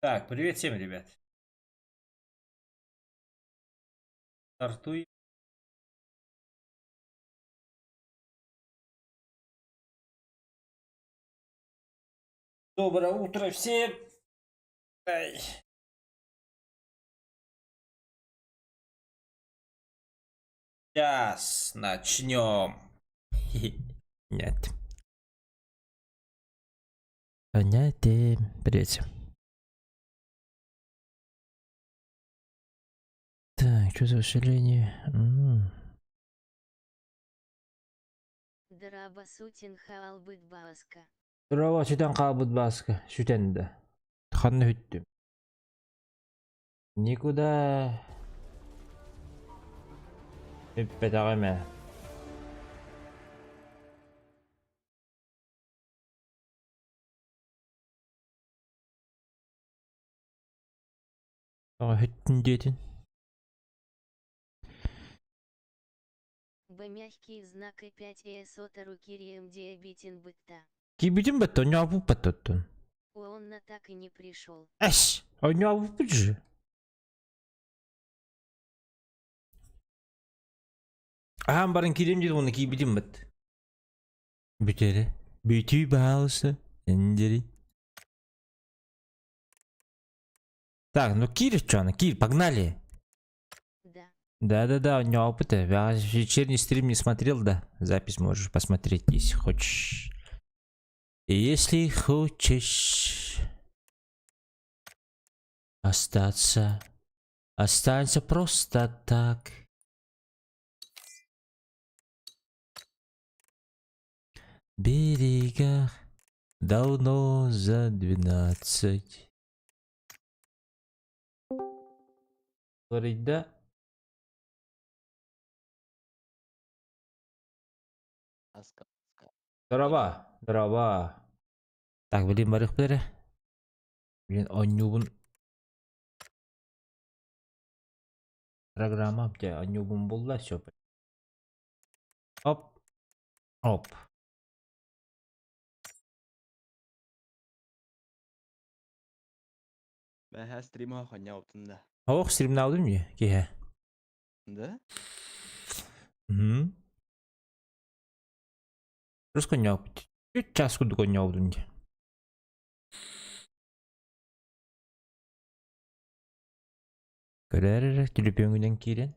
Так, привет всем, ребят. Стартуем. Доброе утро всем. Ай. Сейчас начнем. Нет. Понятие. Привет всем. Так, что за расширение? Драба сутин хаалбыт бааска. Здорово, süten кабыт баска. Süten de. Ханны хүттүм. Никуда. Үппет ағайма. Ага хүттүн дейтін. Б мягкий знак и 5 эсотару кирием диабетин бытта. Кибидин бәтті, он абу бәттіттін. Он на так и не пришел. Әш, он абу бәтті. Ағам барын кирем деді, оны кибидин бәтті. Бүтері. Бүті бағалысы. Эндери. Так, ну Кир, что она? Кир, погнали. Да. Да, у него опыта. Я вечерний стрим не смотрел, да. Запись можешь посмотреть, если хочешь. Если хочешь остаться, останься просто так. В берегах давно за 12. Говорить, да? Здорово. Так, блин, барыхлары. Блин, онюбун. Программа, где онюбун булла, все. Оп. Оп. Ben stream'a хоня altında. Ох, стримін алдым не? Кеге. Да? Terus kau nyawut. Cas kudu kau nyawut aja. Kadar телепеңгүнөн кирен.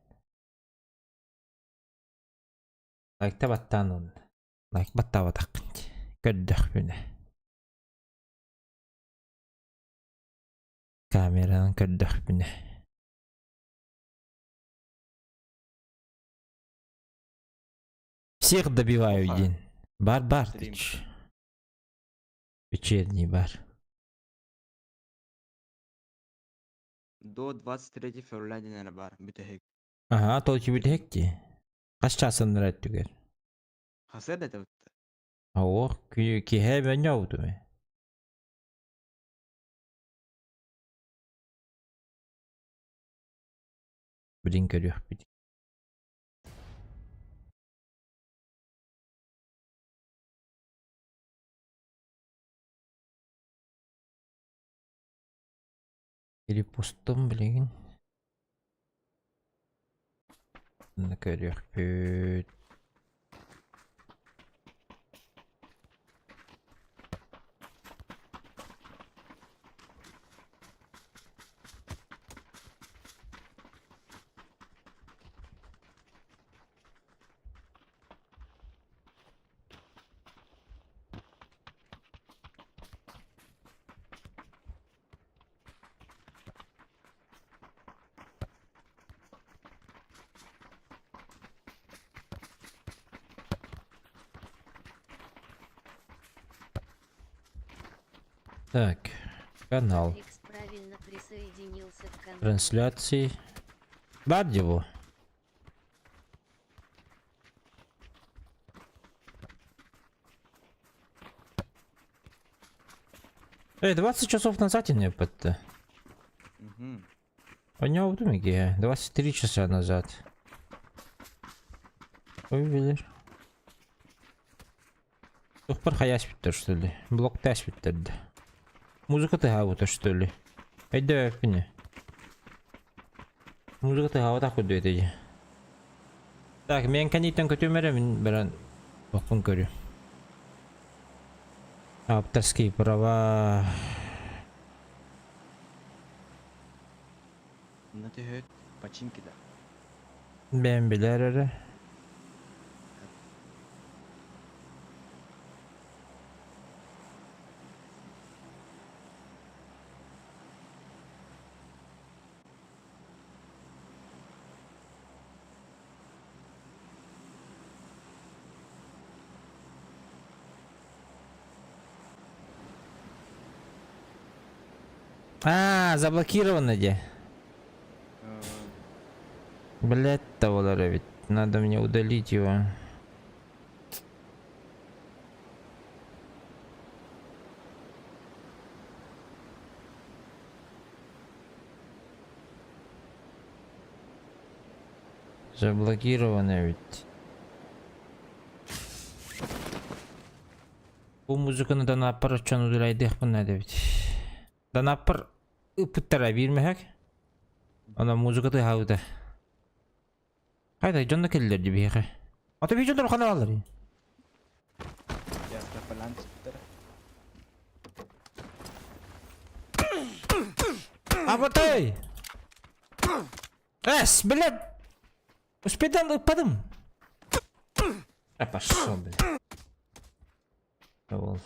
Лайкта баттан он. Лайк батта батак. Көддөх бүне. Камеранын көддөх бүне. Всех добиваю день. Бар, ты ч. Вечерний бар. До 23 февраля денene бар. Bütehek. Ага, толки бүтек ки. Каш часын нырат түгер. Hasar da tavutta. Ау, ки хэбэ nyawut ме. Блин, көрөх бит. Перепостом, блин. На көрөх бүт. Так, канал. Алекс правильно присоединился к каналу. Трансляции. Бад его. Эй, 20 часов назад я не подта. Угу. Понял, в доме 23 часа назад. Ой, видишь. Тухпар хаяс биттер, что ли? Блок тас биттер. Музыка ты гаута, что ли? Öyle öpünü. Muzika hava tak koydu öteci. Так, мен канитен көтөмөрөм, мен баран бакпын көрү. Авторские права. На ты höt починки да. Ben biler öyle. А, заблокировано где? Блять, того ведь. Надо мне удалить его. Заблокировано ведь. Bu muzikаны да напар чон удалайдык бұна дебит. Да напар ыпыттара бирмехек. Ана музыкаты хауда. Хайда жонда келдер дебихе. Ата би жондар кана алар. Я ста палан çıktı. Абатай! Эс, блядь! Успедан упадым. А пошел, блядь. Вот.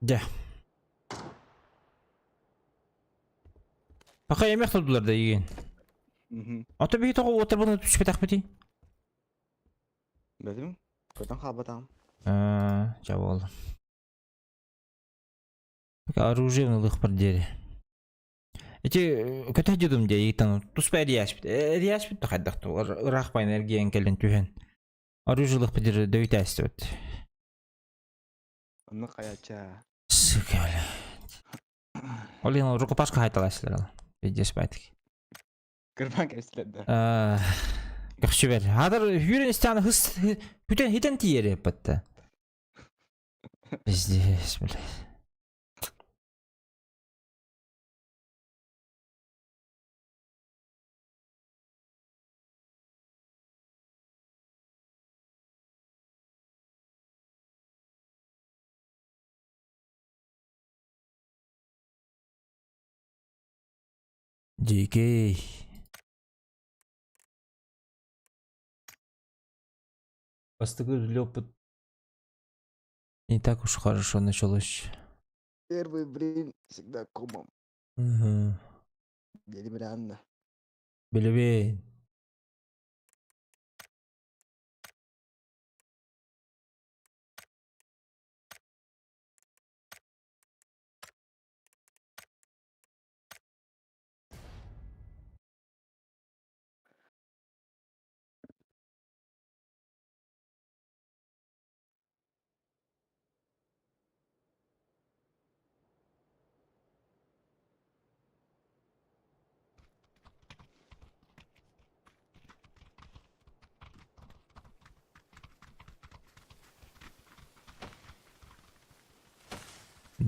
Да. Пока yemek tuttular da yiyin. Ata bir toğu otur bunu düşüp takmeti. Dedim. Kodan kabatam. Жабы oldu. Оружие лых продели. Эти көтө жудум же итан туспай рияспит. Рияспит то хаддакты. Рах по энергиян келен түһен. Оружие лых продели дөйтәстет. Onu kayaça. Сука, блядь. Олин рукопашка хайталасылар ал. Видес байтык. Kırban kestiler de. Yaxşı ver. Hadır yürün isteyen hız hüten tiyeri yapıttı. Пиздец, блядь. Дикий. Постыгый опыт. Не так уж хорошо началось. Первый блин всегда комом. Угу. Dedim реально. Билебей.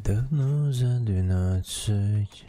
Давно за 12.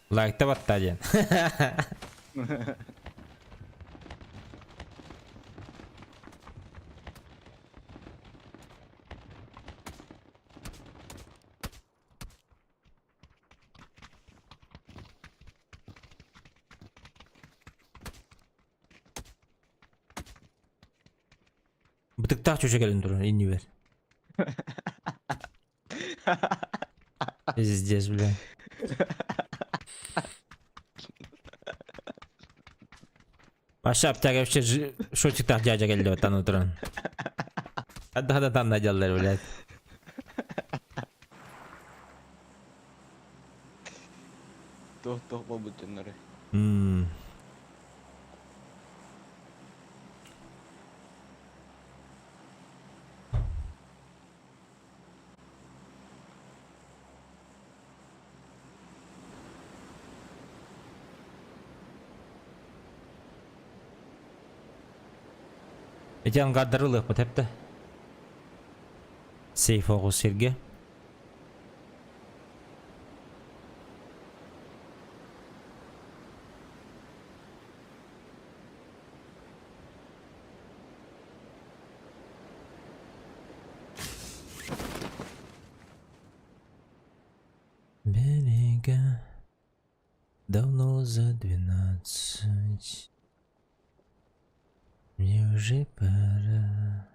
Лайкта батта ден. Бытыктак чөчө келин тур, инни бер. Пиздец, бля. Аша аптяга вообще шотиктак жажа келди бат тану туран. Адда танда жалдар, блядь. Тоқ болбут жаннары. Этян гадырылык бут хепте. Сейф огус серге. Берега давно за 12. Мне уже пора.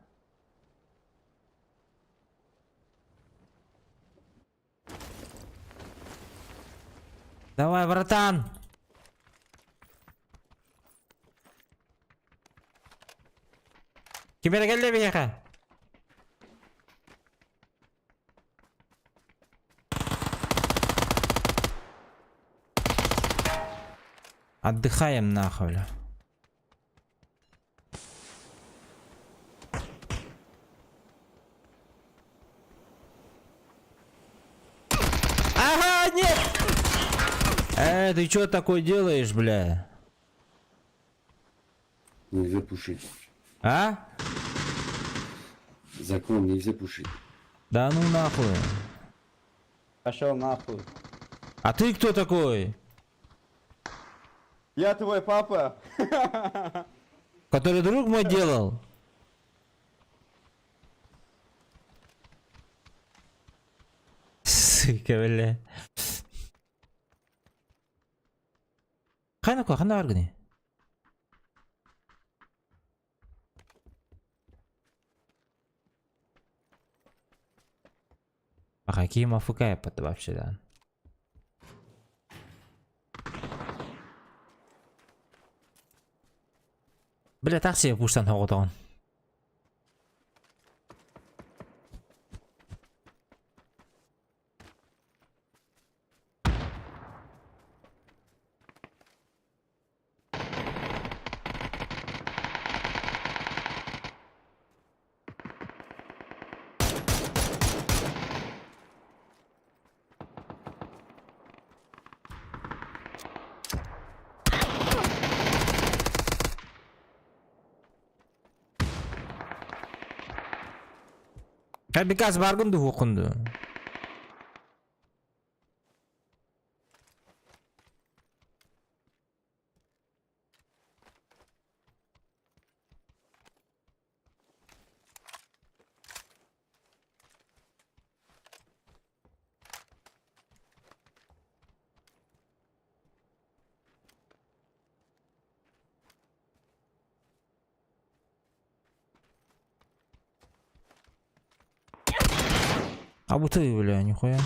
Давай, братан! Кибер келди бияка. Отдыхаем нахуй. Ага, нет! Ты что такое делаешь, бля? Нельзя пушить. А? Закон, нельзя пушить. Да ну нахуй. Пошел нахуй. А ты кто такой? Я твой папа. Который друг мой делал? Сука, бля. Қайна баргыны? А какие мафукая потом вообще, да? Бля, так себе пуштан хоғытауын. Бекас баргынды оқынды. А вот ты, бля, нихуя.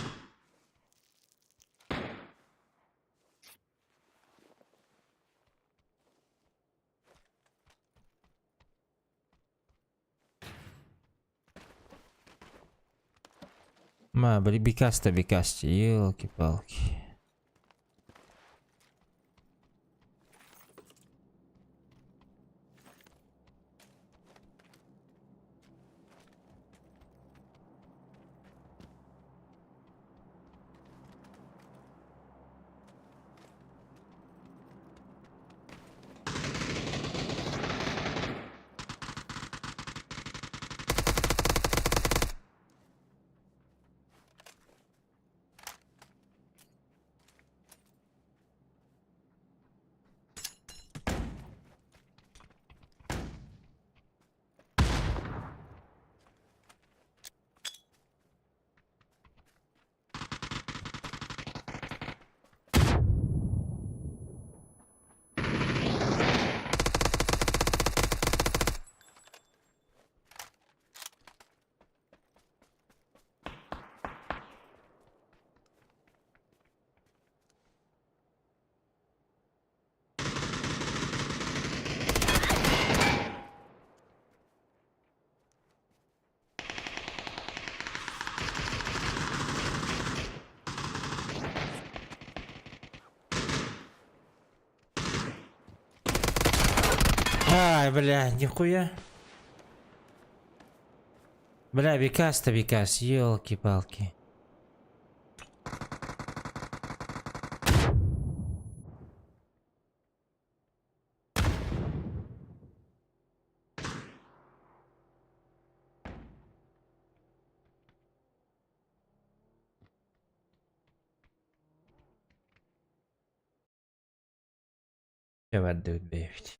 Блин, бекаста, елки-палки. Ай, бля, нихуя. Бля, бекаста, елки-палки. Все отдают бегать.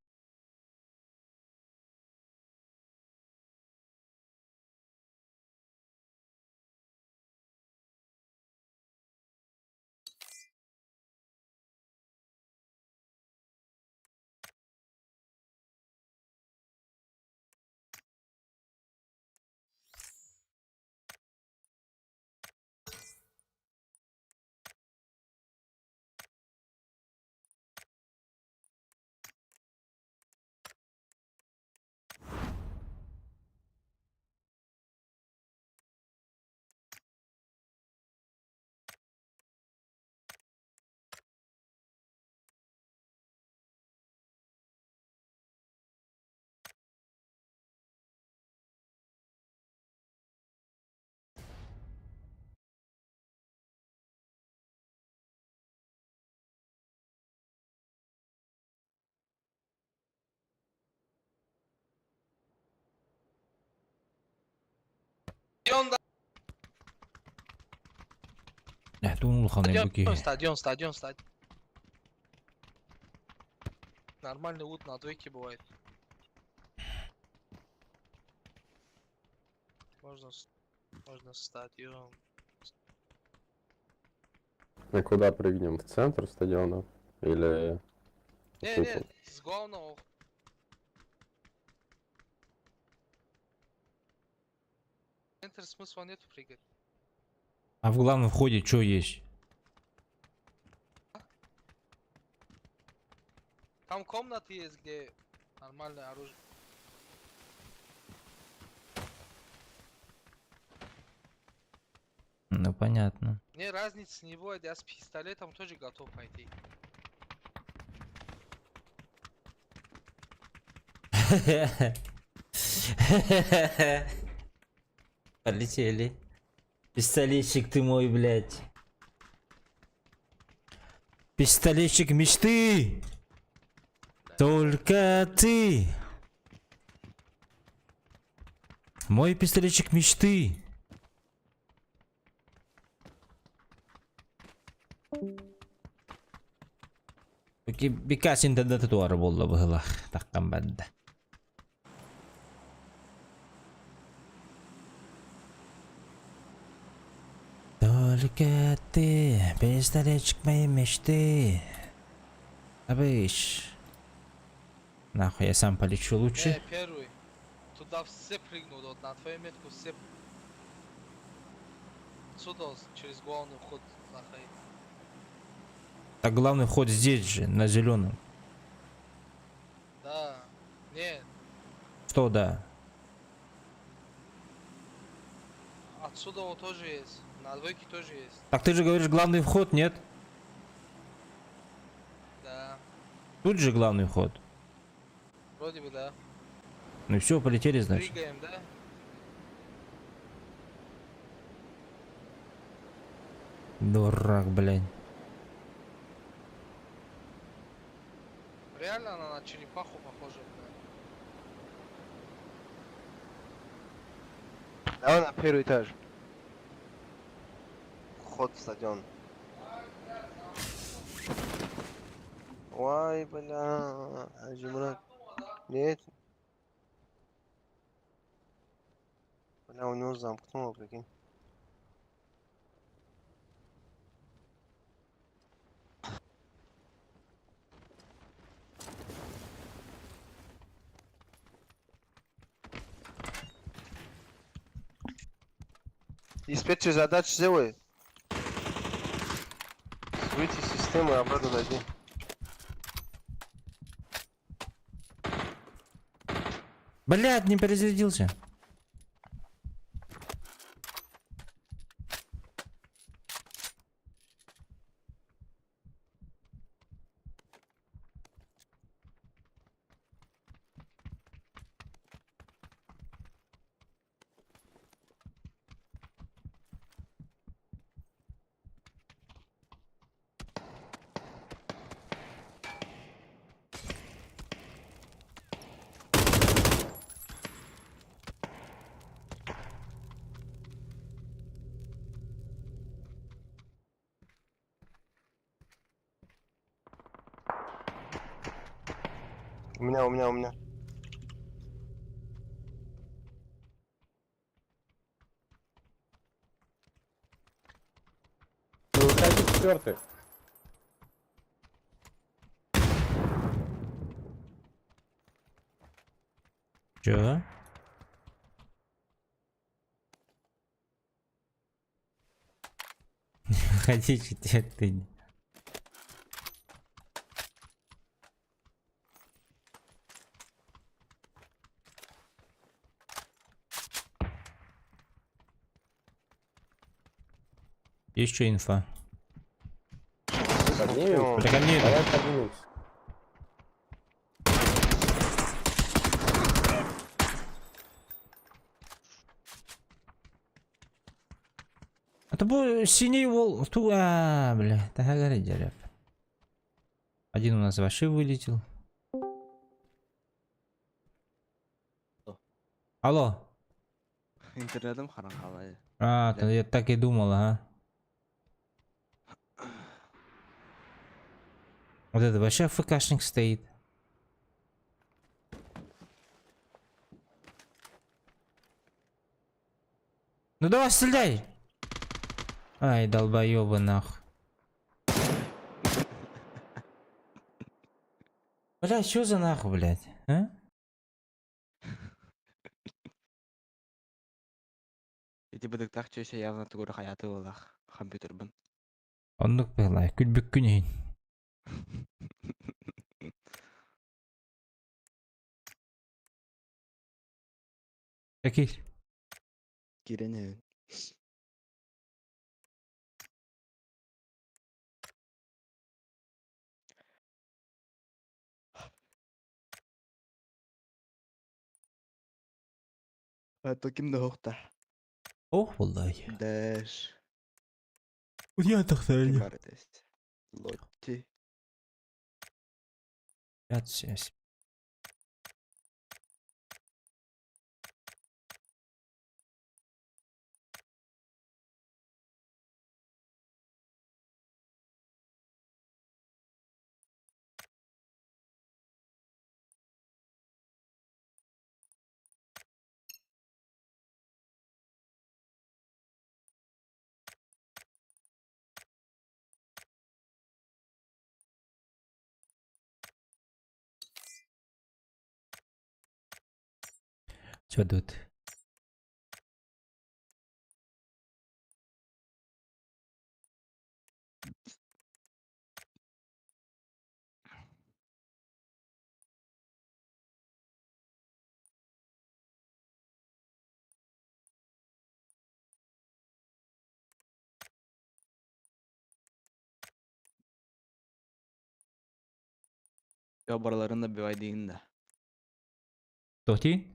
Тунул ханы буки. Стадион. Нормальный лут на двойке бывает. Можно стадион. А куда прыгнем? В центр стадиона? Или... Не, с главного. В центр смысла нет прыгать. А в главном входе что есть? Там комнаты есть, где нормальное оружие. Ну понятно. Мне разницы не будет, я с пистолетом тоже готов пойти. Полетели. Пистолетчик ты мой, блядь. Пистолетчик мечты. Только ты. Мой пистолетчик мечты. Бекас интернеті туары болды бұғыла. Таққан бәнді. Только ты, пистолетчик моей мечты. Абыш. Нахуй, я сам полечу лучше. Не, первый. Туда все прыгнут, вот на твою метку все. Отсюда через главный вход заходить. Так главный вход здесь же, на зеленом. Да. Нет, Что да? отсюда вот тоже есть. На двойке тоже есть. Так ты же говоришь главный вход, нет? Да. Тут же главный вход. Вроде бы да. Ну все, полетели, значит. Двигаем, да? Дурак, блядь. Реально она на черепаху похожа, бля. Давай на первый этаж. Вход в стадион. Ой, бля, Аджимрат. Нет. Бля, у него замкнуло, прикинь. Диспетчер задач сделай. Выйти из системы и обратно зайди. Блядь, не перезарядился. У меня. Ну, выходи четвертый. Чё? Ходи, четвертый. Еще инфа. Поднимемся? Да ко мне. Давай поднимемся. Это был синий вол. Бля, так говори, дерев. Один у нас вообще вылетел. Алло. Интернетом қараңғалай. Я так и думал, ага. Вот это вообще ФКшник стоит. Ну давай стреляй. Ай, долбоёбы нах. Блядь, что за нахуй, блядь? А? Эти быдыктах чөйсе явно тугур хаяты болах. Компьютер бын. Ондук былай, күлбүк күнейин. Какие? Кирене. Это кимді хоқта? Ох, валлай. Дэш. Я тахтали. Кимардес. Лотти. 5-6. Что тут? Чабарларын да бевайдыйын да. Тохти?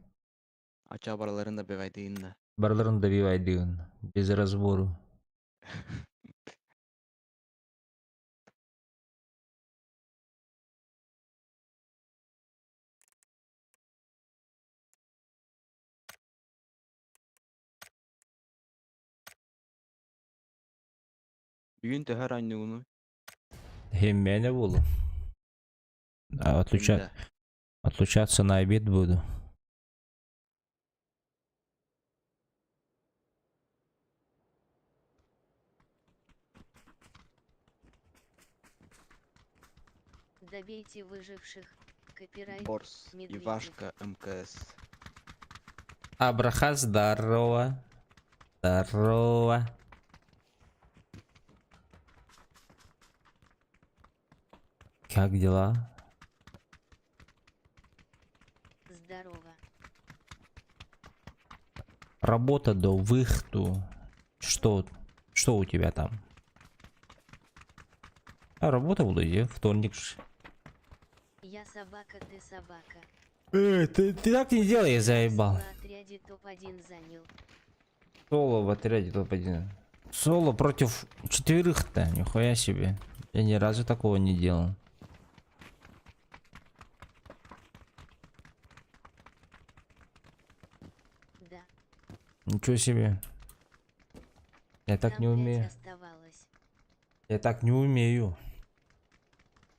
А чабарларын да бевайдыйын да. Барларын добивайдыгын. Без разбору. Бүгін төхөр аннугуну. Хеммене буду. А отлучаться на обед буду. Добейте выживших. Копирайт. Борс, Медведев. Ивашка, МКС. Абраха, здорово. Здорово. Как дела? Здорово. Работа до выхту. Что у тебя там? А работа буду идти, вторник. Я собака, ты собака. Ты так не делай, я заебал. В отряде топ-1 занял. Соло в отряде топ-1. Соло против 4-то, нихуя себе. Я ни разу такого не делал. Да. Ничего себе. Я так Там не 5 умею. оставалось. Я так не умею.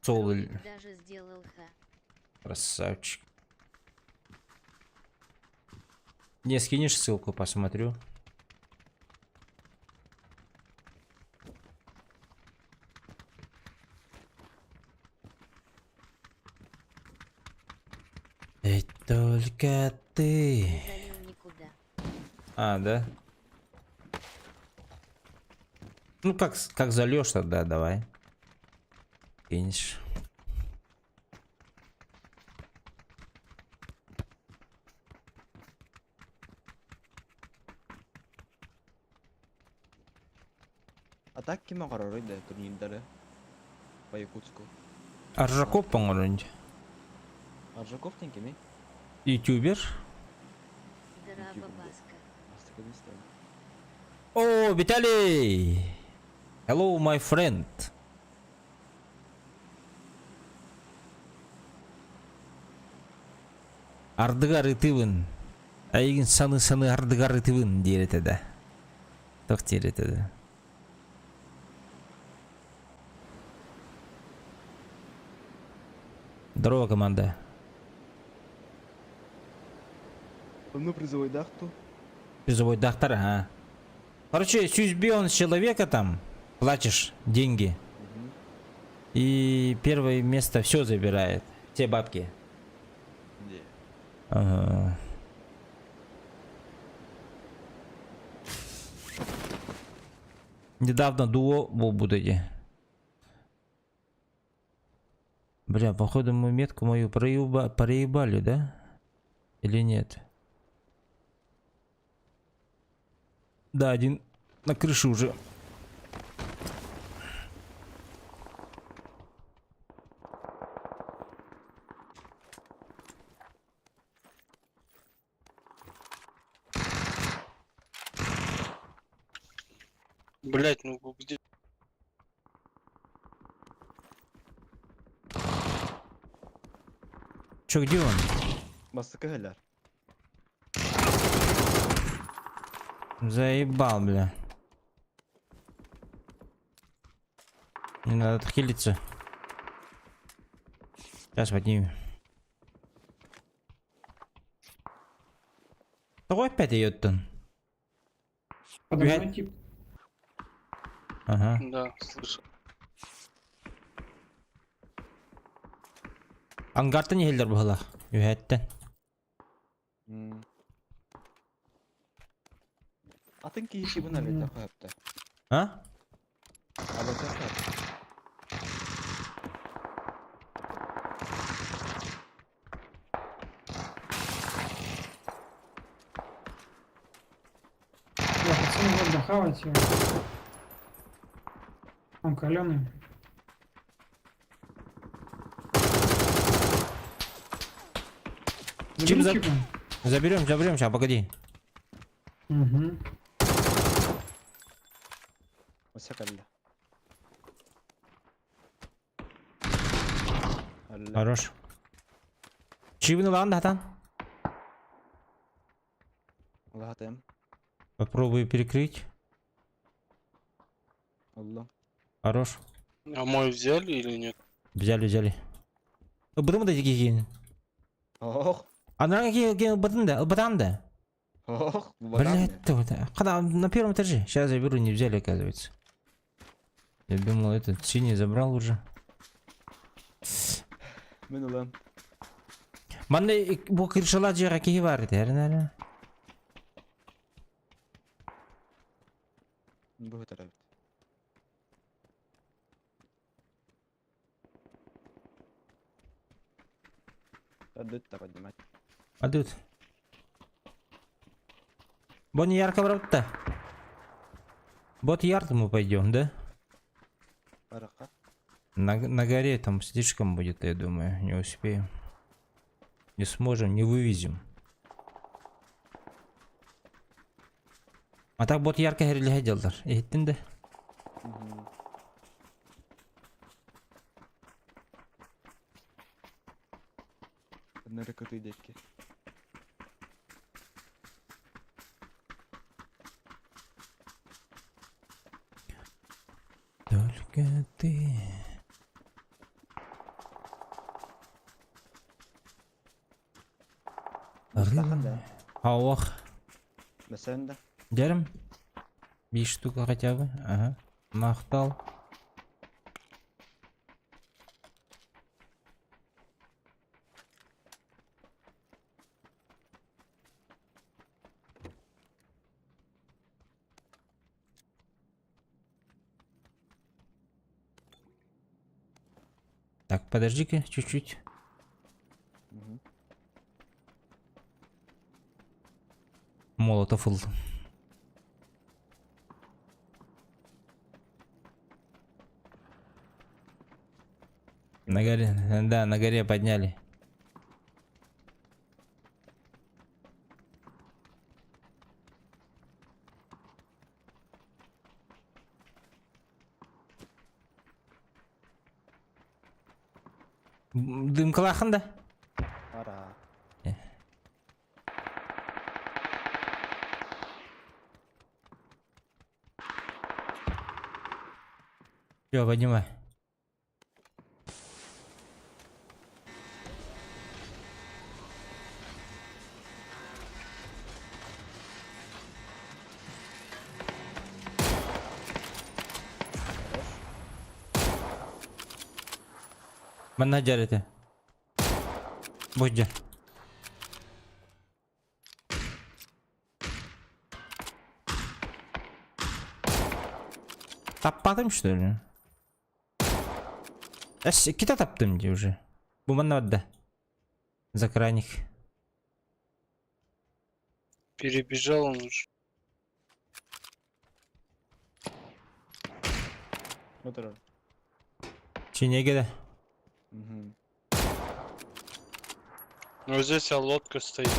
Соло. Ролик даже сделал ха. Красавчик. Не, скинешь ссылку, посмотрю. Ведь только ты. Не залил никуда. А, да? Ну как зальешь тогда, давай. Кинешь. А так киме карарыйды турнирлары? По Якутску. Аржаков, по-моему, Аржаковтен кеме? ютубер. Дыра Ютуб, да. бабаска. Астыгы дистем. О, Виталий! Hello, my friend. Ардыгар итыбын. Айгин саны ардыгар итыбын дейрет да. Так дейрет да. Здорово, команда. Ну призовой дахту. Призовой доктор, а. Короче, сюзбион человека там, платишь деньги. И первое место все забирает. Все бабки. Где? Ага. Недавно дуо был Будеги. Бля, походу мы метку мою проебали, да? Или нет? Да, один на крыше уже. Блять, ну где? Чё, где он? Бастыкы гэлер. Заебал, бля. Не надо отхилиться. Сейчас поднимем. Кого опять идет-то? Ага. Да, слышал. Ангарта не хелдер была. Юхеттен. Атын кийиши бuna бет тахапты. А? Aba тахап. Да, пацаны, вот дохавать его. Он каленый. Чип Забери чипа. Заберем сейчас, погоди. Угу. مسك Хорош. Чипны ладно, Хатан. الله تمام Попробую перекрыть. الله Хорош. А мой взяли или нет? Взяли. Бытым да деген. ох Она ген бытан да. ох Блять, ты вот. Когда на первом этаже. Сейчас заберу, не взяли, оказывается. Я думал, этот синий забрал уже. من улам Манны bu kırşalar cihaki var der. bu taraf ردت تقدمت Адут. Бон ярко брат-то. Вот ярд мы пойдем, да? فرقة На горе там слишком будет, я думаю, не успеем. Не сможем, не вывезем. А так вот ярко херлиге делдар. Еттин да? نركض يدك Только ты. مستحن Ауах. بس عنده Дерем. 5 штука хотя бы. Ага. Махтал. Так, подожди-ка чуть-чуть. Молотов ыл. На горе, да, на горе подняли. Дым калахында? ара Все, поднимай. Mana jar itu? Boş jar. Tapmadım что ли? Kita таптым где уже. Bu bana отда. За крайних. Перебежал он уже. вот это Чинеге. Но здесь лодка стоит.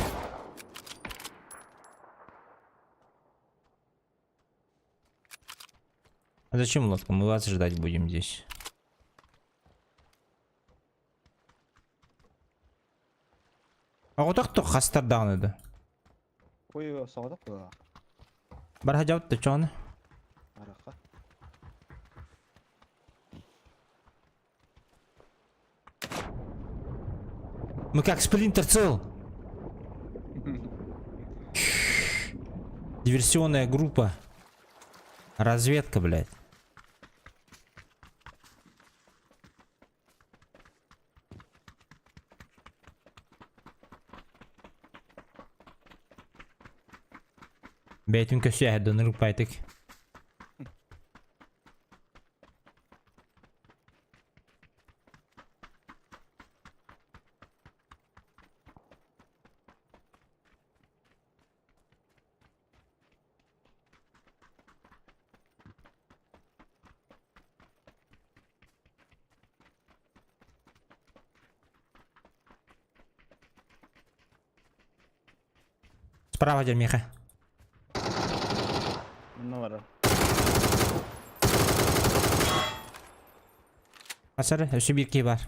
А зачем лодка? Мы вас ждать будем здесь. А вот кто хастар даунеды? ой саудак была Бар жауап та чоны. арака Мы как Спринтер цел. Диверсионная группа. Разведка, блядь. Бейтин köşeye dönürük baytık. Справа дер Миха. Numara. Асары, өсі бір кей бар.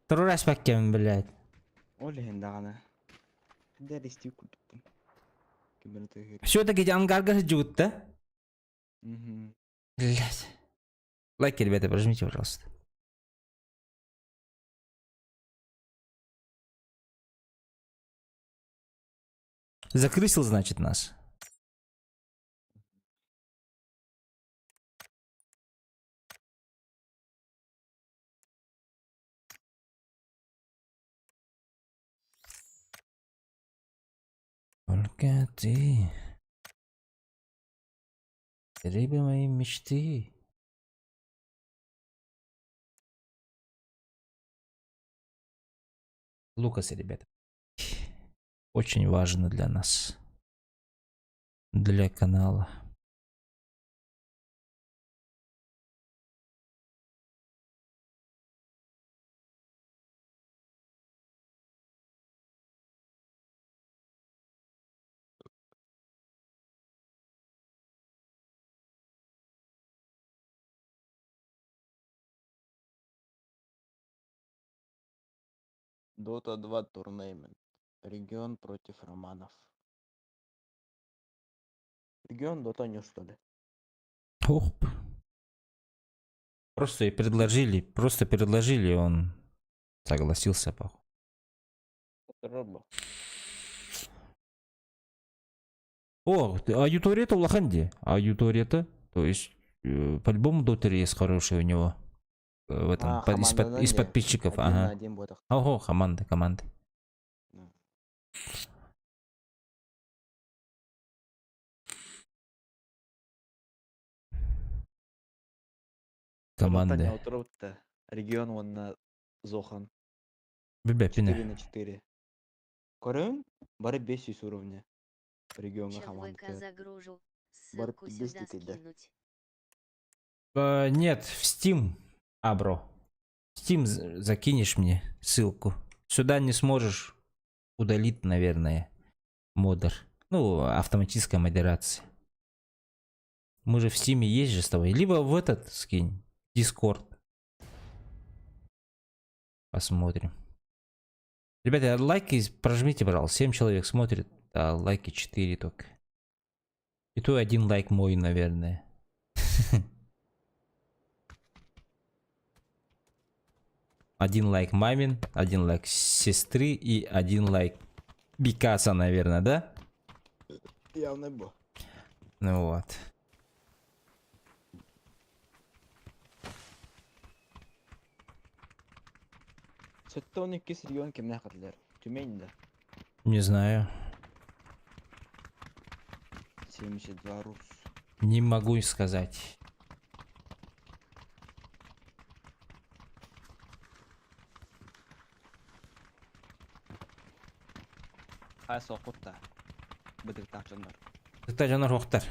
Тұрыр әспәккемін, блядь. Оля хендагана. Да ристи культуппун. Кибернетик. Все-таки ангарга жут, да? Мгм. Блядь. Лайки, ребята, прожмите, пожалуйста. Закрысил, значит, нас. Только ты. Рыбы моей мечты. Лукасы, ребята. Очень важно для нас. Для канала. Дота 2 турнеймент. Регион против романов. Регион Дота не что ли? Ох. Просто предложили, он согласился, похуй. Робо. О, аудитория-то в Лоханде. Аудитория-то, то есть, по-любому дотер есть хороший у него. В этом, из подписчиков. Один на Ага. один ботах. Ого, команда. Ну. Команды. Дота регион он на Зохан. Бебе, 4 пине. на 4. Корын, бары 500 уровня. Регионга Чат ВК команда. загружу. Бар Ссылку сюда 50 да. скинуть. Нет, в Steam. Бро. В Steam закинешь мне ссылку. Сюда не сможешь удалить, наверное, модер. Ну, автоматическая модерация. Мы же в Steam есть же с тобой. Либо в этот скинь. Discord. Посмотрим. Ребята, лайки прожмите, пожалуйста. 7 человек смотрит, а лайки 4 только. И то один лайк мой, наверное. Один лайк мамин, один лайк сестры и один лайк Бикаса, наверное, да? Явно был. Ну вот. Сөттоны кис регион кемне хатылар? Тюмень да. Не знаю. 72 рус. Не могу сказать. Хай соқутта. Быдык тақчандар. Это жанр оқтар.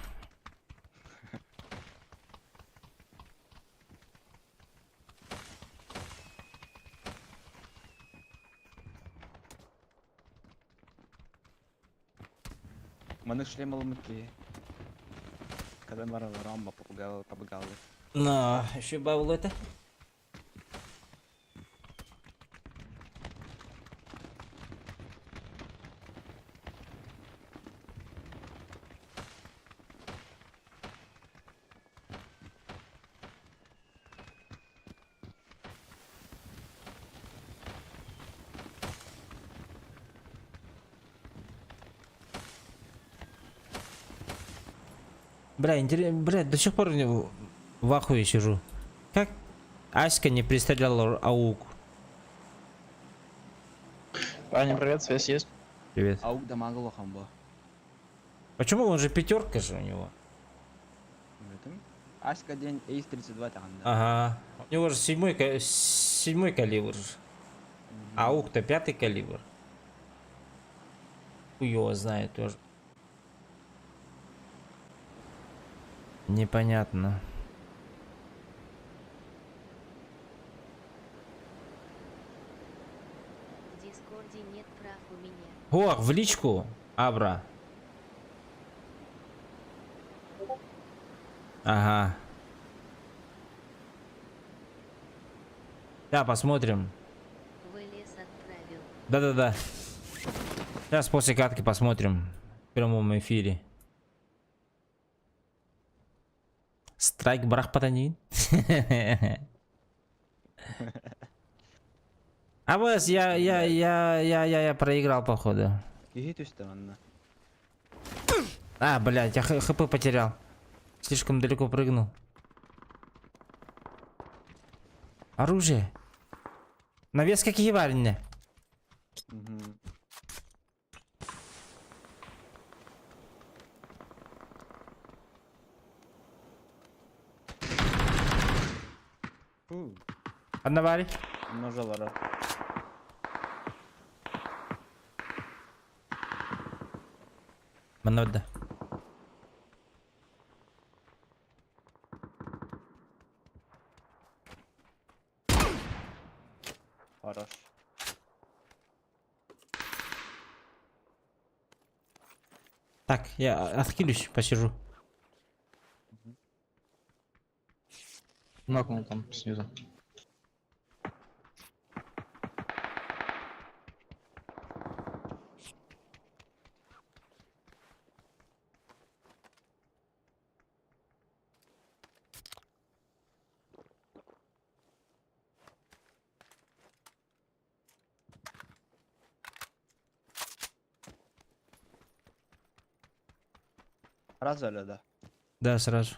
Манык шлемал мыки. Когда мара рамба побегал. На, еще бавл это. Бля, интересно, бля, до сих пор в ахуе сижу. Как Аська не пристреляла аук? Парни, привет, связь есть? Привет. Аук дамага лохамба. Почему он же пятерка же у него? Аська день Эйс 32 таганда. Ага. У него же седьмой калибр же. Аук-то 5-й калибр. Хуй его знает тоже. Непонятно. В Дискорде нет прав у меня. О, в личку, Абра. Ага. Да, посмотрим. В лес отправил. Да-да-да. Сейчас после катки посмотрим в прямом эфире. Страйк брах патанин. А вот я проиграл походу. Киги түстім А, блядь, я хп потерял. Слишком далеко прыгнул. Оружие. Навес какие вареные. Одна вари. Ножалары. Манодда. Хорош. Так, я отхилюсь, посижу. Нокнул там снизу. Раз öyle de. Да, сразу.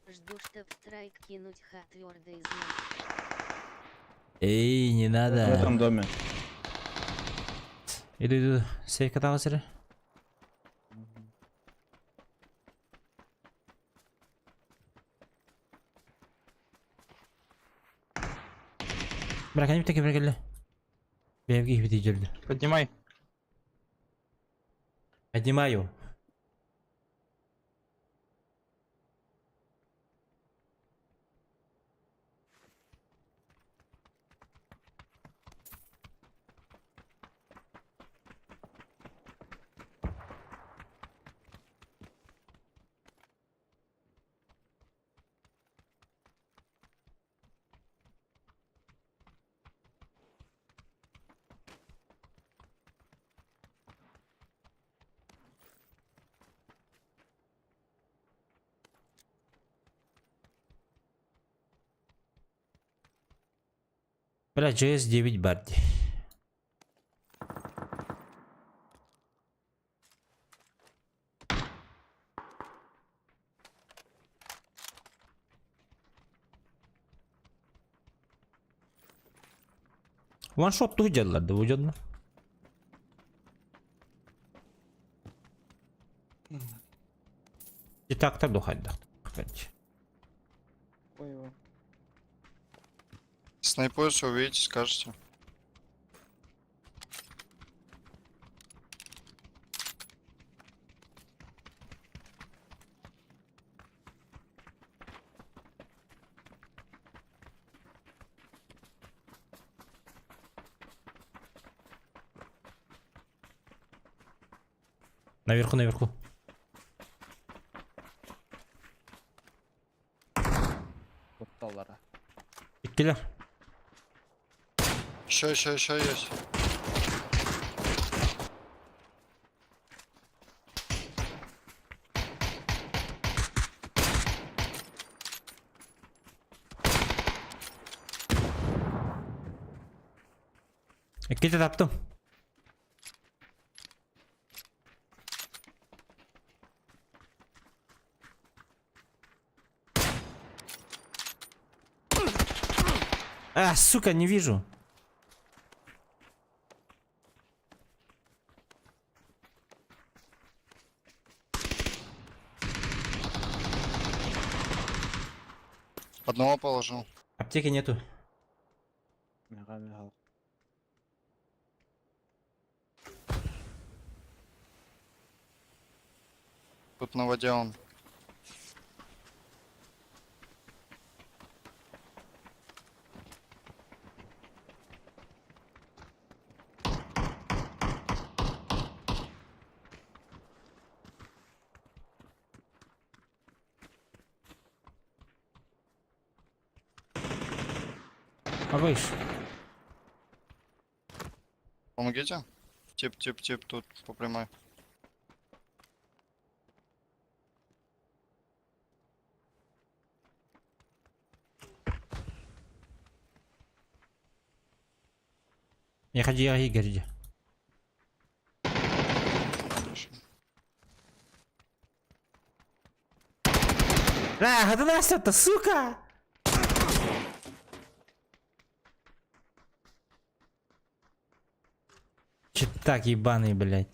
Жду, чтоб страйк кинуть твердый знак. Эй, не В надо. этом доме. Иду. Сейф катался. Бля, они такие прыгали. Я их видел. Поднимай. Поднимаю. Бля, JS 9 Барди. Ваншот уйдярларды уйдярлы. И так-то духайдах. Снайпуется, увидите, скажете. Наверху. Kutsallara. Bittiler. Еще есть. Kilde taktım. А, сука, не вижу. Одного положил. Аптеки нету. Мега. Тут на воде он. А выше. Помогите. Тип, тут по прямой. Я ходи, я Игорь. Это Настя-то, сука! Че так ебаный, блядь.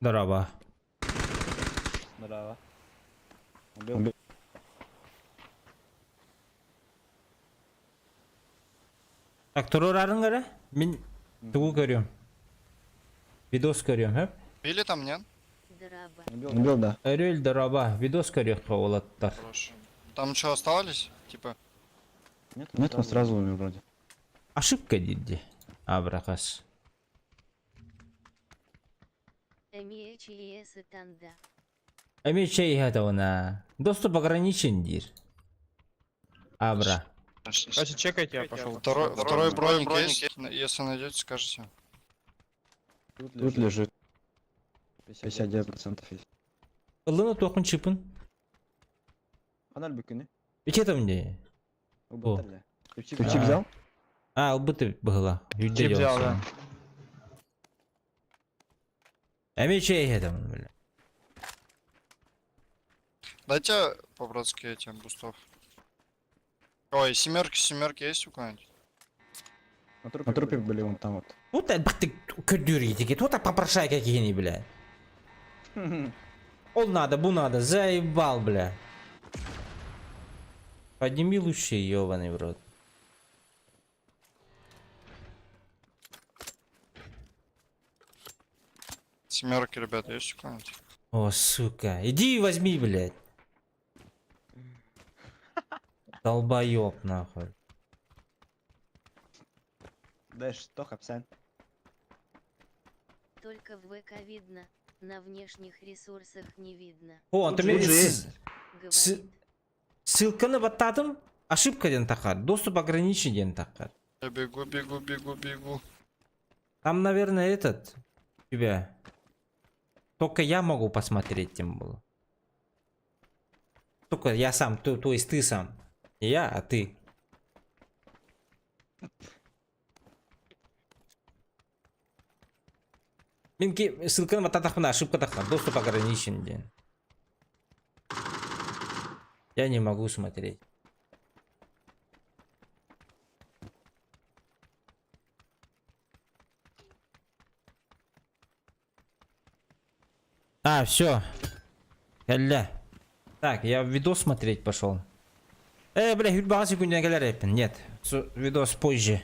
Здорово. Здорово. Убил. Так, турурарын кара? Мен тугу көрüyorum. Видос көрüyorum hep. Били там, нет? Драба. Убил, да. Өрел дороба. Видос көрüyor поволаттар. Хорошо. Там что, оставались? Типа, Нет, он сразу умер вроде. Ошибка dedi. Абракас. Эмиэчи и танда. Эмечей это она. Доступ ограничен дир. Абра. Короче, чекайте, я пошел. второй броник есть? Если найдете, скажите. Тут лежит. 59% есть. Илını токун чипын. Канал бükünü. İçe там не. Убил. Ты чип А. взял? А, убыты была. Чип взял, да. Эмечей это бля. Дайте по-братски этим бустов. Ой, семерки есть у кого-нибудь? На трупе были вон там вот. Вот это бак ты ködür git. Вот так попрошай какие-нибудь, бля. Он надо, бу надо. Заебал, бля. Подними лучше, ёбаный в рот. Семерки, ребята, есть у кого-нибудь? О, сука. Иди возьми, блядь. Долбоёб, нахуй. Да что, Хапсен? Только в ВК видно, на внешних ресурсах не видно. О, ты Тут мне же есть. Говорит, ссылканы баттадым. Ошибка ден такар. Доступ ограничен ден такар. Я бегу. Там, наверное, этот тебя. Только я могу посмотреть, тем было. Только я сам, то есть ты сам. Не я, а ты. Менки ссылканы баттадахмына ошибка такар. Доступ ограничен ден. Я не могу смотреть. А, все. Так, я видос смотреть пошел. Бля, Гюльбага секундная галерея. Нет, видос позже.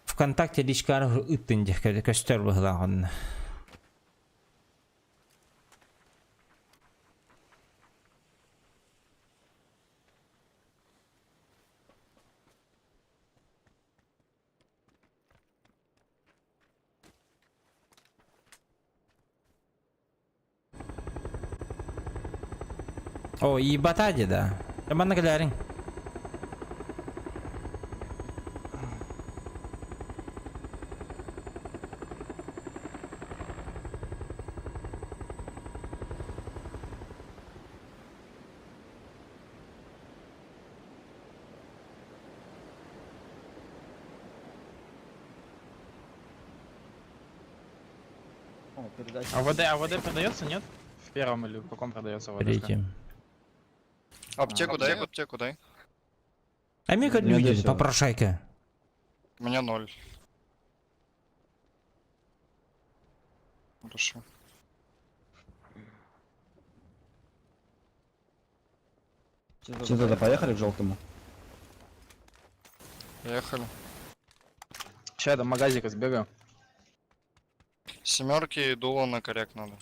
ВКонтакте личкар ыттын көстөр быгылагын. О, и батади, да. Роман Галярин. О, передача. АВД продается, нет? В первом или в каком продается АВД? Третьим. Аптеку дай, аптеку дай. А мне как Не люди, дешево. попрошайка. У меня 0. Хорошо. Что тогда поехали к желтому? Поехали. Сейчас я до магазика сбегаю. Семерки и дуло на коррект надо.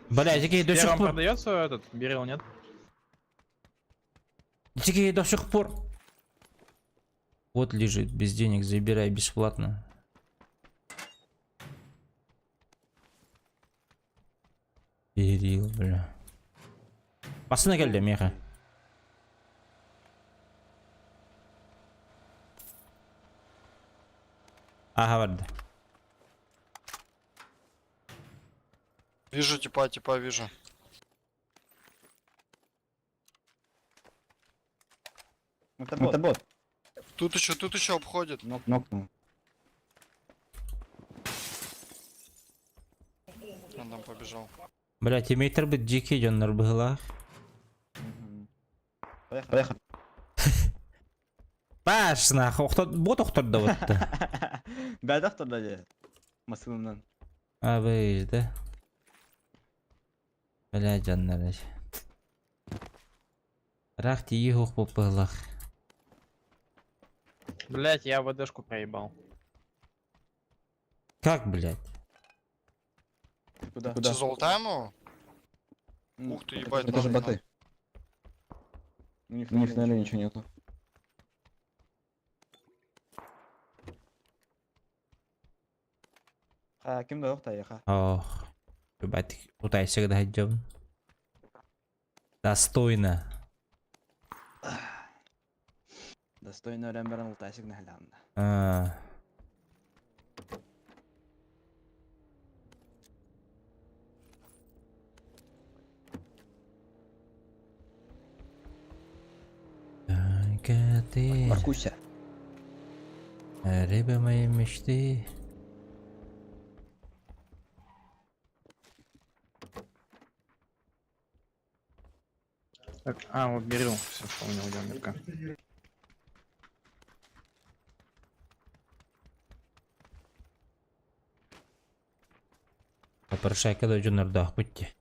Блядь, такие В до сих первом пор. продается этот берил, нет? Такие до сих пор. Вот лежит, без денег, забирай бесплатно. Берил, бля. Басына келді меха. Ага, vardı. Вижу типа вижу. Это бот. Тут еще обходит. Нокнул. Он там побежал. Бля, тимейтер бит жеке жандар быгыла. Поехали. Баш нахуй, бот оқтырды ботты. Бәдақ тұрда де. Масылымнан. Абыйж, да? Бля, жандар. Рах тиги хук боп быгылах. Блять, я АВДшку проебал. Как, блядь? Куда? Ты золотаем его? Ну, Ух ты, ебать, Это же нахуй. боты. У них, наверное, ничего нету. Кімді жоқ та еқа. Ох. Ебать, пытайся когда идем. Достойно. Достойно өрен берен ұлтайсық нәхіланды. Ты, Маркуся. рыба моей мечты. Так, вот берил. Все, что у него демберка. Попрошайка да жандар будьте.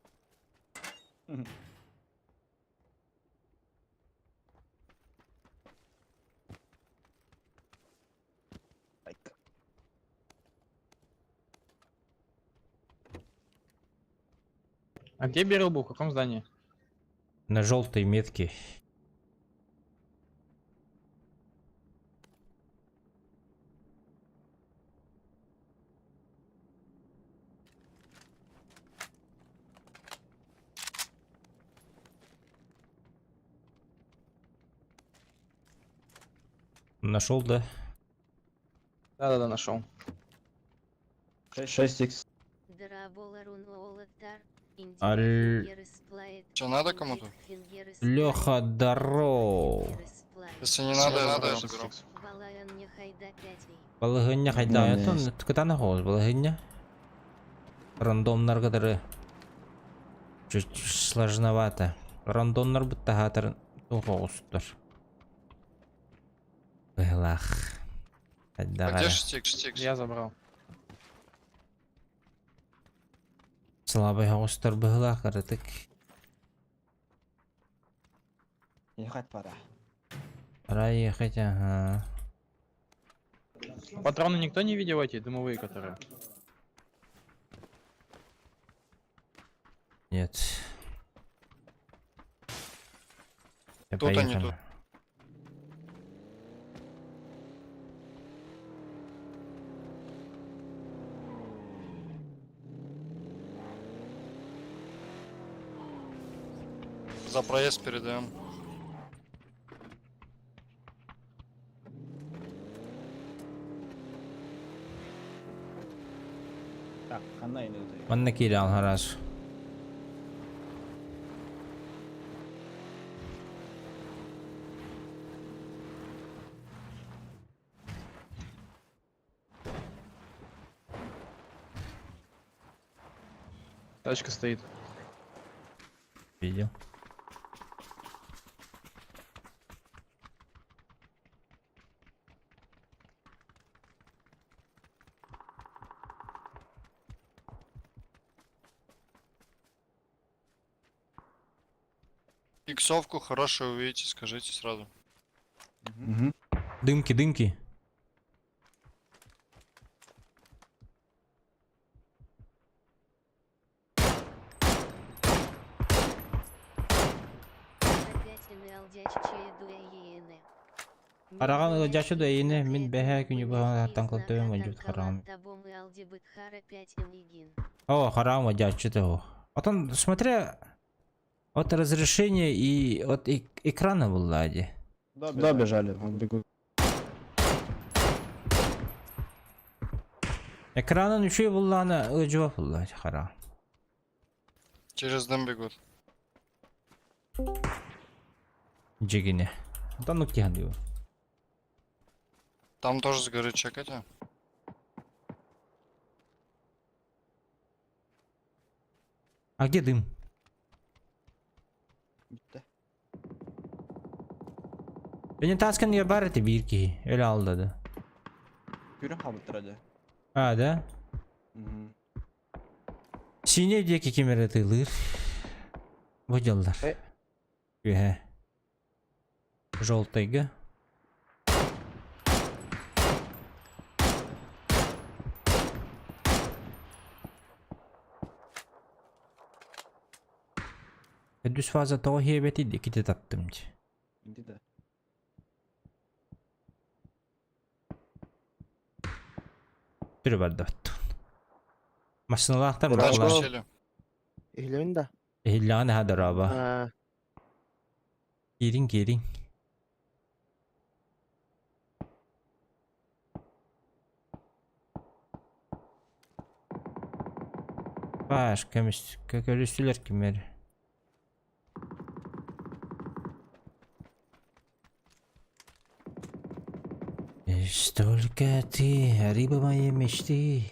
А где берил был? В каком здании? На желтой метке. Нашел, да? Да, нашел. 6х. Че, надо кому-то? Леха, здоров. Если не надо, я заберу. Балыгыня хайда ятон, ткатана хоз балыгыня. Рандомнар кадары. Чуть сложновато. Рандомнар будто хатыр тухоустар. Быглах. А где штик? Я забрал. Слабый хаустар быглах каратык. Ехать пора. Пора ехать, ага. Патроны никто не видел, эти дымовые, которые? Нет. Тут они, тут. За проезд передаем. Так, хана инде өтөй. Манна кире ал хараш. Тачка стоит. Видел. Иксовку хорошую увидите, скажите сразу. Угу. Дымки. Опять имел дяччие дуэйены. Караган жашы да ені мен бәхә күні бұған аттан қылтыбым өжіп қарағым. Табом и Алдибытхара 5 имигин. О, қарағым жашы да о. Отон, смотря от разрешения и от экрана влади. Сюда бежали, вот бегут. Экранын үші бұлланы өжіп влади қарағым. Через дом бегут. Джегине. Отон нүкте ханды о. Там тоже с горы чекайте. А где дым? Bitti. Beni taskan ya barati bir ki. Öyle aldadı. Görün habıttır hadi. Ha da. Sine diye ki kimere tığılır. Vıcıllar. Ühe. Желтыйга. Düz fazla tava heyebeti de kiti tattım. Indi de. Türü barda attı. Maşınalı aktar mı? Тачку Ulan. сели. Ehlin de. Ehillâne hadar abi. Ha. Girin. Başka görüştüler kimleri? Столько ты, рыба моей мечты.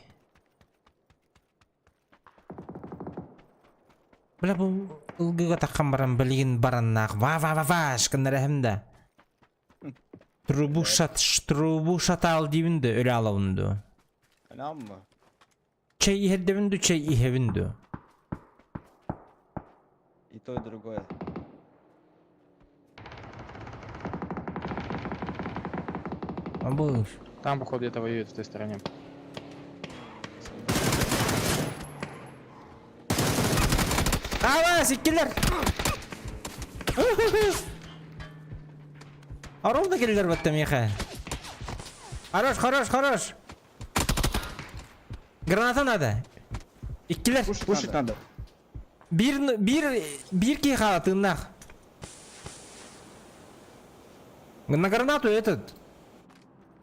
Бля, бұл ылгыға таққан баран білген бараннақ. Ва, шқындарахымда. Трубу шатал дейбінді, өлі алауынды. Anam mı? Çay iherdevindü, çay ihevindü. И то, и другое. А бұл... Там, походу, где-то воюет в той стороне. Ава, sikkiler! Аров да келдер баттам еха. Хорош. Граната надо. İkkiler. Пушить надо. Bir ki халатыннах. На гранату этот.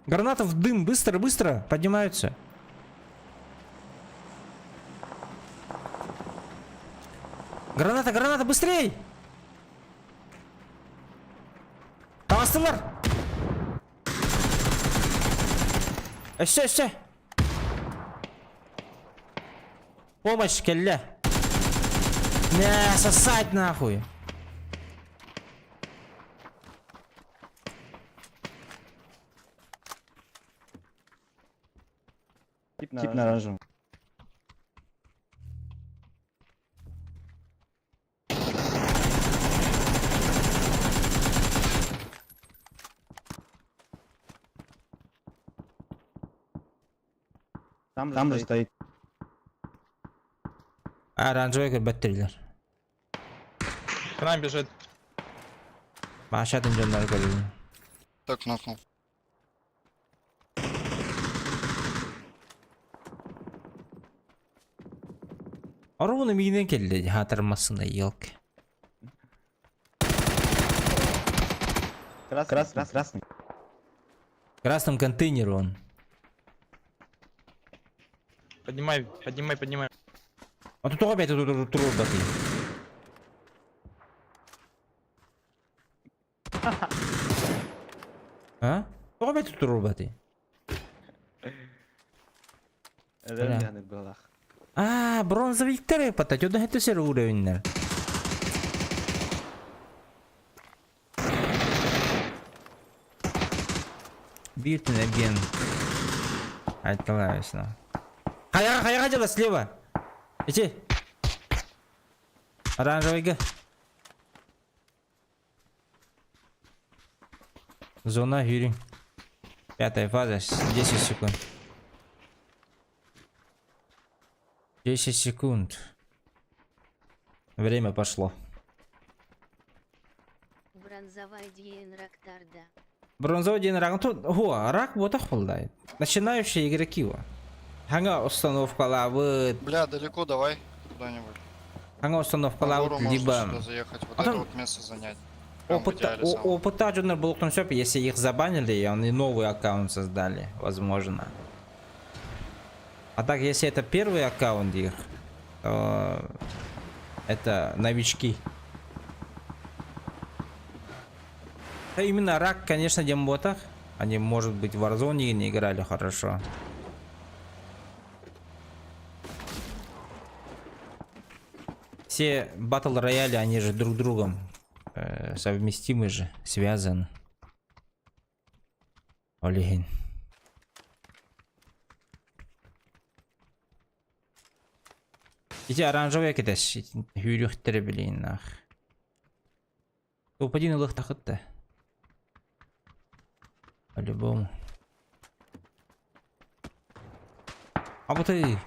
Граната в дым. Быстро. Поднимаются. Граната, быстрей! Tamastırlar. Эшсе. Помощь, келле. Не, сосать нахуй. Тип на оранжевом. Там же стоит. Оранжевый көбөттүрлөр. К нам бежит. Башатын жондар көрүлүн. Так, нокнул. Арууну мигинен келди, хатырмасына елк. Красный. В красном контейнере он. Поднимай. А тут опять тут баты. А? Опять тут баты. Öyle yani böyle. Бронзовиктер патать, одан это сер уровеньнер. Бьютин again. Айталайс, ну. Хаяга жала слева. Иди. Оранжевыйга. Зона Юрий. 5-я фаза, 10 секунд. 10 секунд. Время пошло. Бронзовый Диен Рактарда. Бронзовый день рак. Тут, рак вот охолдает. Начинающие игроки. Ханга установка лавы. Бля, далеко давай куда-нибудь. Ханга установка По лавы, гору можно либо... сюда заехать, вот А это там- вот место занять. Прям в идеале самое. Опыта Джунер был в том шопе, если их забанили, и они новый аккаунт создали, возможно. А так, если это первый аккаунт их, то это новички. Да именно рак, конечно, демботах. Они, может быть, в Warzone не играли хорошо. Все батл рояли, они же друг с другом совместимы же, связаны. Олегин. Эти оранжевые кидаш, хюрюхтер блин нах. Топ-1 лых тахытты. По-любому. А вот и...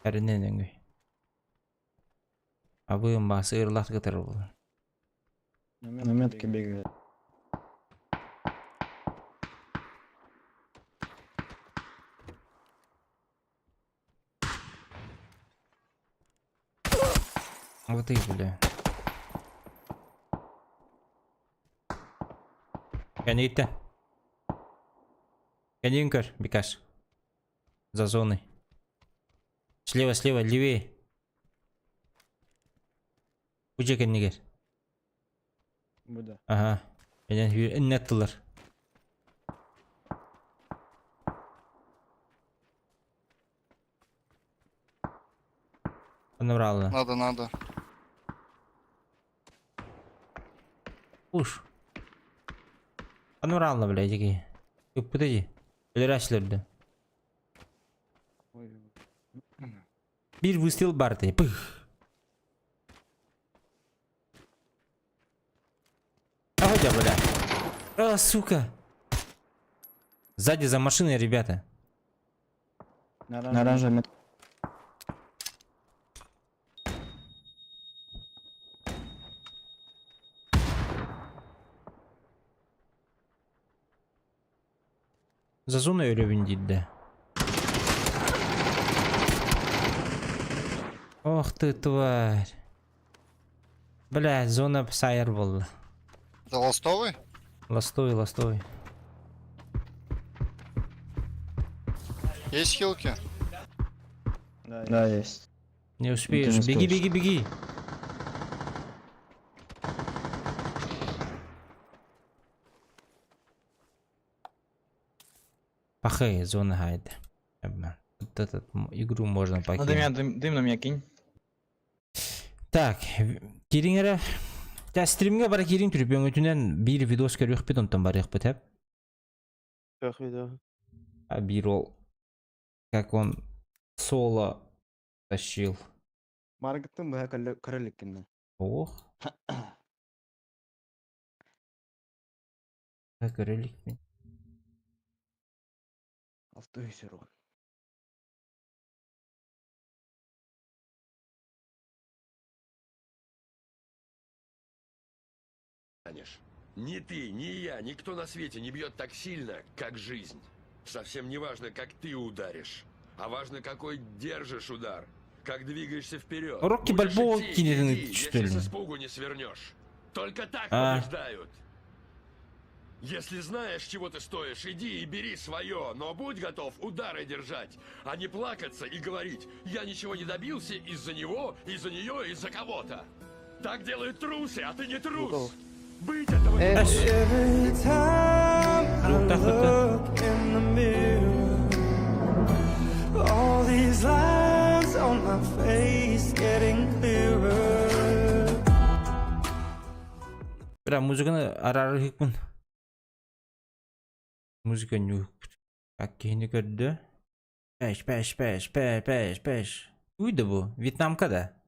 Әрінен өңгей. Абыым басы ырлақ кітір бұл. На метке бегает. Вот и, бля. Кәне етті. Кәне үңкір, Бекаш. За зоной. Слева, левее. Куча кәнегер. Буда. Ага. Менен иннеттілер. Понуралы. Надо. Уж. Понуралы, блядь, такие. Подожди. Лерашилерді. Ой. Bir выстрел барты. Пых. Ага, бля. Сука. Сзади за машиной, ребята. На оранжевом метке. За зоной уровень дейді. Ох ты, тварь. Бля, зона сайер был. Это ластовый? Ластовый. Есть хилки? Да, есть. Не успеешь. не успеешь. Беги. Пахай, зона хайд. Вот этот игру можно На покинуть. дым на меня кинь. Так, кириңері. Ja, стримге бара кирин түріп, өтінен бір видос көріп бет, онтан барық бет, әп. Как видео? А бір ол, как он соло тащил. Маргаттың бая көрелік кенне. Ох. Как көрелік мен. Автоюсер ол. Ни ты, ни я, никто на свете не бьет так сильно, как жизнь. Совсем не важно, как ты ударишь, а важно, какой держишь удар, как двигаешься вперед. Рокки Будешь Бальбоа идти, кинет, иди, что если ли? с испугу не свернешь. Только так А. побеждают. Если знаешь, чего ты стоишь, иди и бери свое, но будь готов удары держать, а не плакаться и говорить: я ничего не добился из-за него, из-за нее, из-за кого-то. Так делают трусы, а ты не трус. Быть этого не можешь. Yok takıtı. All these lines on my face getting clearer. Bira müzikini arar hükmün. Müzik yok. Bak kihini gördü. Peş. Uydu bu. Vietnamka da.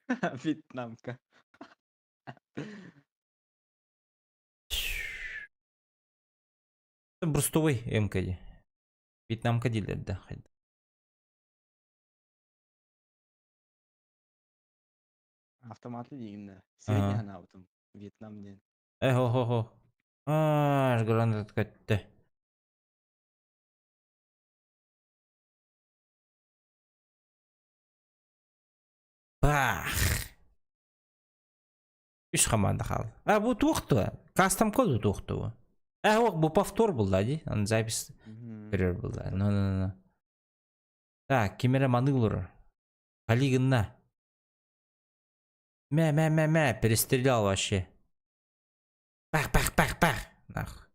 Вьетнамка. Брустовый МК. Vietnamka değildir de. Автоматлы дегенде. Средний гана бутум. Вьетнам ден. Хо. Гранат кетті. Бах. Үш команда қалды. Bu тоқты. Кастом коду тоқты bu. Bu повтор был, да, ди? Он запись көрер был, да. Ну. Так, кемере манылыр. Полигонна. Мя. Перестрелял вообще. Пах. Нах.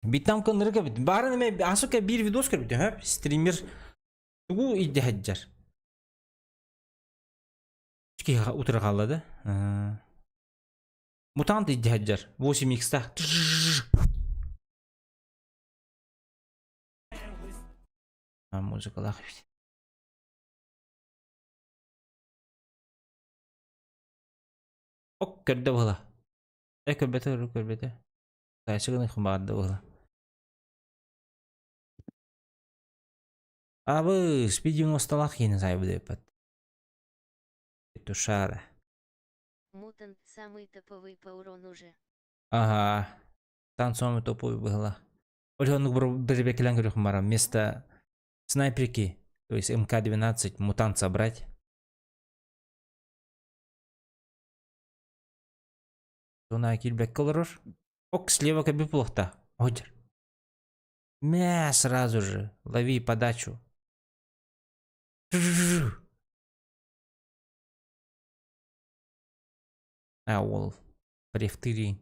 Вьетнам кандырга бит. Барын мен асука bir видос көрбүтүм, ha? Стример тугу идде хаджар. Чки утра калды. Мутант идде хаджар. 8x-та. Музыка лахбит. Көрді бұла. Көрбеті. Тайшығын құмағады бұла. Абы, спидиум осталақ ені зайбы депат. Тушара. Мутант самый топовый по урону же. Ага. Там самый топовый была. Он бір бекелен көрі құмара. Вместо снайперки, то есть МК-12, мутант собрать. Тона килбек колорор. Ок, слева каби плохо. Одер. Мя, сразу же. Лови подачу. Ол. Префтыри.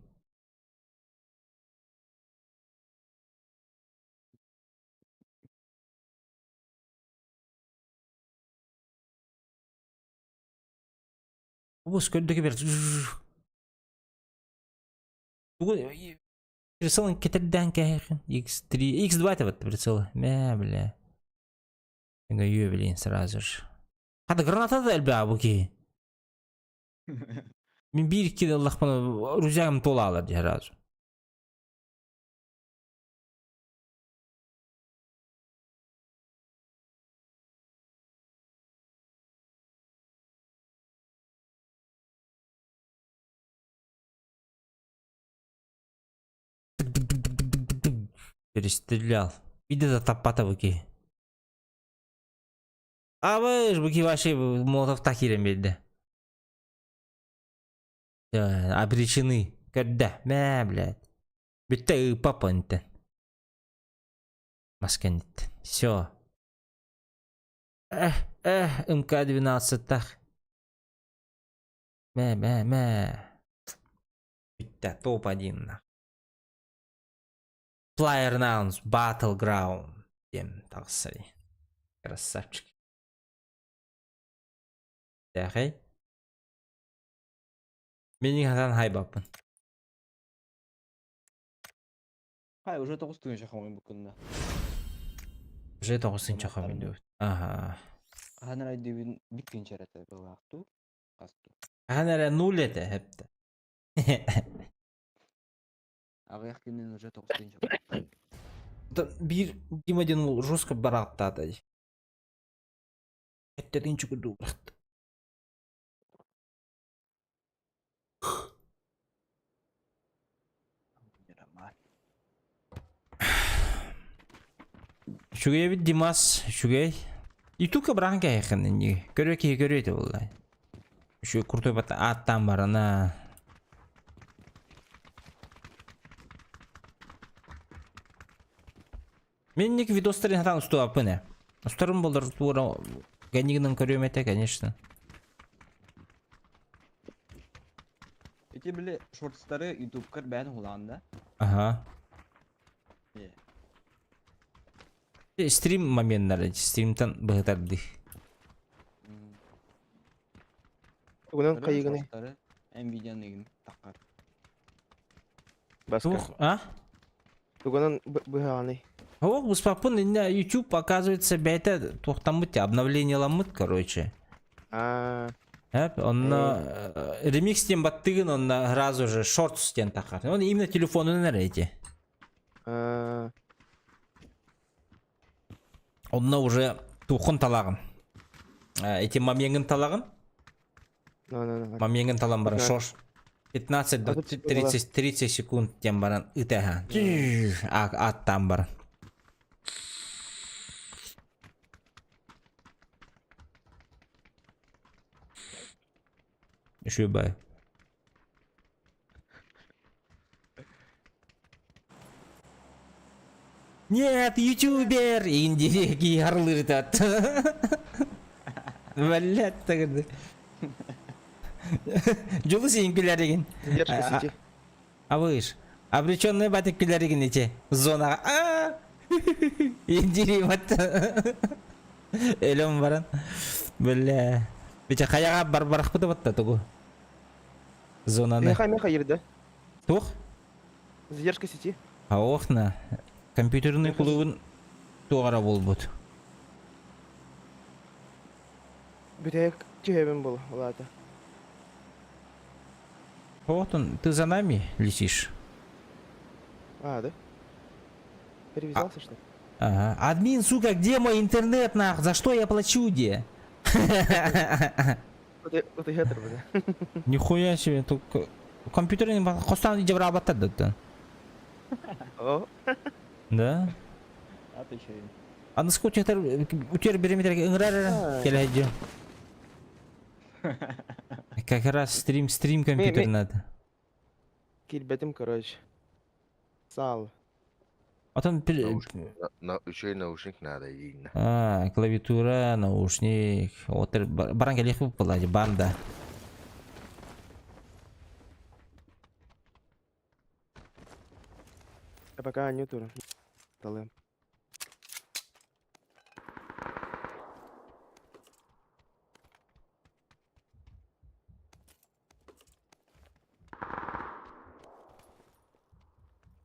Обуз көрдігі бер. Прицелын кетерден кәйхін. X3, X2 вот прицелы. Мә, бля. Енді үйе білейін сразу же. Қады граната да әлбі абуки. Мен бір кеді Аллах бана рузягым тола алар де сразу. Перестрелял. Иди за тапата буки. А вы ж буки вообще молотов так иремелди. Обречены. Когда? Мя, блядь. Битта папа интен. Масканит. Все. МК-12 так. Мя. Битта топ-1 нахуй. Player Nouns, Battleground. Дем тақсай. Красавчик. Дәхей. Менің хатан хайбаппын. Хай, уже 9-тың шақамын бүкінді. Уже 9-тың шақамын дөп. Ага. Ханар айдебін біткен шараты бұл ақту. Қасту. Ханар 0 еді хепті. Ағаяқ кенен уже 9-тың шақамын. Bir Димаден ол жестко барақтады. Әттерден жүгірді ұлақты. Шугай бит Димас, шугай. И тука бранка яқын не. Көрөйді олай. Шу крутой бата аттан барана. Мен неки видостарын хатан ұсту апыне. Ұстарым болдар тура ганигінің көрөметі, конечно. Эти были шортстары ютубкар бән уланда. Ага. Е. Стрим моменттары, стримтан быгытарды. Бүгінен қайығыны. Шортстары Nvidia'нын егін таққар. Басқа. Тух, а? Бүгінен бұғаны. О, успапын, YouTube, оказывается, бәйті тоқтамыт, обновление ламыт, короче. Он ремикс тем баттыгын, он сразу же шортс тен тақар. Он именно телефону нәрейте. Он уже тухын талағын. Эти мамеңін талағын. Мамеңін талан бара шорш. 15-30 секунд тем баран ытаға. Аттан баран. Еще бай. Нет, ютубер! Индирек ярлыртат. Валят тогда. Жолу сен күләреген. А выш. Обреченный батик күләреген ете. Зонаға. Индирек батты. Элем баран. Бля. Бече қаяға бар-барақ бұты батты тұғы. Зонаны. Меха ерді. Тух? Задержка сети. Охна. Компьютерный клубын туғара бол бұд. Бітек түйебін бұл, олады. Охтун, ты за нами летишь? Да? Перевязался, что ли? Ага. Админ, сука, где мой интернет, нах? За что я плачу, где? Вот и хетер буде. Нихуя себе, только компьютерный қостан иде бір абаттады. О. Да? А ты еще. А насколько утер береметрге ыңырар келеді. Как раз стрим компьютер надо. Кильбетим, короче. Сал. Потом Еще и наушник надо, видно. Клавиатура, наушник. Отыр баран келек болып болады, банда. Я пока не тур. Талым.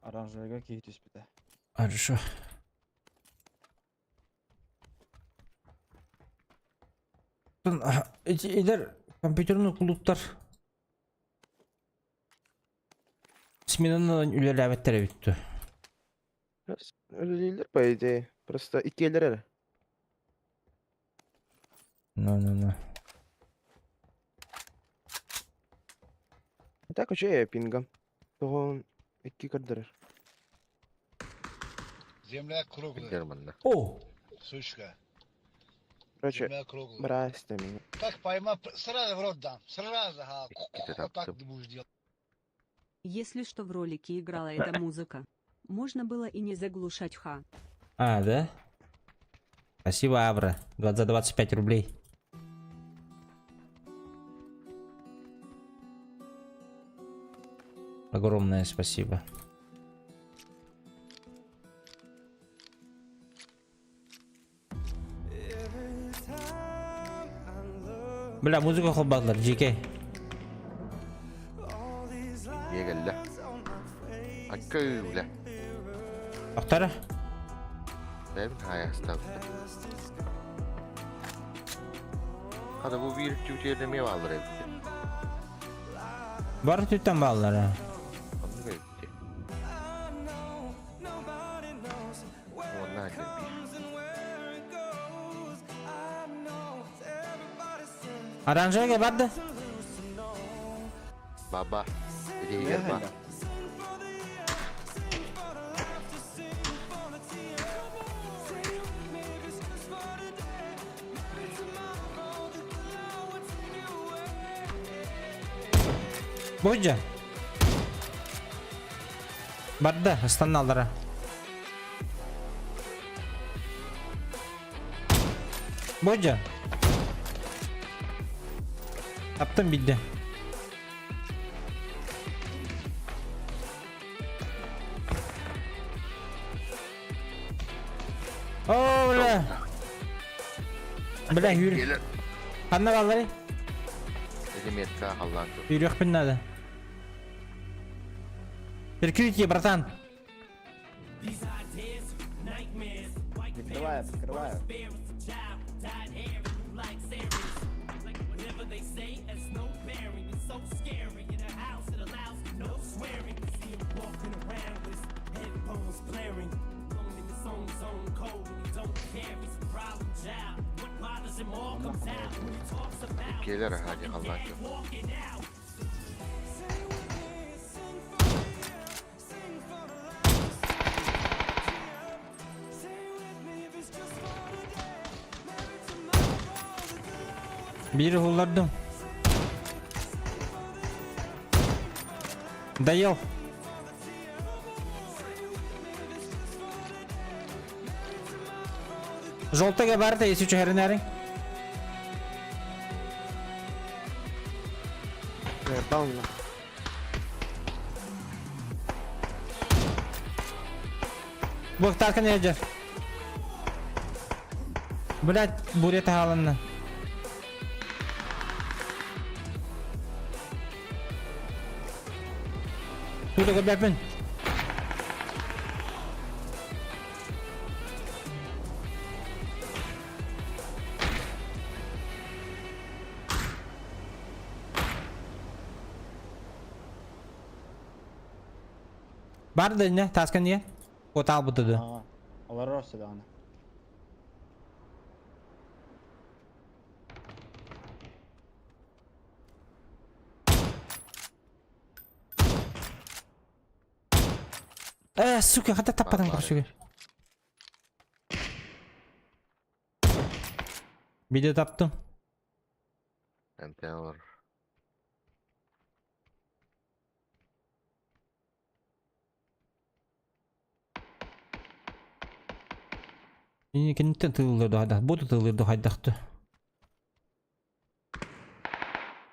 Оранжевыйга кейтіс біті. Хорошо. Эдер компьютерный клубтар сменаны үлелі әбеттері бітті. Өлілер, по идее. Просто икелер әрі. Ну. Так, вообще я пингом. Того икки кардырыр. Земля круглая. Герман, О! Сучка. Короче, Земля круглая. брась меня. Как поймал, сразу в рот дам. Сразу, ага. Вот так ты будешь делать. Если что, в ролике играла эта музыка. Можно было и не заглушать ха. Да? Спасибо, Абра. За 25 рублей. Огромное спасибо. Бля, музыка хоббатлар, JK. Егелле. Аккөйле. Ақтары? Бәбін аяқстап. Қада бұл бір түйтердеме балыр әбді. Бар түттен баллары. Оны бәбді. Онна әкел бір. Оранжевый барды? Баба. Егер бар. Бойджа. Барды, станналдары. Бойджа. Таптым бидді. Oo bile. Bile yürü. Kanna balları. Элементка қаллан. Yürüyük bin nada. Прикрытие, братан. Прикрываю, прикрываю. Келер хади қаллан. Biri hullardım. Dayıl. Желтая барта, если что, херняры. Бог так не идет. Блять, буря халанна. Тут габяпин. Бар да не, таскан не. Отал бутуду. Ага. Олар росты да аны. Сука, хата таппадым көрсөгө. Биде таптым. Антенор. Ини кенттен тылылырды хайдак. Боту тылылырды хайдақты.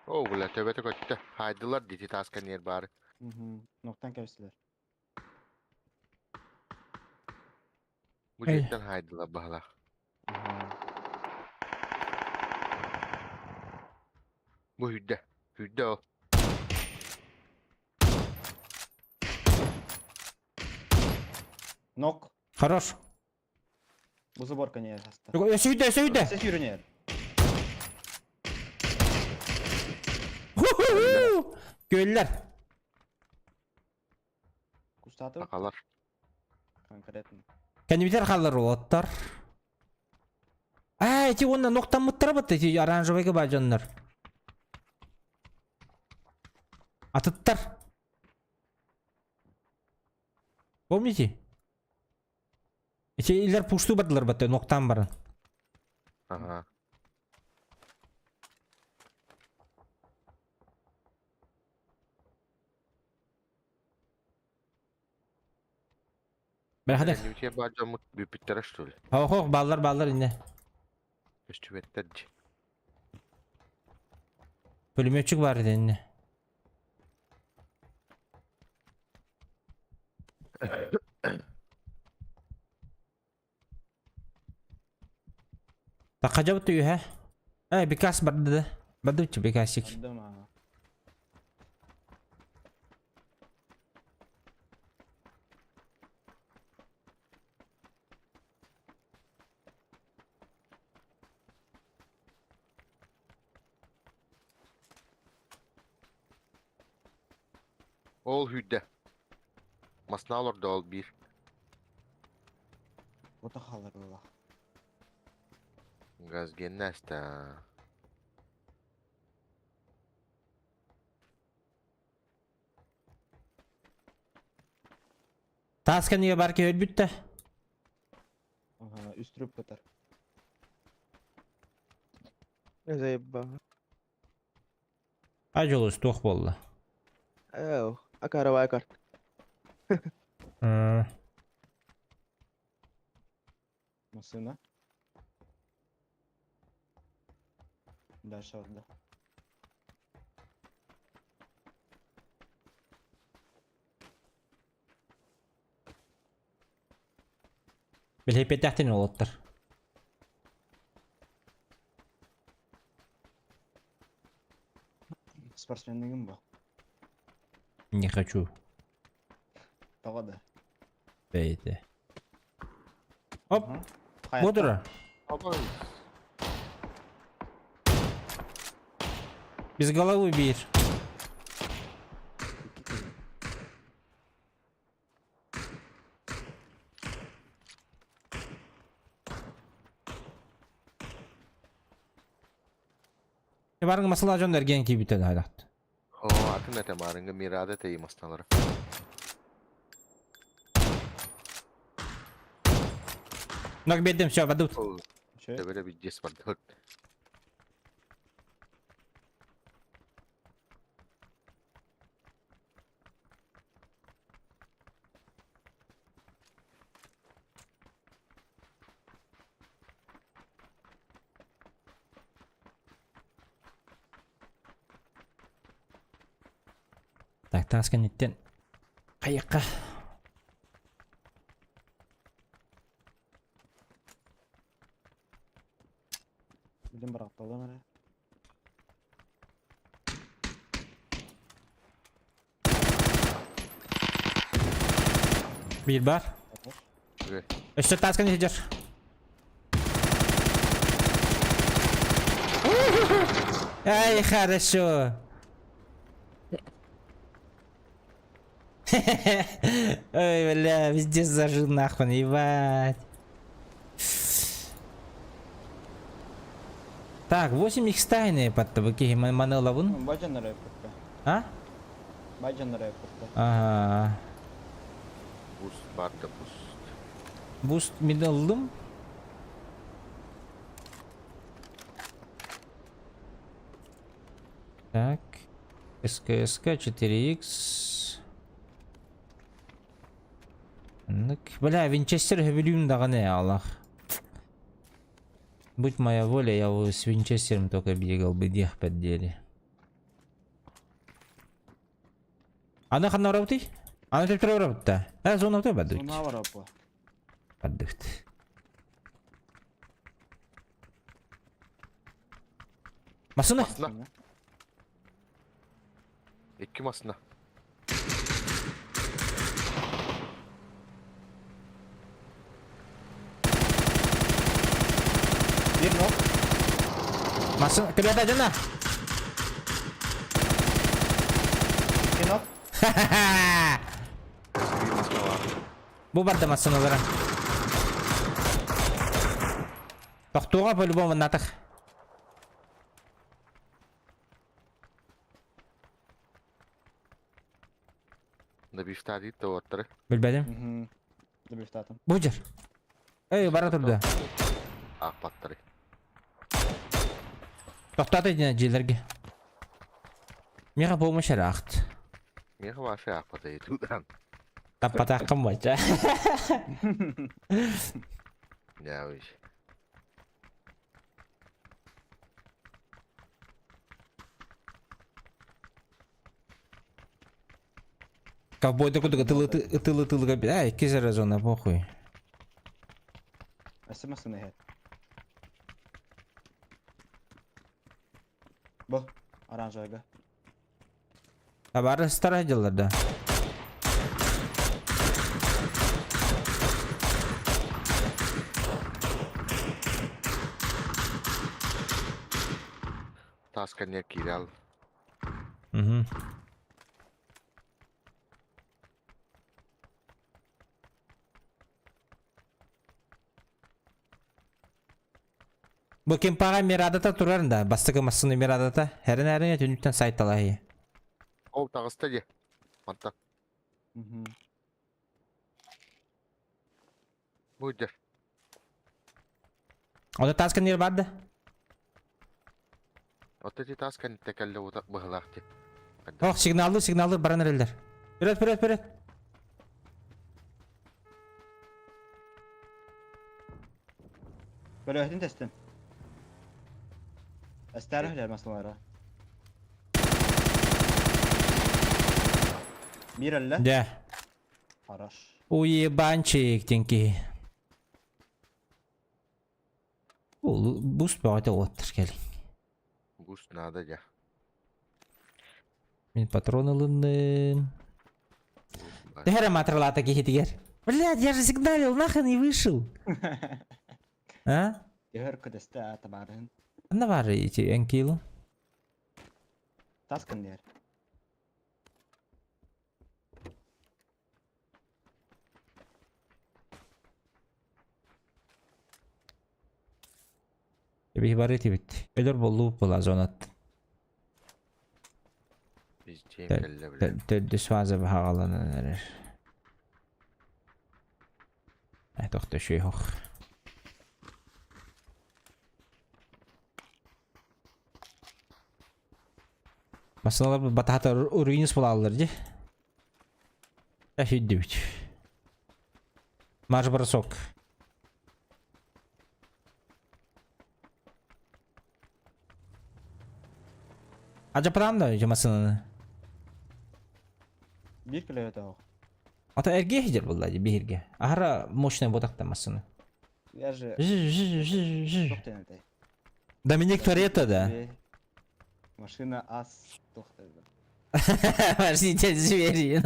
О, бұла төбеті көтті. Хайдылар дити тасқан ер бары. Ноктан кәвістілер. Bu cidden haydılar bağla. Bu hüdde. Hüdde o. Нок. Хорош. Bu заборка не ясты. Сөйді, сөйді. Сес үйренер. Köylüler. Кустатып. Bakalar. Конкретно. Kendi biter kalır otlar. Эти онна ноқтан мұттыра бітті, эти оранжевайға бажанлар. Атыттар. Помните? Эти илер пушту бадылар бітті, ноқтан барын. Ага. Бәрхадер. Ne biçim bacamı büyüttüler что ли? Хоқ, баллар инде. Üstüvetlerdi. Пулеметчик бар еді инде. Таққа жабыты үй, ә? Бекас барды да. Барды үтчі бекасик. Андым ага. Ol hüdde. Masna olur da ol bir. Ота халар ола. Gaz genneste. Тасканеге бар ке өлбүтті. Ага, үстіріп бітір. Заебал. Ай жолы стоқ болды. Ау, акаровая карта. Масына. Дальше орда. Bilhepetahtin olottar. Спортсменлигим бу. Не хочу. Тагады. Бейте. Оп. Хаятта. Бодура. Без головы бир. Барыңа масала жөндөр ген кибитен айдакты. О, атын эте барыңга мирада тейим астаналар. Нак бедем всё вадут. Тебе bir cis var. Dört. Так, таскен иттен. Кайыкка. Билим бар атталдан ара. Bir бар. Evet. Üstü tasken итер. Ай, хорошо. Ой, бля, везде зажил нахуй, ебать. Так, 8 х тайны под табаки манылавын. Баджаннар yapıptı. А? Bajjanlar yapıptı. Ага. Boost var da boost. Буст мидалдым. Так. СКСК 4х. Бля, Винчестер Хевелиум дагане, Аллах. Будь моя воля, я с Винчестером только бегал бы дех под деле. Ана хана работай? Ана теп тура работа. Зона өтө бадык. Ona var apı. Бадык. Масына? Masına. İki masına. Bir nok. Масына, келет ажана. İki nok. Bir masına var. Бу барды масыналары. Тоқтуға по-любому натық. Da bir tane değil de ortları. Білбәдім. Mhm. Dur bir statım. Бу жер. Эй, бара тұрды. Ah patları. Тоқтаты дина жерлерге. Меға помощь рахт. Mega var şey yapmadı. Tudan. Таппата қымбайча. Ya o iş. Ковбой докуда тылы капит. Ай, кизера зона, похуй. Əsəməsin nə hət. Bu. Aranjayga. Бары старай деларда. Taskanıya kiral. Угу. Бұл кемпаға мирадата тұрарында, бастығы масыны мирадата, әрін-әріне түніктен сайтталайы. O tağısta ye. Manta. Mhm. Buydur. Оны тасқан ер барды? Oteci taskan tekelle utak bıhlaktı. Оқ, сигналды, баран әрелдер. Вперед. Böyle öhdin testin. Əstərihlər məsələlərə. Bir elle. Да. Haraş. Уебанчик, тенки. Boost bağıda ottır gelin. Boost надо ya. Ben patron alındım. Дехера матралата кихитигер. Блядь, я же сигналил, нахрен и вышел. А? Дехер кадеста табарын. Anda var içi en kilo. Таскан дер. Bir bareti bitti. Ölür bollu bola zonat. Biz cemkelle bile. Düz fazla bir havalanır neler. Doktor şey yok. Masalar batata ruins bulalar je. Ya hüddü bit. Marş brasok. Acapran da jamasını. Bir kilo ötağ. Ata erge hicir bullaji birge. Ahara moşne bodaktamasını. Я же... Çok denetey. Dominik Toretto da. Машина ас toxtaydı. Merci tezi verin.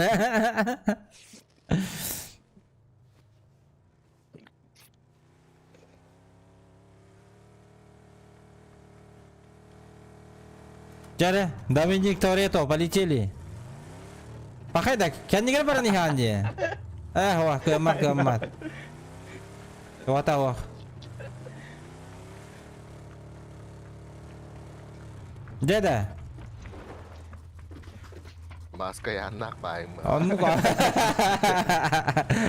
Jare, Dominik Toretto, полетели. Pakai dah, kendine para nihan dia. Wah, kemat. Wah. Dede. Maska yanak bayım.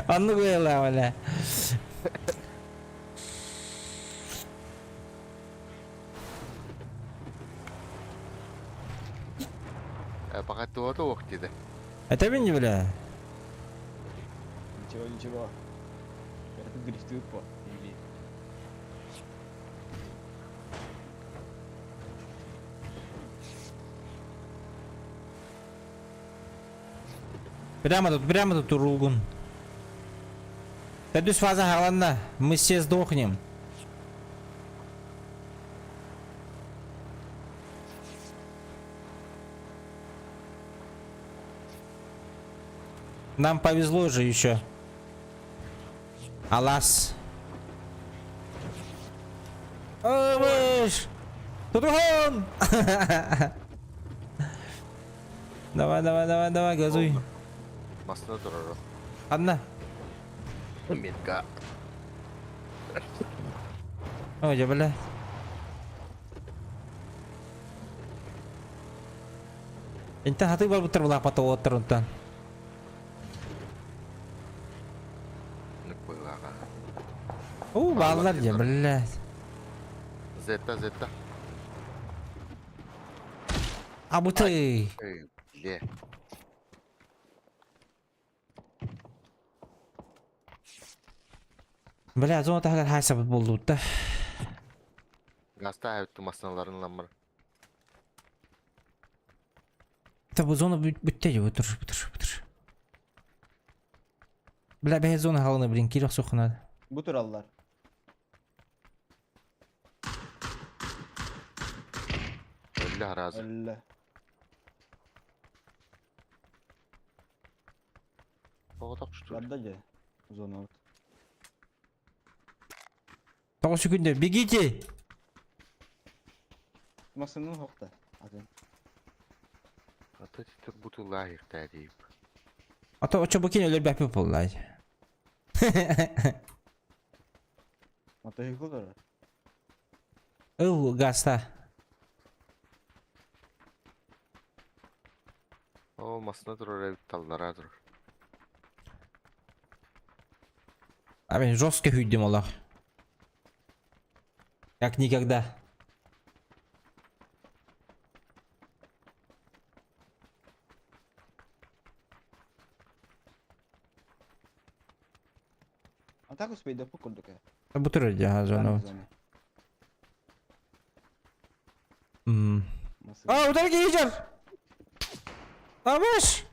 Onu böyle öyle. Fakat doğru vakti. Tabii не бля. Ничего. Это грифтует по. Прямо тут Урулгун. Ты фаза галана, мы все сдохнем. Нам повезло же еще. Алас. Выш! Тутрхон! Давай, газуй. Masada durur. Одна. Метка. Ой, бля. Инта хаты бар бутыр була пата отыр унтан. Балдар же, бля. Зета. А буты. Где? Бля, зона тагар хайсабыт болду да. Gazta ayıptı masanaların lan var. Та bu zona бүтте же, бутыр. Бля, бе зона халына блин, кирок сохнады. Bu turallar. Öyle arazi. Öyle. Oğdak şu. Ладно, зона. 9 секунде, бегите! Машина hoqta. Adam. Ata titür butu layık deyip. Ata o çabukine öyle bir yapıp olay. Ata yıkılır. Gazta. Olmasına durur ev tallara durur. Abi жестко hüddüm ola. Как никогда. А так успеет пукнуть такая. Бутыр же зона. Удар giyeceğim. Abaş.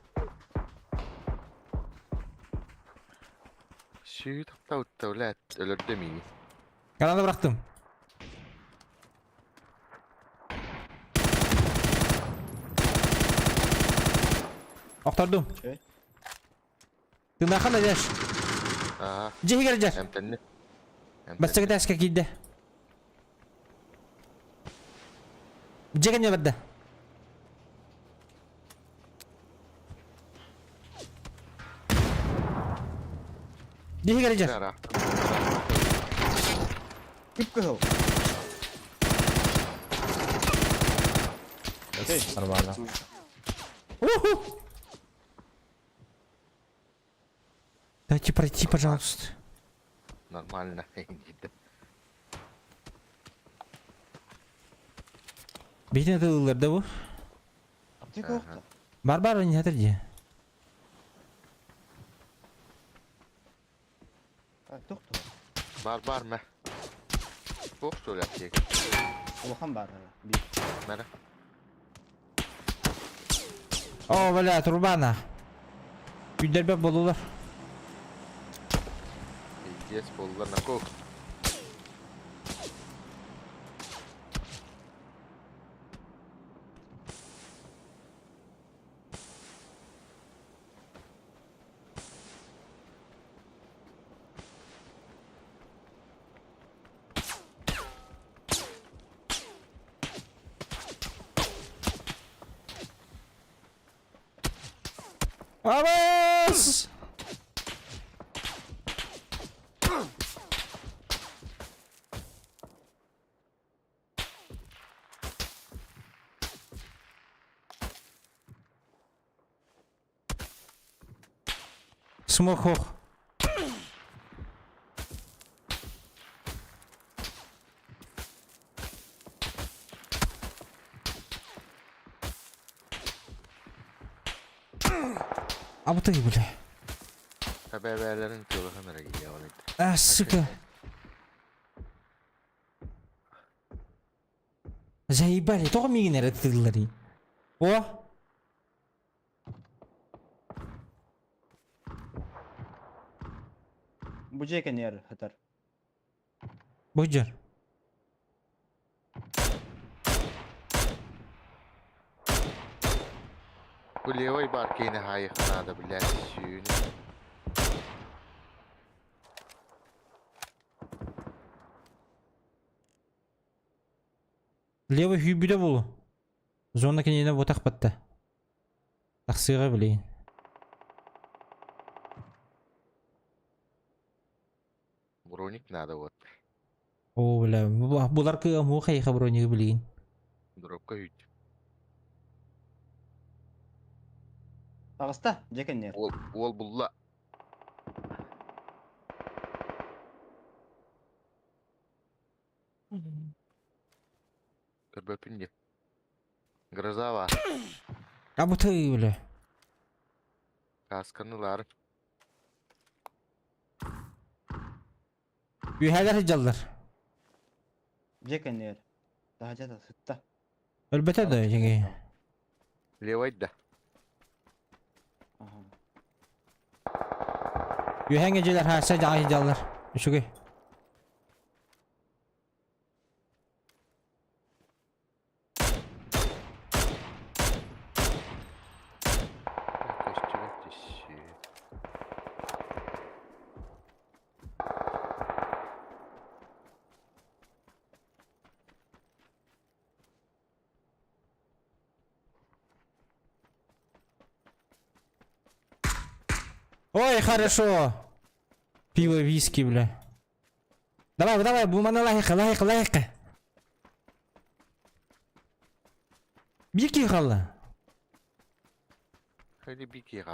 Şu tapta uttavlet ölür demeyini. Kanada bıraktım. Оқтардым. Окей. Тыңдақан әдеш. Ага. Жеге кережер. Әмтенне. Бассығы тәске кейді. Жеген не бәдді. Жеге кережер. Ара. Küp kızıl. Окей. Нормально. Уху! Дайте пройти, пожалуйста. Нормально. Иди. Бейне тылыларда bu. Аптека оқта. Бар не жатыр же. Тоқта. Бар мә. Çok söyleyip çek. Улахан бар. Bir. Мәрі. О, бля, турбана. Үйдербе болулар. Пиздец болуlar на кок. Vamos! Smoke hoog. Абы ты, бля. Haberlerin çoğu kamera gidiyor. А, сука. Заебали, только мигнер это тыллари. О! Bu jeken yer hatar. Буджар. Bu levay barkayını hayı kanada bilen suyunu. Левый хүйбүдө болу. Зона кенене ботак батта. Таксыга билейин. Броник надо вот. О, бля, булар кыга му хайха брониги билейин. Дропка hüt. Ağızda jeken yer. Ol bulla. Kırböpünde. Gırıza var. Абы ты, бля. Kaskanılar. Үйхәләр жаллар. Jeken yer. Daha jata sıtta. Әлбәттә дә, җиңги. Levay da. Aha. Үйхәнгә җәләр һәсә җай жаллар. Шугы. Ой, хорошо. Пиво, виски, бля. Давай, бумана лайка. Бики хала. Hadi bir kere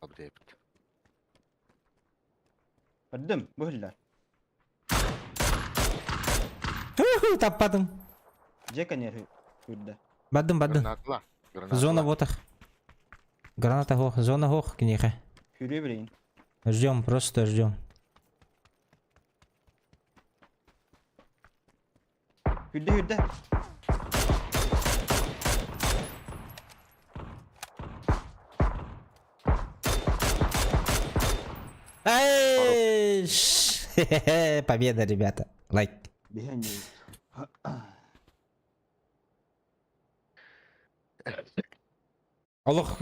abi yaptı. Bildim, bu hiller. Таппадым. Jeken yer hüdde. Бадым. Granatla. Зона ботах. Граната хох, зона хох, книха. Hürüye bileyim. Ждем, просто ждем. Hüdde. Ай! Победа, ребята. Лайк. Behind you. Олық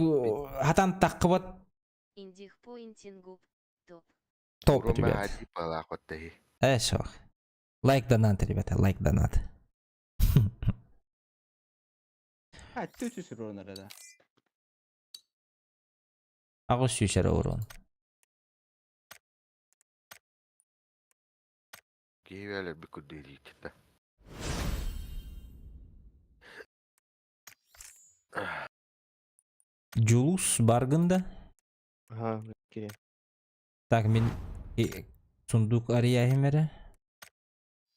хатан таққыбат Индих поинтингуп. Топ. топ, ребят. Шо. Лайк донат, ребята, лайк донат. А, тютю сиронара да. Ағыз сүйшер орын. Кейвелер bir kudu deyit de. Julus баргында. Ага, окей. Так, мен сундук арияхим әрі.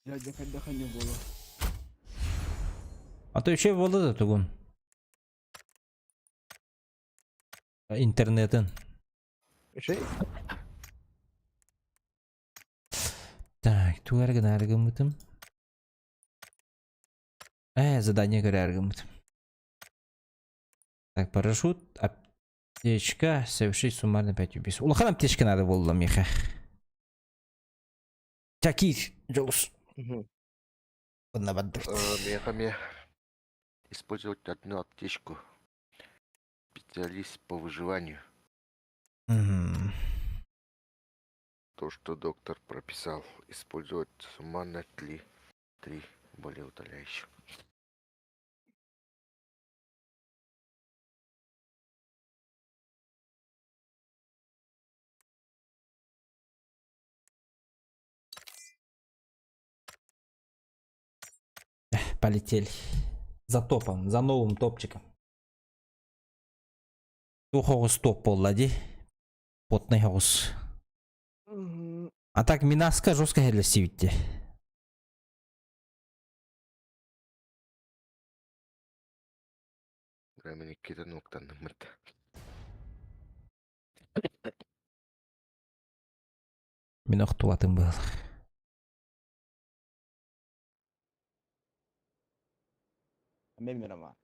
Я дека не было. А то еще болды да тугун. Интернетін. Şey, Так, ту әргін әргімітім. Задание көрі әргімітім. Так, парашют, аптечка, совершить суммарный 5 убийств. Улахан аптечка надо было, Миха. Чакир, Джолус. Мехами использовать одну аптечку. Специалист по выживанию. То, что доктор прописал. Использовать суммарно 3 более утоляющих. Полетели. За топом, за новым топчиком. Тухогус топ болды. Потный хогус. А так Минаска жестко херлесивитте. Времени кида ноктан мыт. Мен оқтуатым был. Мен мирама.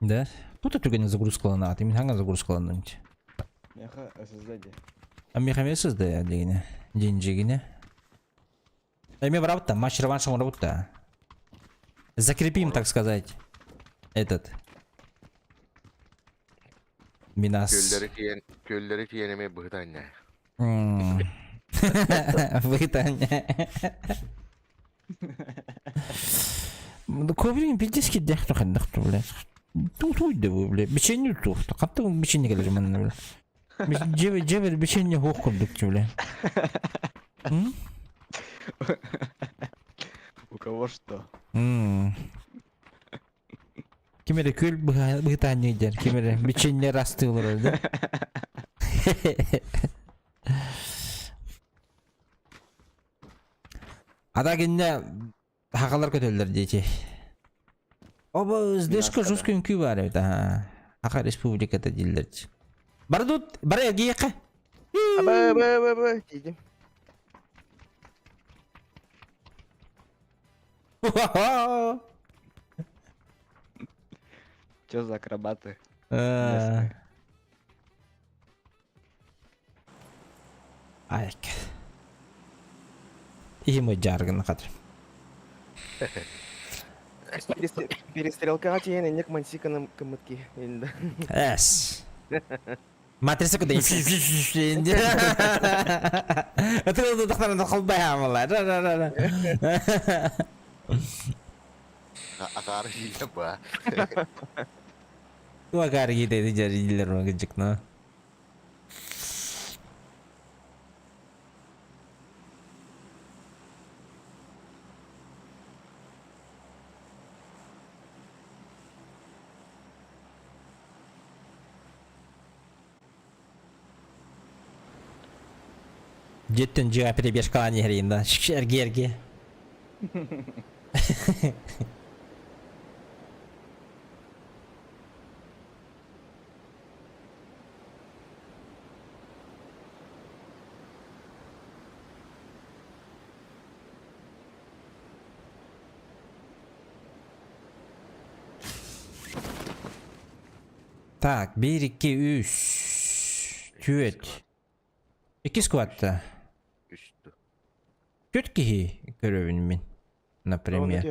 Да? Тут түгені загрузкаланы аты. Мен хаңа загрузкаландың. Меха SSD. А мехамесіз да дегені. Денжегіне. Мен работа, матч реваншем работа. Закрепим, так сказать, этот. Минас. Kölleri yeneme bıhtanne. Выгытание. Көбірген пилдеске дәқті қандықты, бля. Туйды бұл, бля. Печенье туқты. Қатты бұл печенье келер мәніне, бля. Жебір печенье хоқ күрдікті, бля. У кого что? Кемері көл бұғытание дер. Кемері печенье расты олар, да? Ада кенде хақалар көтелдер дейте. Оба өздешкі жөскен күй бар өйті. Хақа республикада дейлдер. Бары дұт, бары әге еқі. Дейдім. Чё за акробаты? Айк. И мой жарган қатыр. Перестрелка тиен енек мансиканың кымытки енді. Әс. Матриса көдей. Өтірілді дұқтарында қалбай амылар. Akar iya ba. Tua kari kita itu jadi dealer orang kecik no. Jеттен жиға перебеш қалан ерейін да. Шерге. Так, 1, 2, 3, 4. 2 скватта. Kötü ki görevin например.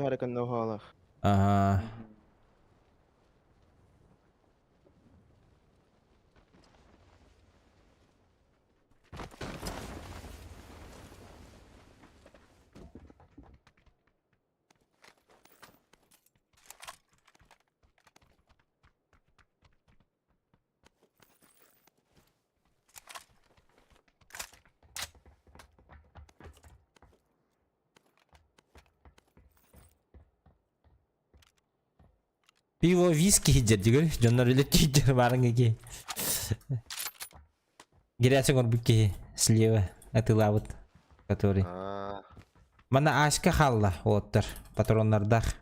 Ага. Пиво, виски хиджер дигер. Жоннор үлет хиджер барыңа ки. Гирясың орбуки слева. Атылабыт. Который. Мана ашка халла оттар. Патроннардах.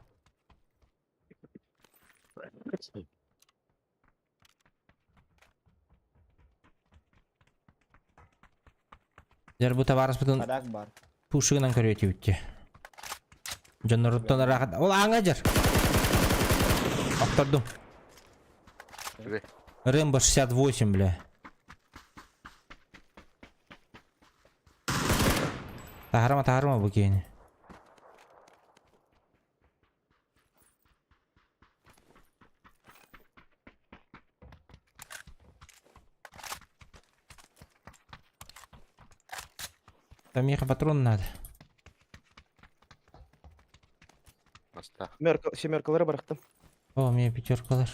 Жар бу товарыс бутун Падак бар. пушыгынан көрөтү бүтчү. Жонноруттан рахат. Ол аңа жар. Актордум. Рэмбо 68, бля. Тахарма бу кейини. Там ехать патрон надо. Семеркалары барақтым. О, мне пятеркалар.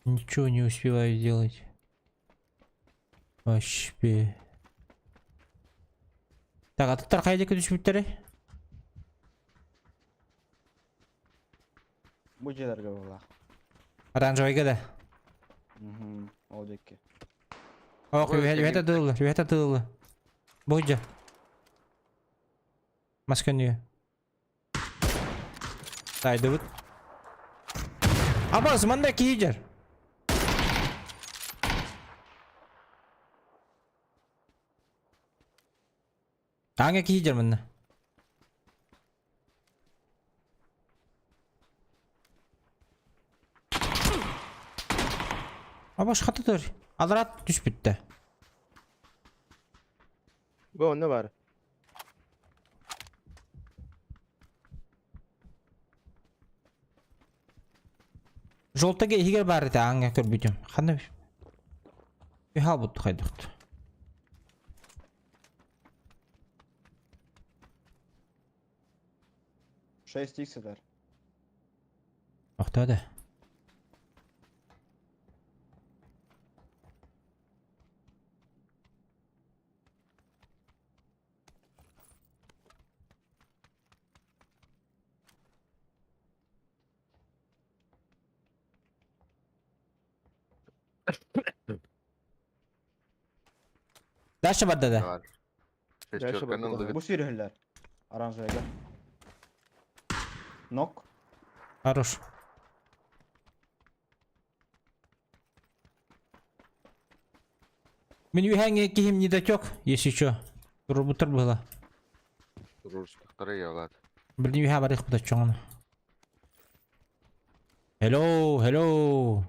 Ничего не успеваю делать. Вообще. Так, а тут қайда көтішметтері? Бұл жерлерге болақ. Оранжевайға да. Ол жекке. Ох, үйәті дылы. Бойджа. Масканıyor. Тайды бұд. Абас, манда кейджер. Аңа кейджер мында. Абаш қатыдыр. Алырат түс бітті. Бұл не бар? Жолтаға егер бар еді аңа көрбейтім. Қандай бір? Үйхал бұдды қайдықты. Шесть иксілер. Оқтады. Дальше бар деді. Бұл сүйрігілер. Оранжевайға. Нок. Хорош. Мен үйхәңе кейім недотек, если чё. Бұтыр бұла. Бірден үйхә барық бұда чоңыны. Hello.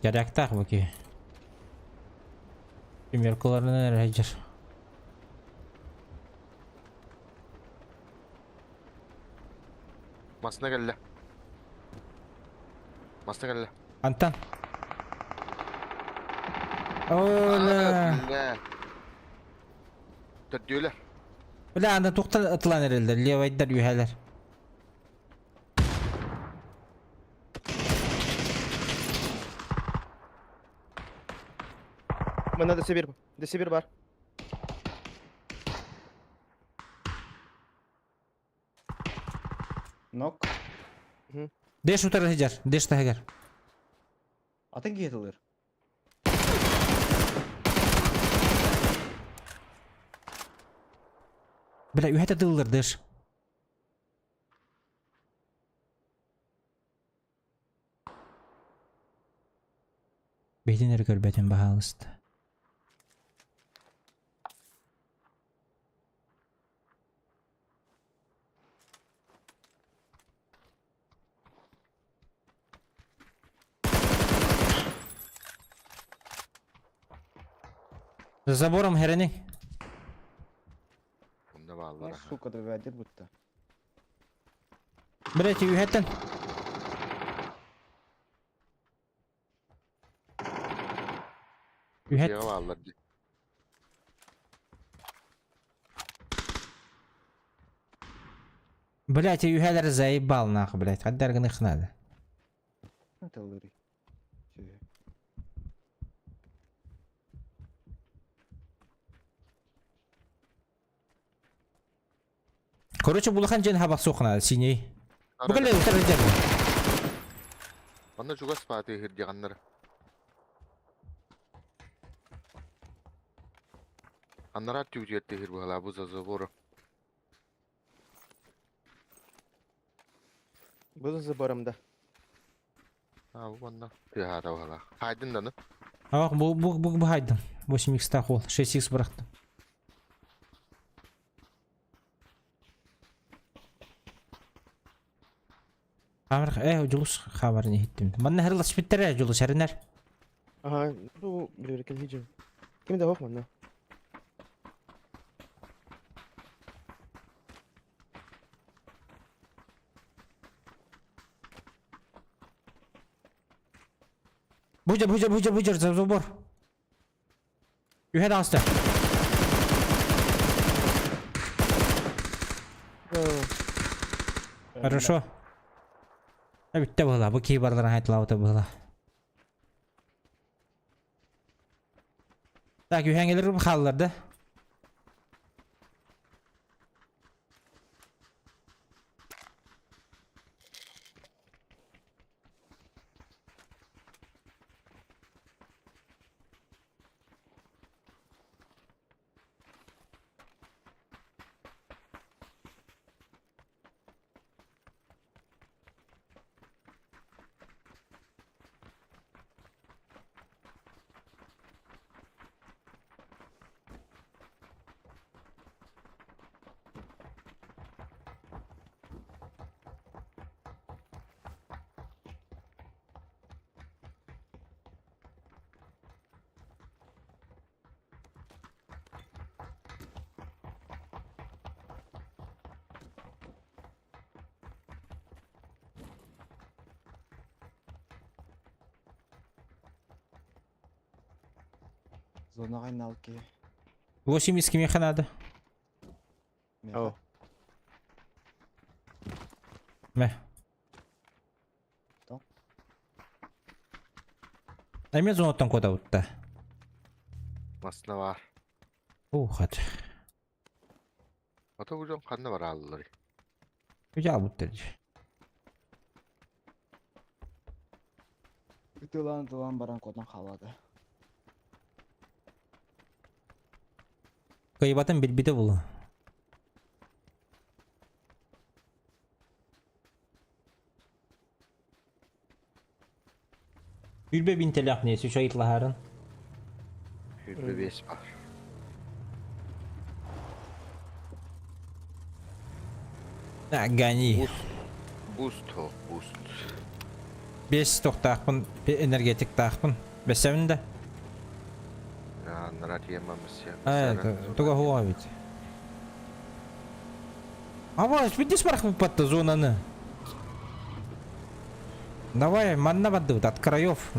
Жарактақ бұке. Примеркаларынан әрі жыр. Масына кәлі. Антан. Оля. Төрдеулер. Бля, анда тоқтан ұтылан әрелдер. Левайдар үйәлер. Мына десе бар. Нок. Деш ұтар әжер. Деш тағығар. Атын кетілер. Бля, үйәті дылылыр деш. Бейтін әрі көрбәтін бағалысты. За забором херени. Сука, да гадит будто. Блять, үйәттен. Үйәт. Блять, юхалар заебал нахуй, блять. Отдарган их надо. Это лыри. Короче, булахан жен хабак соқына синей. Бүкілі ұтар өтер. Аны жуга спаты хирдиганнар. Аннара тюжетте хирбала бу забору. Бұл заборымда. Bu banda. Ya da valla. Haydın da ne? Ақ, бұл хайдым. 8x тақ ол. 6x бұрақтым. Қамыр, жұлыс қабарын еттім. Манна хырлас біттері жұлыс әрінер. Ага, bu bilirken hicim. Kim de bakma ne? Бужар, забор. Юхед асты. Хорошо. Бітті бұла, бұл кейбарларын айтылауыты бұла. Так, юхенгелер бұл қалыларды. Зона айналки. 8x кеме қанады. Ау. Мә. Әмен зоноттан кода ұтты. Aslında var. Хат. Ata hocam kanına var ağlıları. Güzel бұтты. Ütülan баран кодан қалады. Кайбатын білбеді бұл. Үлбе бинтелек несі үш айытлағарын. Hürbe beş var. Гани. Boost o, boost. 5 тоқтақпын, энергетик тақпын. Бәсәмінде. Ya nara diyememiz ya. Туға хуға бит. Ава, видишь барах патта зонаны. Давай, манна бадды от краев.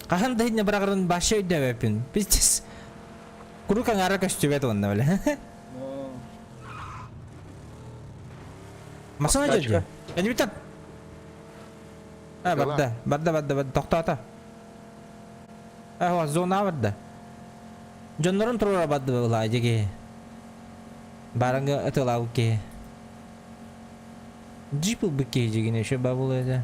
Қаханда хидне барағырын башы өйді бәпін. Пиздес. Күрікан ара көшті бәді онна бәлі. Масана жөді? Әне бітат? Бадда. Тоқтата. Зона бадда. Жонларын тұрура бадды бұла әдеге. Барыңғы ұтылау ке. Джипл бүкке жегіне шо ба бұл әді.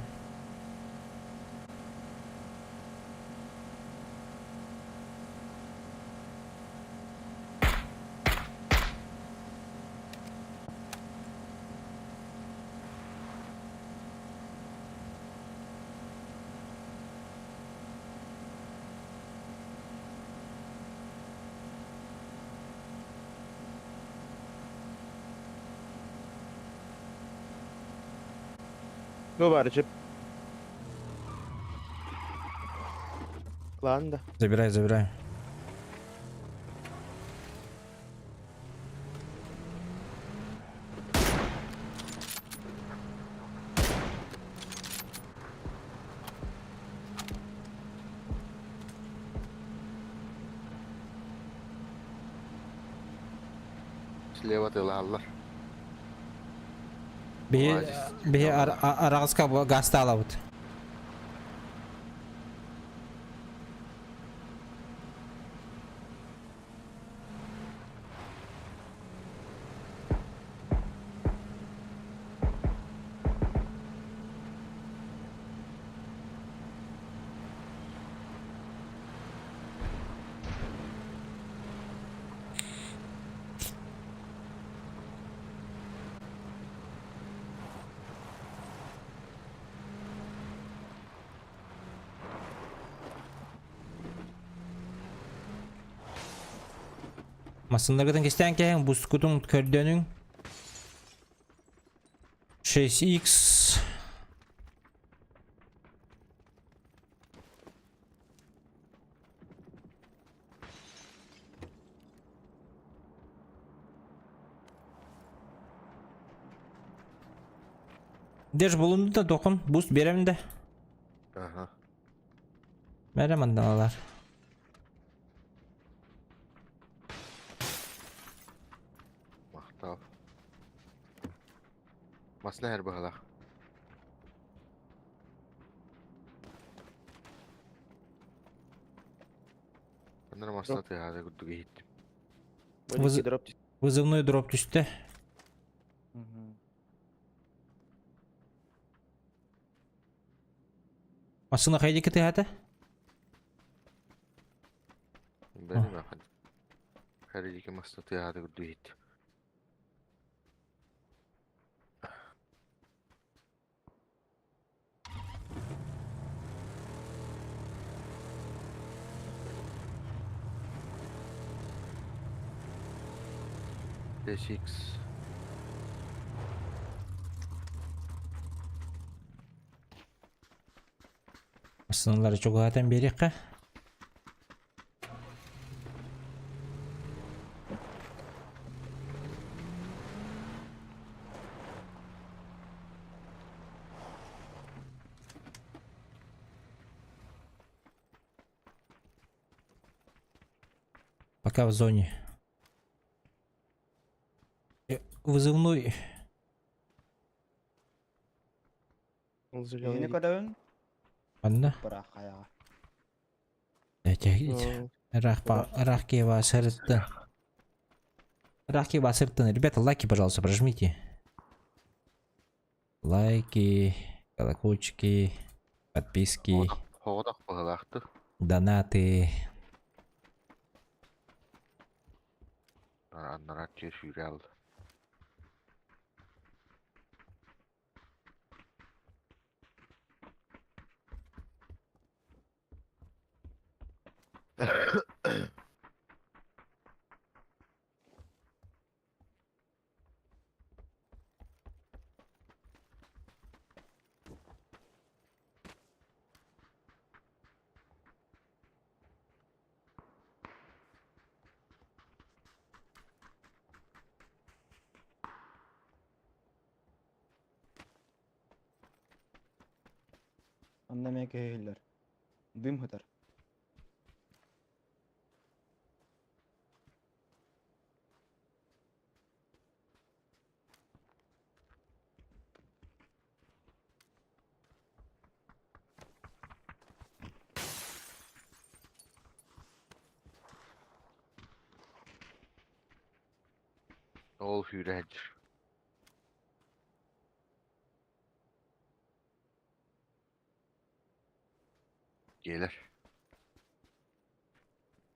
Bu var cip. Lan da. Забирай. Слева тылалар. Бе арагыска гаста алабыт. Masınlardan geçten ki bu skutun kördüğünün 6x Dej bulundu da dokun boost berem de. Aha. Berem andalar. Maqtav. Masna her bahala. Bunlar masna tıyada gudduga hittim. Вызывной дроп düştü. Masına haydi kıtı hata. Benim akın. Haridiki masna tıyada gudduga hittim. Six. Masınları çok zaten beri ka. Пока в зоне. Вызывной. Yeni kadar Anda. bırak ayağı. Рахки вас сыртын. Рахки вас сыртын. Ребята, лайки, пожалуйста, прожмите. Лайки, колокольчики, подписки, Hoğdak bağlaktı. донаты. Anlara tür yürü aldı. Anlamaya kehiller. Düm hıtar. Ol hüredir. Gelir.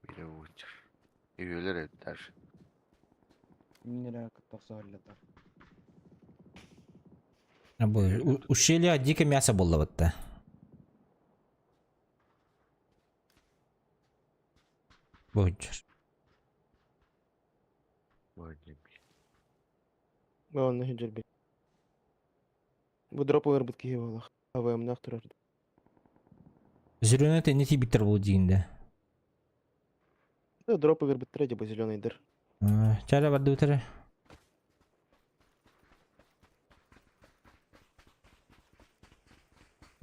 Bir de uçur. Üyeler eder. Minera kıtlıksa halletar. Bu ущелье дико мясо было вот-то. Будет. Vallahi hücel bir. Bu dropu verбит ki vallahi. Havaya nahtırar. Зеленый это не тибитер был дегенде. Да, дропы вербит треди bu zeleный дыр. Çare vardı ötere.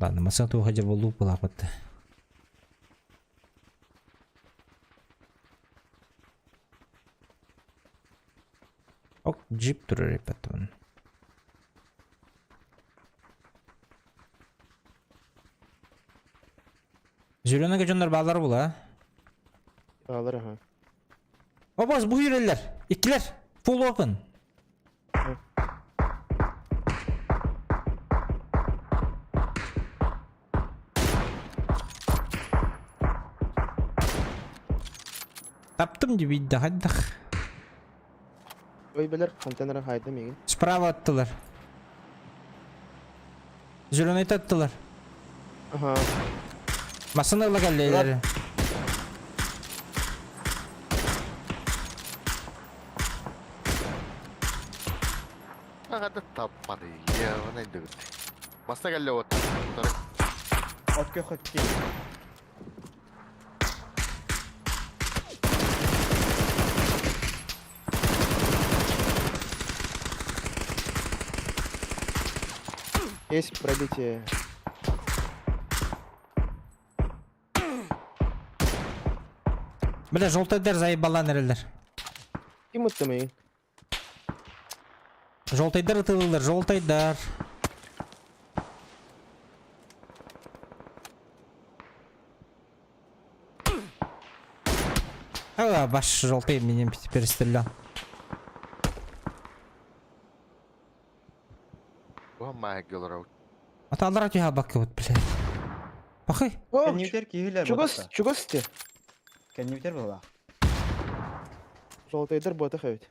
Ладно, масаң туға хажар болу бұлапытты. Ок, джип турар епаттын. Zülöne göçenler bağları bula. Alır ha. Obaz bu yüreller. İkiler. Full open. Taptım gibi daha hadi. Oy beler konteynere haydım yegin. Sprava attılar. Zülöneyi attılar. Aha. Masınlarla geldi ileri. Agada tapmadı ya, o neydi bu? Basta geldi o. Okey okey. Есть пробитие. Бля, желтайдар заебала нерелер. Kim ıttım yegin? Желтайдар ытылылар, желтайдар. А, баш желтый меня перестрелял. Вама гелроу. Аталар атыга бакка вот, блядь. Пахай. Кеннивтер кигилер. Чугос сте. Кеннивтер была. Жолтайдар бота хавит.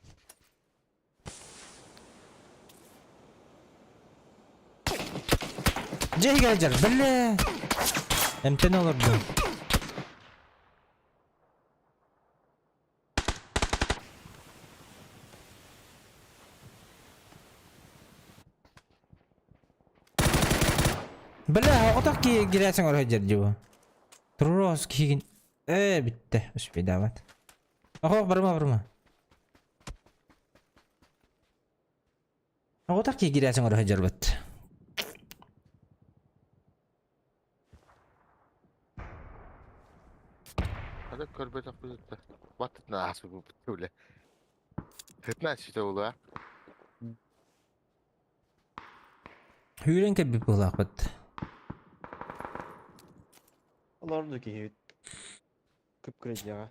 Жей gelcer, бля. Эмтен olurdu. Bля, otak ki girersin oraya cerci. Turros kigin. Bitti. Üst bir davet. Oh, vurma. Otak ki girersin oraya cerbat. Hadi körbe tapıdı. Batıt nasıl bu böyle? Tetmez işte oluyor. Hüren ke bir bulak bat. Олардыки кыпкыры жага.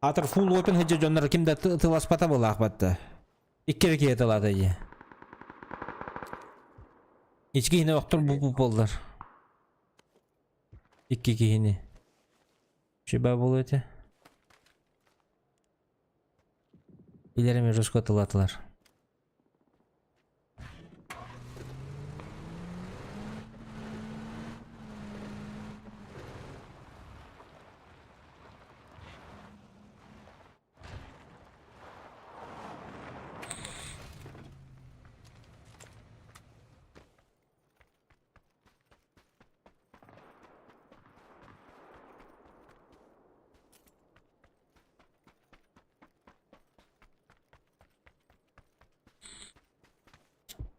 Атыр full open hıcı jonlar kimde tılaspata bulak battı. İkki tıladı ya. İçki yine yoktur bu bollar. İki yine. Şiba bol öte. İleri mi Rusko tılatılar.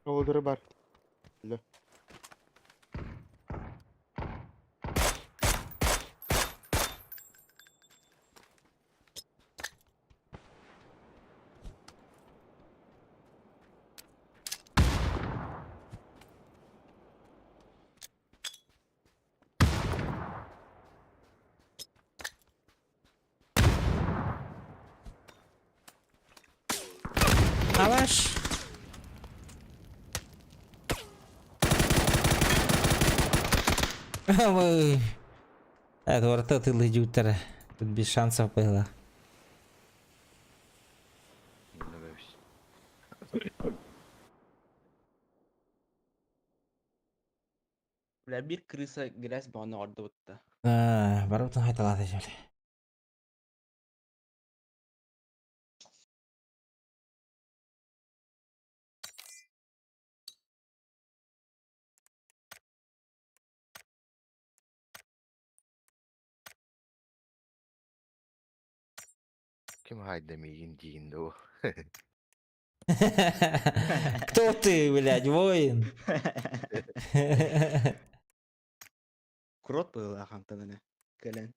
Shoulder'ı var. Avaş. Ой. Это вот это лыжутер. Тут без шансов было. Bля, bir крыса грязь бана orada bitti. Барутун хайталады жоле. Kim haydemeyin deyinde o. Кто ты, блядь, воин? Крот был ахантанene. Келен.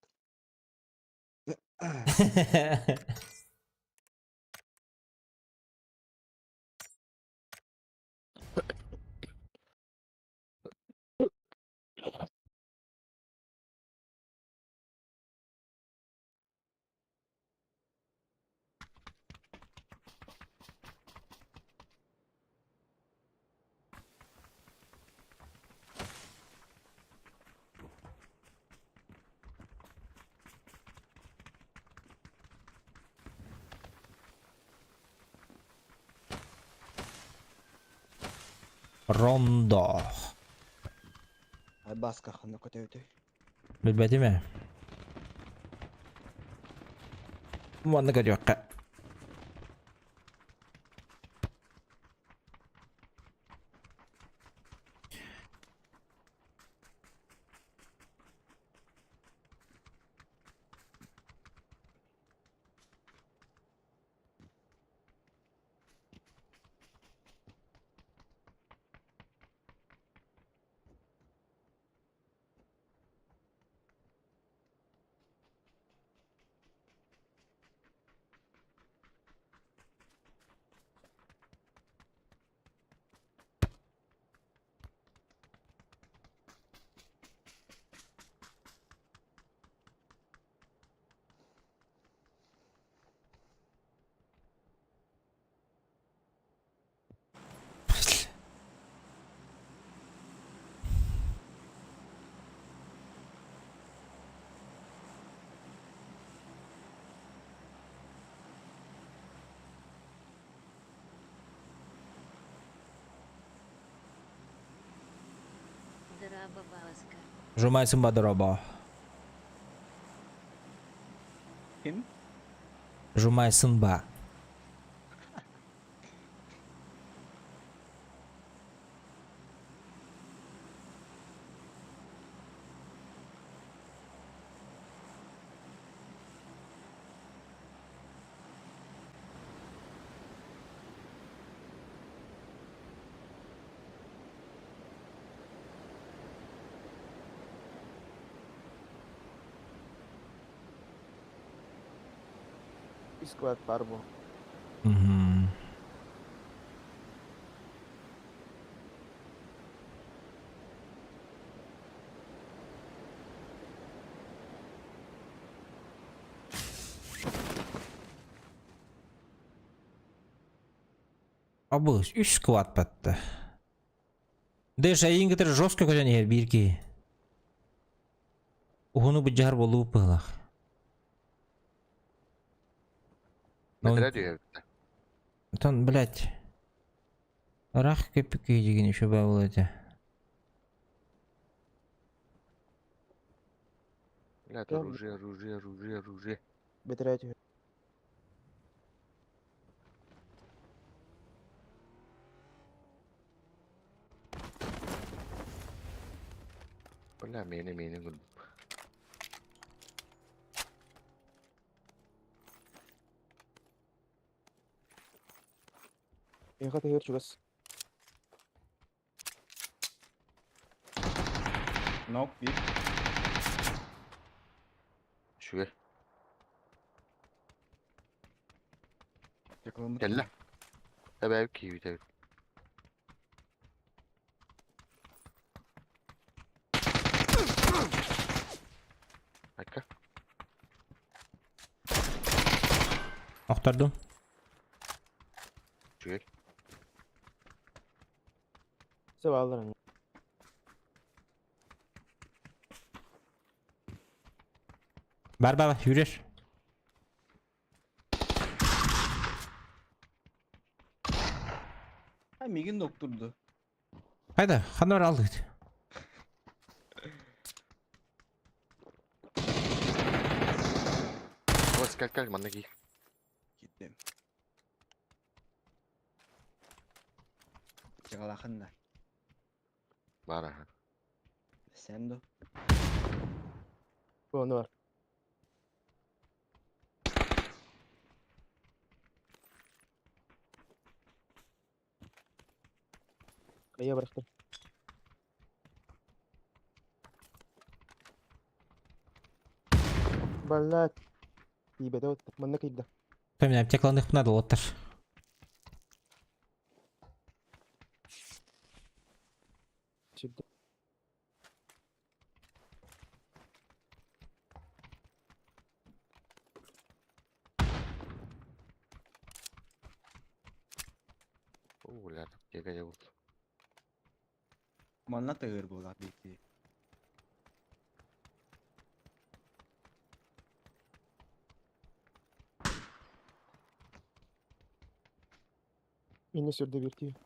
Рондо. Баска ханна көтөйдү. Bilmedi mi? Bana göre yok. Драба Баска. Жумайсın Badrobo. Kim? Жумайсın ba. Bir squad var bu. Mhm. Абы 3 сквад батты. Дэш айын кетер жестко көтен ер бирки. Ухуну bu jar болу пылах. Метря diyor. Тон, блядь. Рах кепики деген еще был эти. Блядь, оружие. Бitirecek. Bля, meni gül. Yakat ayır şurası. Knock bir. Şuraya. Yakalamak. Gel lan. Tabii ki tabii. Dakika. Aktardım. Şuraya. Size bağlarım. Baba yürür. Ha Mig'in doktordu. Haydi kanor aldık. Bas gel bana giy. Gittim. Yakalakın da. Var ha. Sen de. Bu onu var. Я барахтар. Блядь. Ебать, вот манна кайда. Там мен аптекаландык надо оттар. Чипта. Уля, аптека зовут. Манна тыгыр булат бити. Меня сюда верти.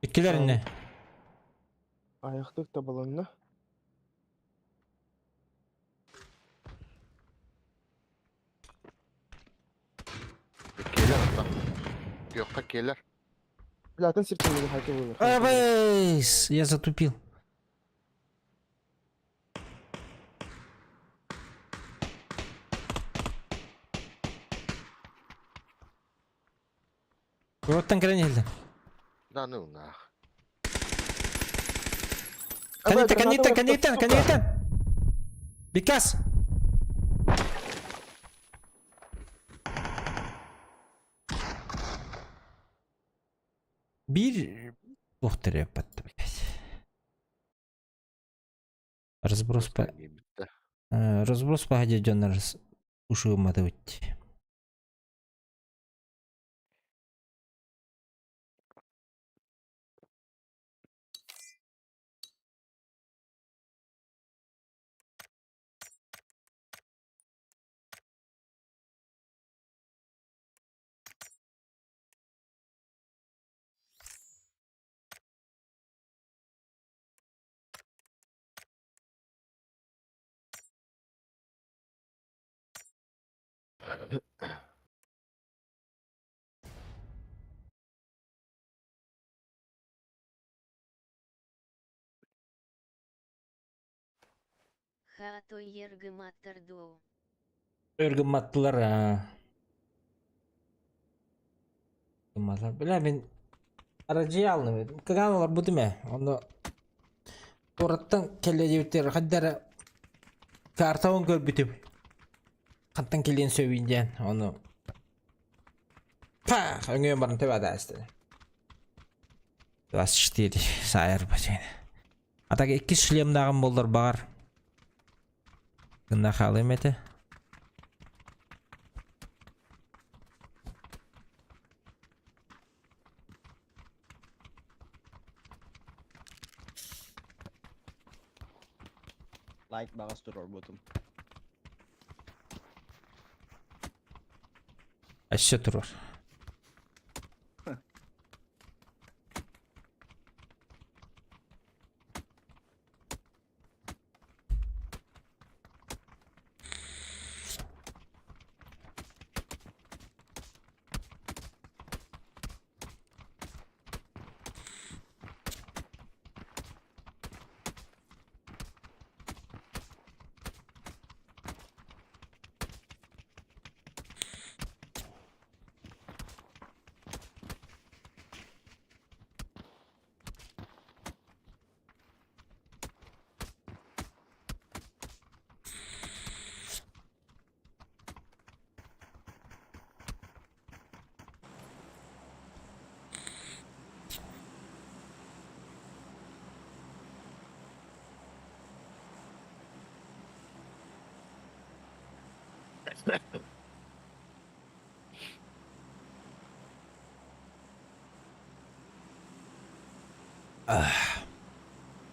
İkilerine. Ayaktık da balonla. Keler hatta. Yok da keler. Платон сертификат хайки было. Абейс! Я затупил. Роттан кірен елді. Да ну нах. Канеттен. Бекас. Bir доктор yapmadı. Разброс по... Разброс по ходе Джоннер уши уматывать. Хато ергыматтырдуу. Örgüm attılar ha. Bile ben aracıyı aldım. Kıganolar bu değil mi? Onu Orattan kelle cevitler haddara kartavon görbütüm. Kattan kelleyin sövünceğin onu. Pah! Öngöğün barın tebe ada istedi. Biraz şiştiydi sayar bacayını. Atak iki şilem dağın bollar bağır. Gında kalayım eti. Light bağız durur botum. Aşağı durur.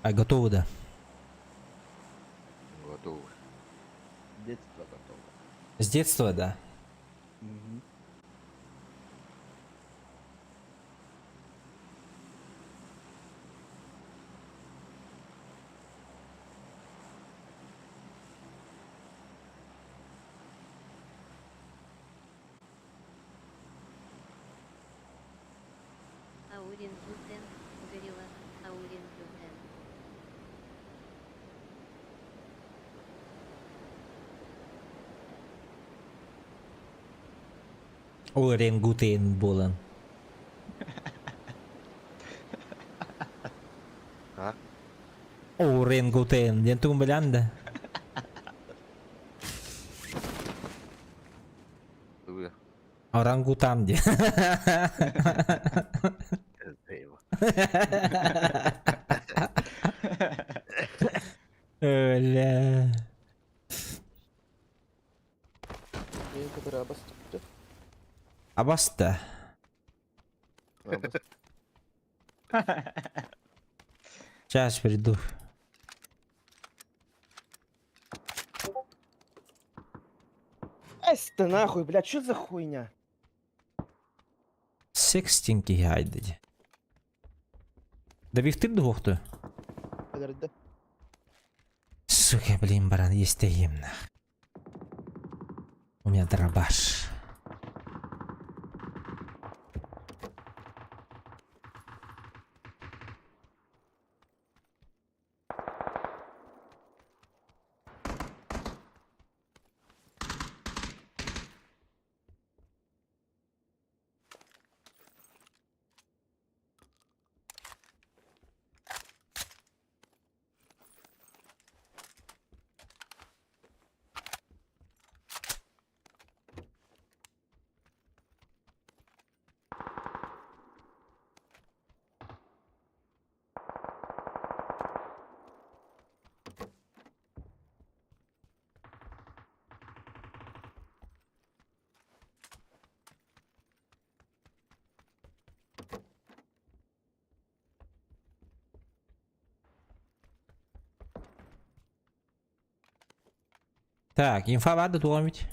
А готовы, да? Готовы. Детство готово. С детства, да. Угу. Аурин-Путен, горилла, Аурин-Путен. Орангутан болан. А? Орангутан. Ден тугун белән дә. Вы. Орангутан ди. Öyle. Я который обострит. Абаста. Сейчас приду. Ась ты нахуй, блядь, что за хуйня? Секстинки haydi. Да вихтир двухты. Подожди. Сука, блин, баран, естеем нах. У меня дробаш. Так, инфа vardı doğamit.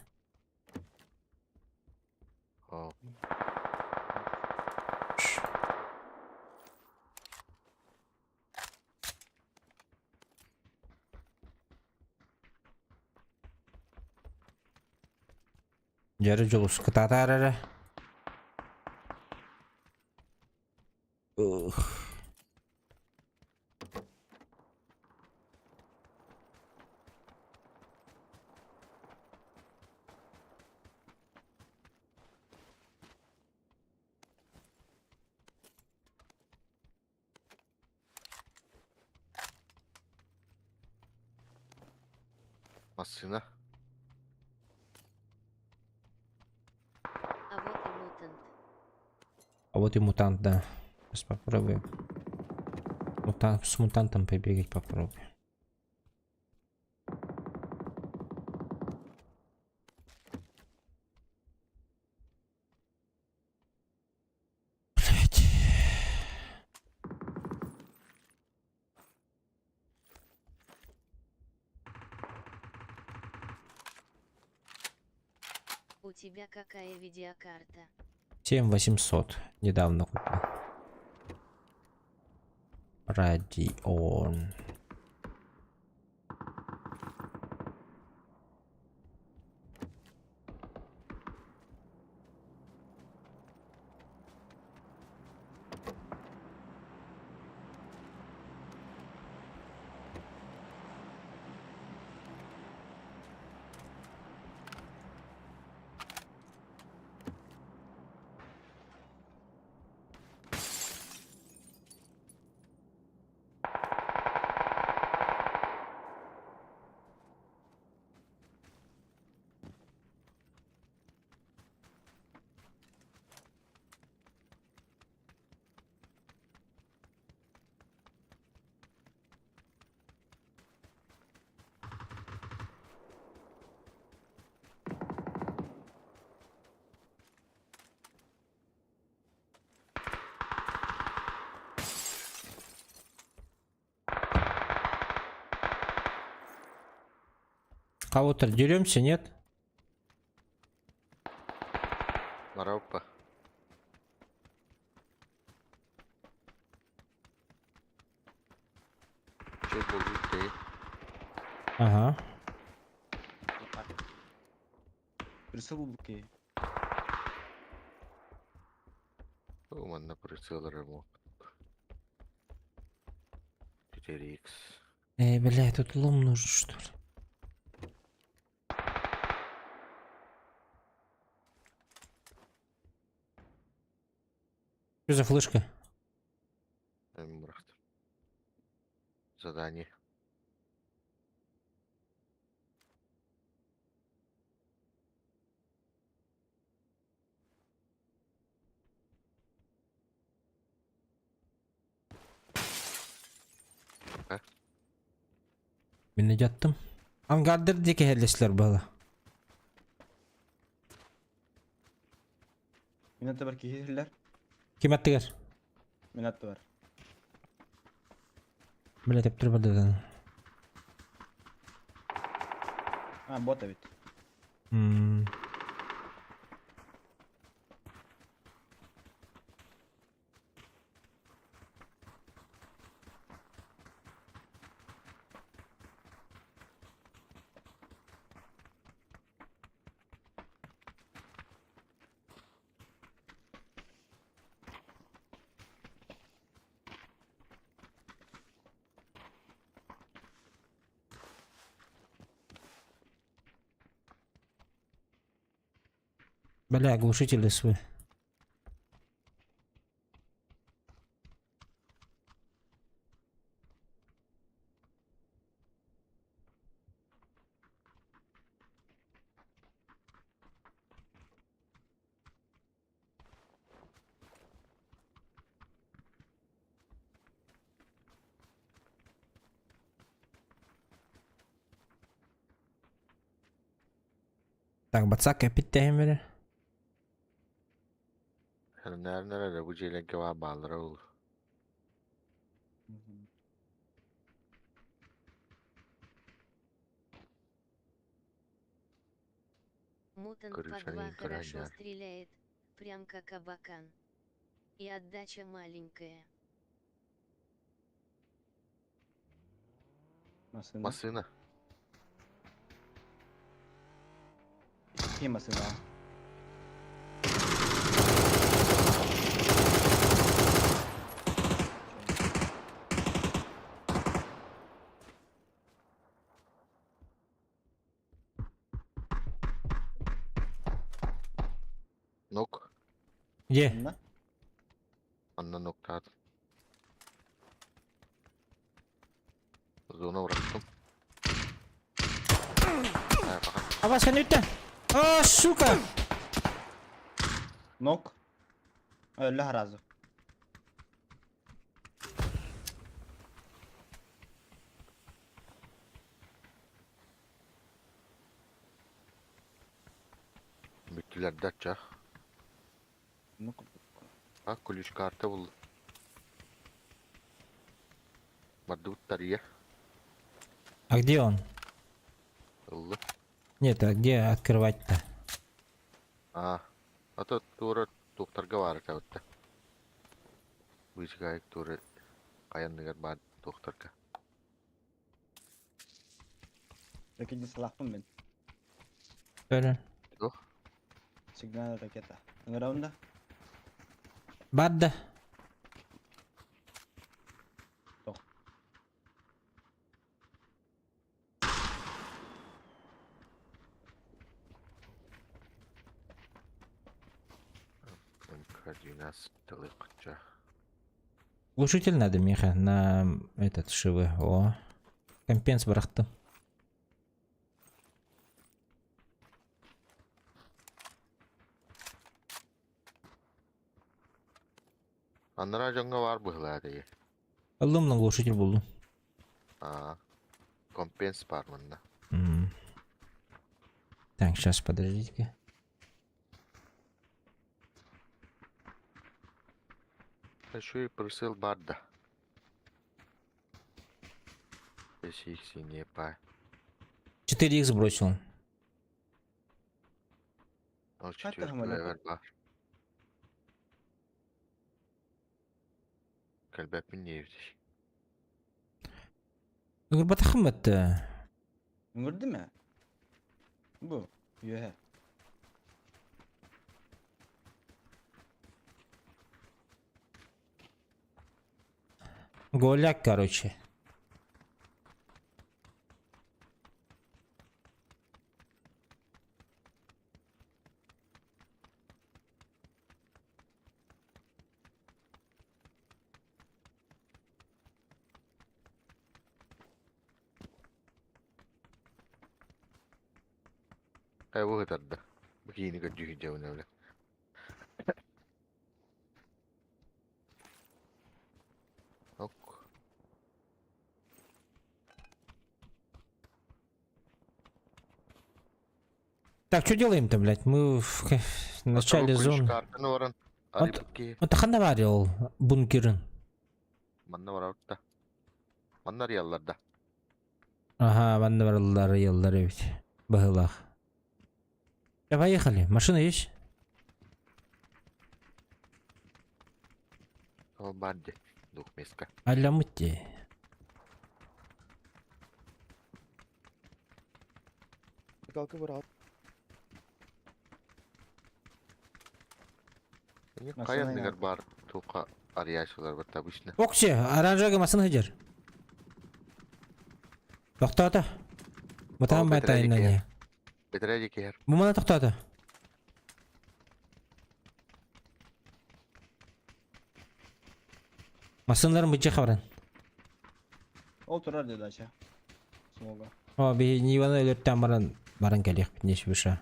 Yarı julus kıtatarara. Машина. А вот и мутант. А вот и мутант, да. Сейчас попробуем. С мутантом побегать попробуем. Блять. У тебя какая видеокарта? 7800. Недавно купил. Radeon. Кого-то деремся, нет? Мараппа. Че будет ты? Ага. Присылки. У меня прицел ремонт. 4х. Бля, тут лом нужен, что ли? Что за флешка? Задание. Ben de yattım. Angardır diye hellesler bala. Minatı var ki hiller. Kim attı gar? Minatı var. Böyle teptir burada. Ha bot evet. Hmm. Бля, оглушители свой. Так, бацак эпиттейм бери. Nerede bu celenke var bağlara olur. Мутант по Крыша 2 не хорошо крайняя. стреляет, прям как Абакан. И отдача маленькая. Masını. Masına. Kim masını? Nok. Где? Anla. Anla nokta. Zona bıraktım. Ha, bakın. Aba sen ütten. Aa сука. Nok. Öyle harazı. Bütçüler daça. Nok. Ha kulüş kartı buldum. Madde tarıya. А где он? Oldu. Нет, а где открывать-то? А. Ата тура doktorga var tabitte. Bu iş gayet tuğra kayanlıgar bad doktorga. Raketi salaktım ben. Böyle. Yok. Signal raketa. Ngerawunda. Badda. Кардинас тылыкча. Глушитель надо, Миха, на этот шивы. О. Компенс бырақтым. Аннара жаңга var bu hıladi. Алдым на глушитель buldum. А. Компенс бар мында. Так, сейчас подождите-ка. Şu просил барда. Если их синие па. 4х бросил. O Hatta четвертый hemen level var. Kalbepin neydi? Батахым это. Gördün mü? Bu. Yuhe. Голяк, короче. bu kadar da. Bu yeni gördüğün öyle. Ok. Так, что делаем-то, блядь? Мы в начале зоны. Kartını oran. Arayıp ki. Вот қандай бар ол бункерін? Manna var orada. Mannar yallarda. Ага, банда барлар елдар evet. Бахылах. Ya поехали. Машина есть? O bandi. Dukmeska. Алямути. Kalkı var abi. Kayanlıgar bar. Tuka arayışlar var tabi işte. Окче, оранжевый машина хыжыр. Тоқтады. Бұтан байтайын не. Bitirecek yer. Bu mana to'xtadi. Masınların bıçı xabaran. Ол тұрар деді ача. Солға. O bir nivana ölürtten baran kelek bitmiş bir şey.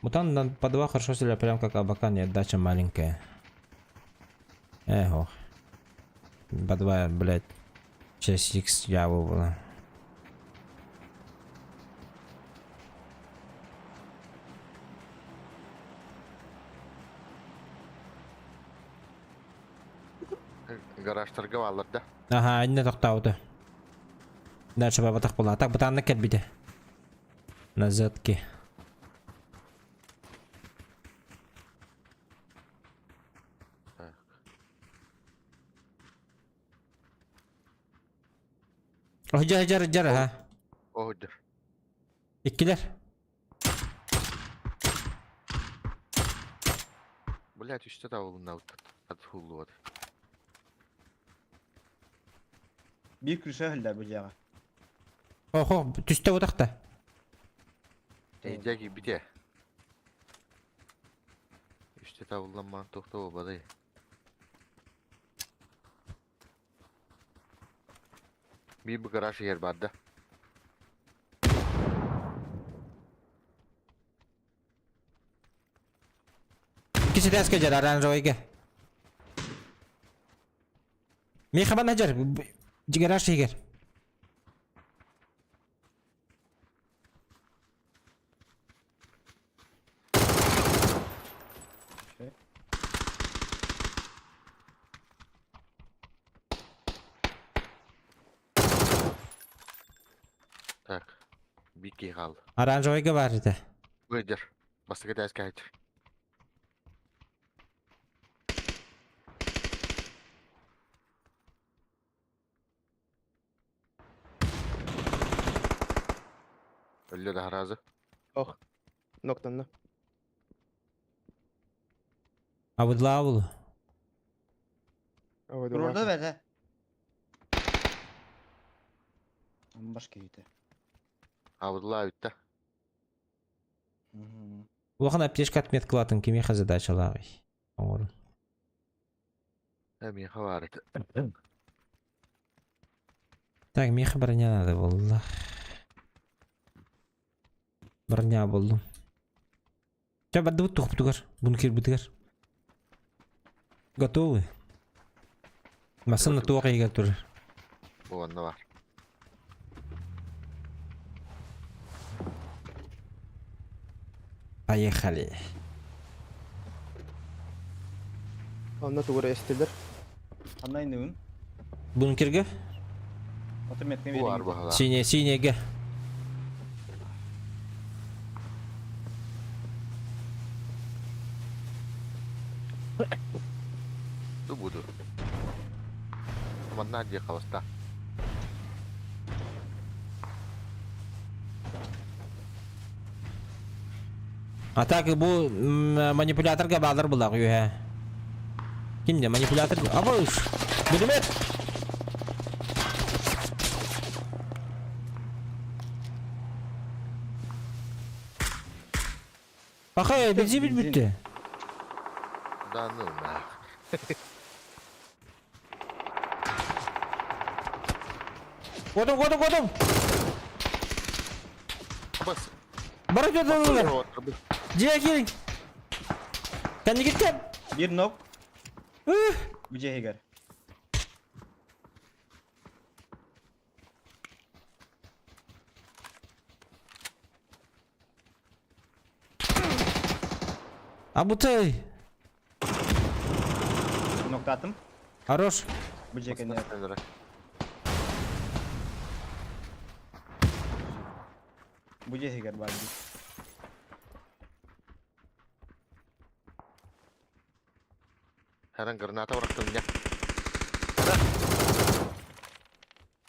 Мутан по два хорошо стреляют, прям как Абакан, и отдача маленькая. Ого. По два, блядь. 6х яву было. Garaj торговалар да. Ага, один тоқтауды. Дальше баба так была. Так, бутан накет биде. Назадки. Hıcar ha. Odur. İkiler. Блять, işte de oğlum навык. Hadi hullu hadi. Bir kürşe hüller bu jağa. Oho, tüste odakta. Deyecek bir de. İşte tavullanmanın tokta obadayı. Bir bu garaj yer vardı. İkisi de eski jar oranjoyga. Mexaban hajar. Garaj şeker. Tak. Bir ki kaldı. Oranjoyga var idi. Buydur. Basık ders kaydı. Öyle daha razı. Oh. Noktanla. Abudlavulu. Ой, Burada ver he. Başka yedi. Avdulla bitti. Улахан аптечка отметка латын кемеха задача лагай. Орын. Hem хаварит. Так, меха броня надо, валлах. Броня болдум. Ча барды буттук бутугар. Бункер бутугар. Готовы? Масына туак егер тур. Bu anda var. Поехали. Anla tuğra estiler. Anlayın ne ün? Бункерге? Otometne Bu var vereyim. bu hala. Синеге. Bu budur. Aman nerede kalasta? А так bu manipülatorga bağlar bulaq yuha. Kimde manipülator? Abuş. Bilmet. Bakay, bizi bitti. Danım ha. Kodum. Bas. Bara götürüyorlar. Ciğer gelin. Kendi gittim. Bir nok. Bu cehiger. Abutay. Nokta attım. Хорош. Bu cehiger. Bu cehiger bari. Her an granata bıraktım ya.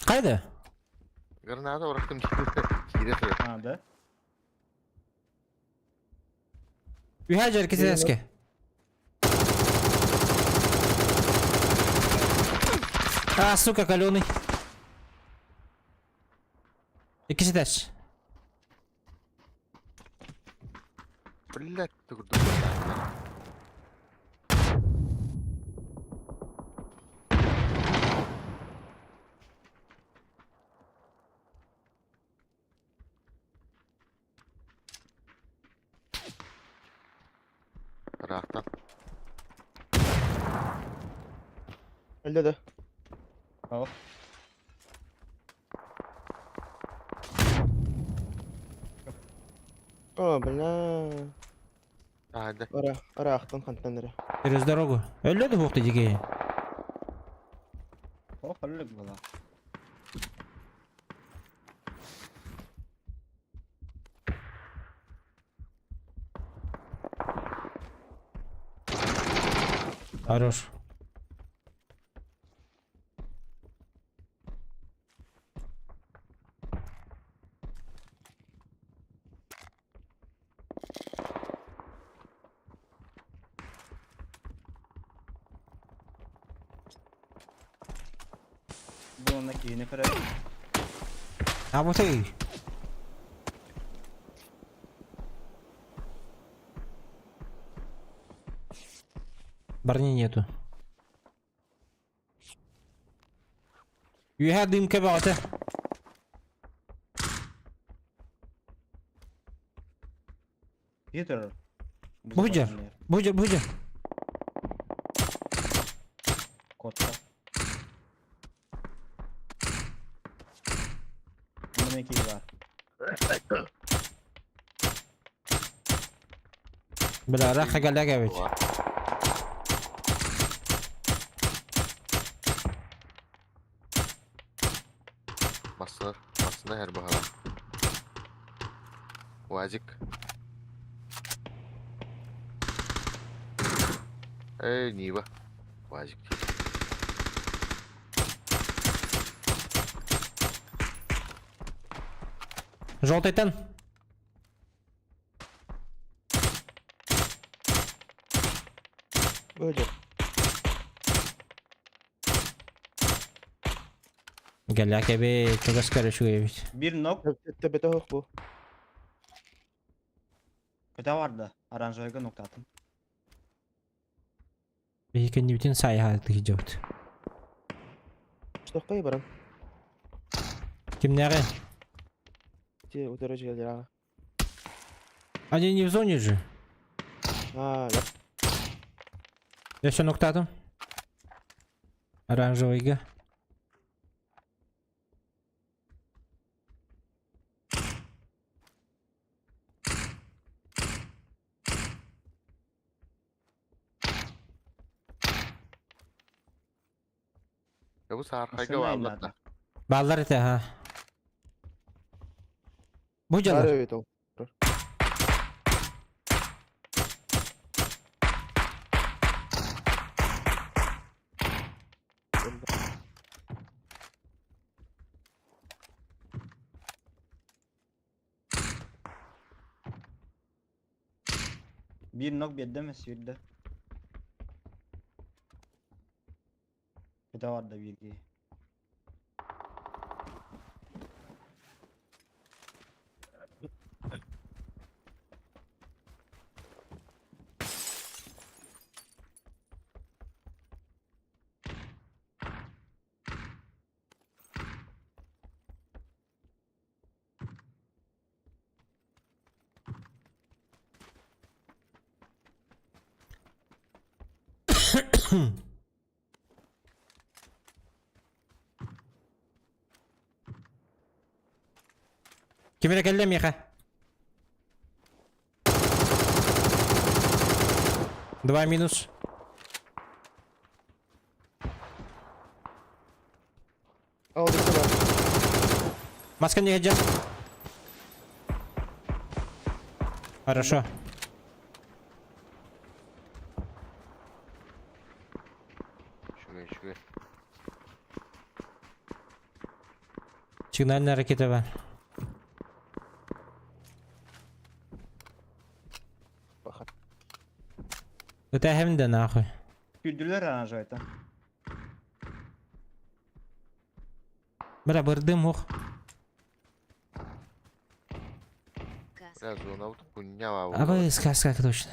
Kaydı. Granata bıraktım. Gidelim. Ha da. Ühacer kesin eski. А, сука, каленый. İkisi de. Блять, ты куда? Рахтан. Elde de. Al. О, бля. Hadi. Ара ақтан контейнері. Через дорогу. Öldü bu digi. O halledik valla. Хорош. Bununla yeni kere. Abutay. Барни нету. Юha дымка бата. Peter. Bujar. Bujar. Kotta. Bunun ekibi var. Bela raha galaga bit. Masada her bahara. Vacik. Нива. Вазик. Желтый тен. Бөлер. Galaga bit. Çok askeri şu bit. Bir nok. Tepede hoş bu. Öte vardı. Aranjoyga nokta attım. Beyken bütün sayhalatı gidiyordu. Штоқпай барам. Kimlere? Те удары желдер. Они не в зоне же. А, да. Я все ноктатом. Оранжевый. Ya bu sarkayga Şuna bağladı. inladı. Ballar ete ha. Bu Бар calar. evet o. Bir nok bir de mi sürdü? Öte vardı bir ki. Кемере келдем еха. 2 минус. Алды сюда. Маска не гаджет. Хорошо. Сигнальная ракета бар. Это хемде нахуй. Güldüler aranjı это. Бля, бырдым ух. Абай, сказка точно.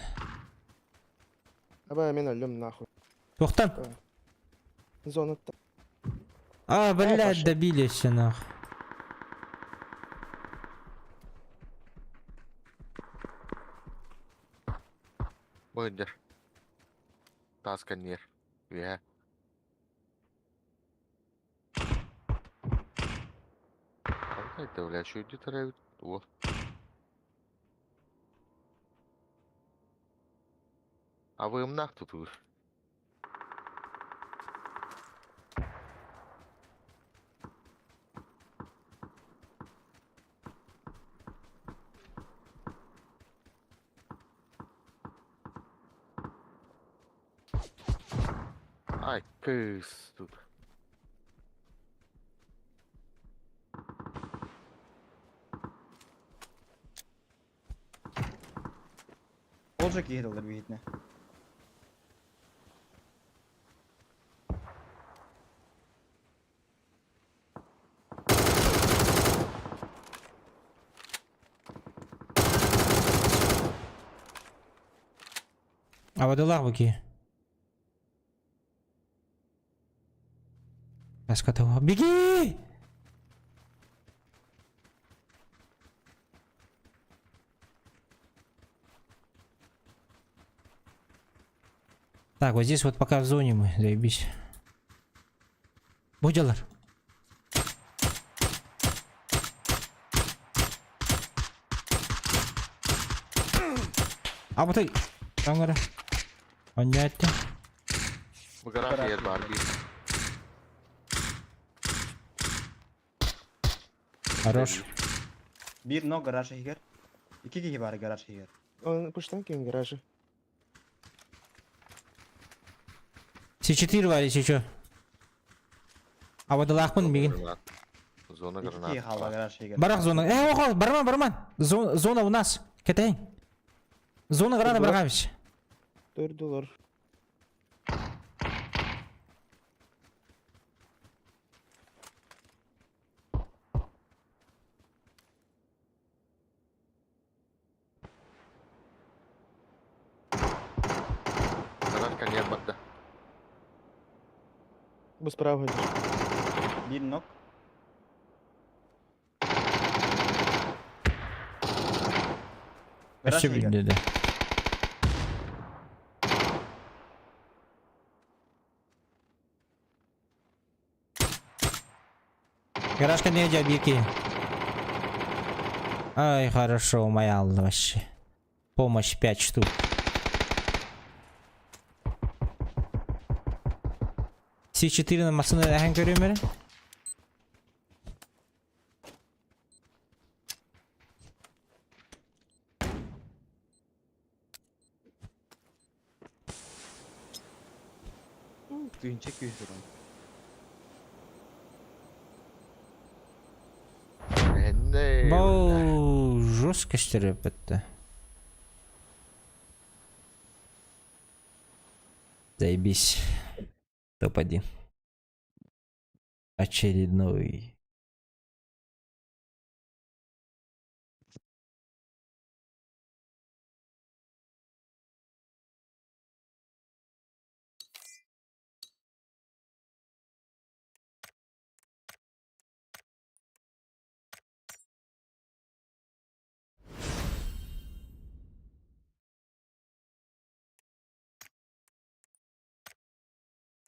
Абай, мен өлім нахуй. Тоқтан. Зона. А, блядь, пошли. добились нахуй. Бендер. Тасканер. Я. Это, блядь, что иди травит? Вот. А вы им нах тут вы? Ай, кыс тут. Olacak yer alır bir hitne. А водолах буки. Сказка-то. Беги! Так, вот здесь вот пока в зоне мы, заебись. Будилар. А вот и... Тангара. Понятно. В гараже yer var bir. Хорош. Bir no garaj higer. 2 kişi var garaj higer. Он пуштан кейін гаражы. С4 var чё? А водолах мын бегин. Зона 2 kişi гранат. hala garaj higer. Барах зона. Охо, барман, барман. Зона у нас. Кетейн. Зона грана баргавич. $4. Гранатка не бадда. Без прав гадиш. Bir nok. Garaj Вообще higer. dedi. Гаражка не идет, беги. Ай, хорошо, моя Алла вообще. Помощь 5 штук. С4 на масını hem görüyorum beni. Düğün çek 100 lira. Ne? Бау, жестко стереп это. Заебись. Топ-1. Очередной.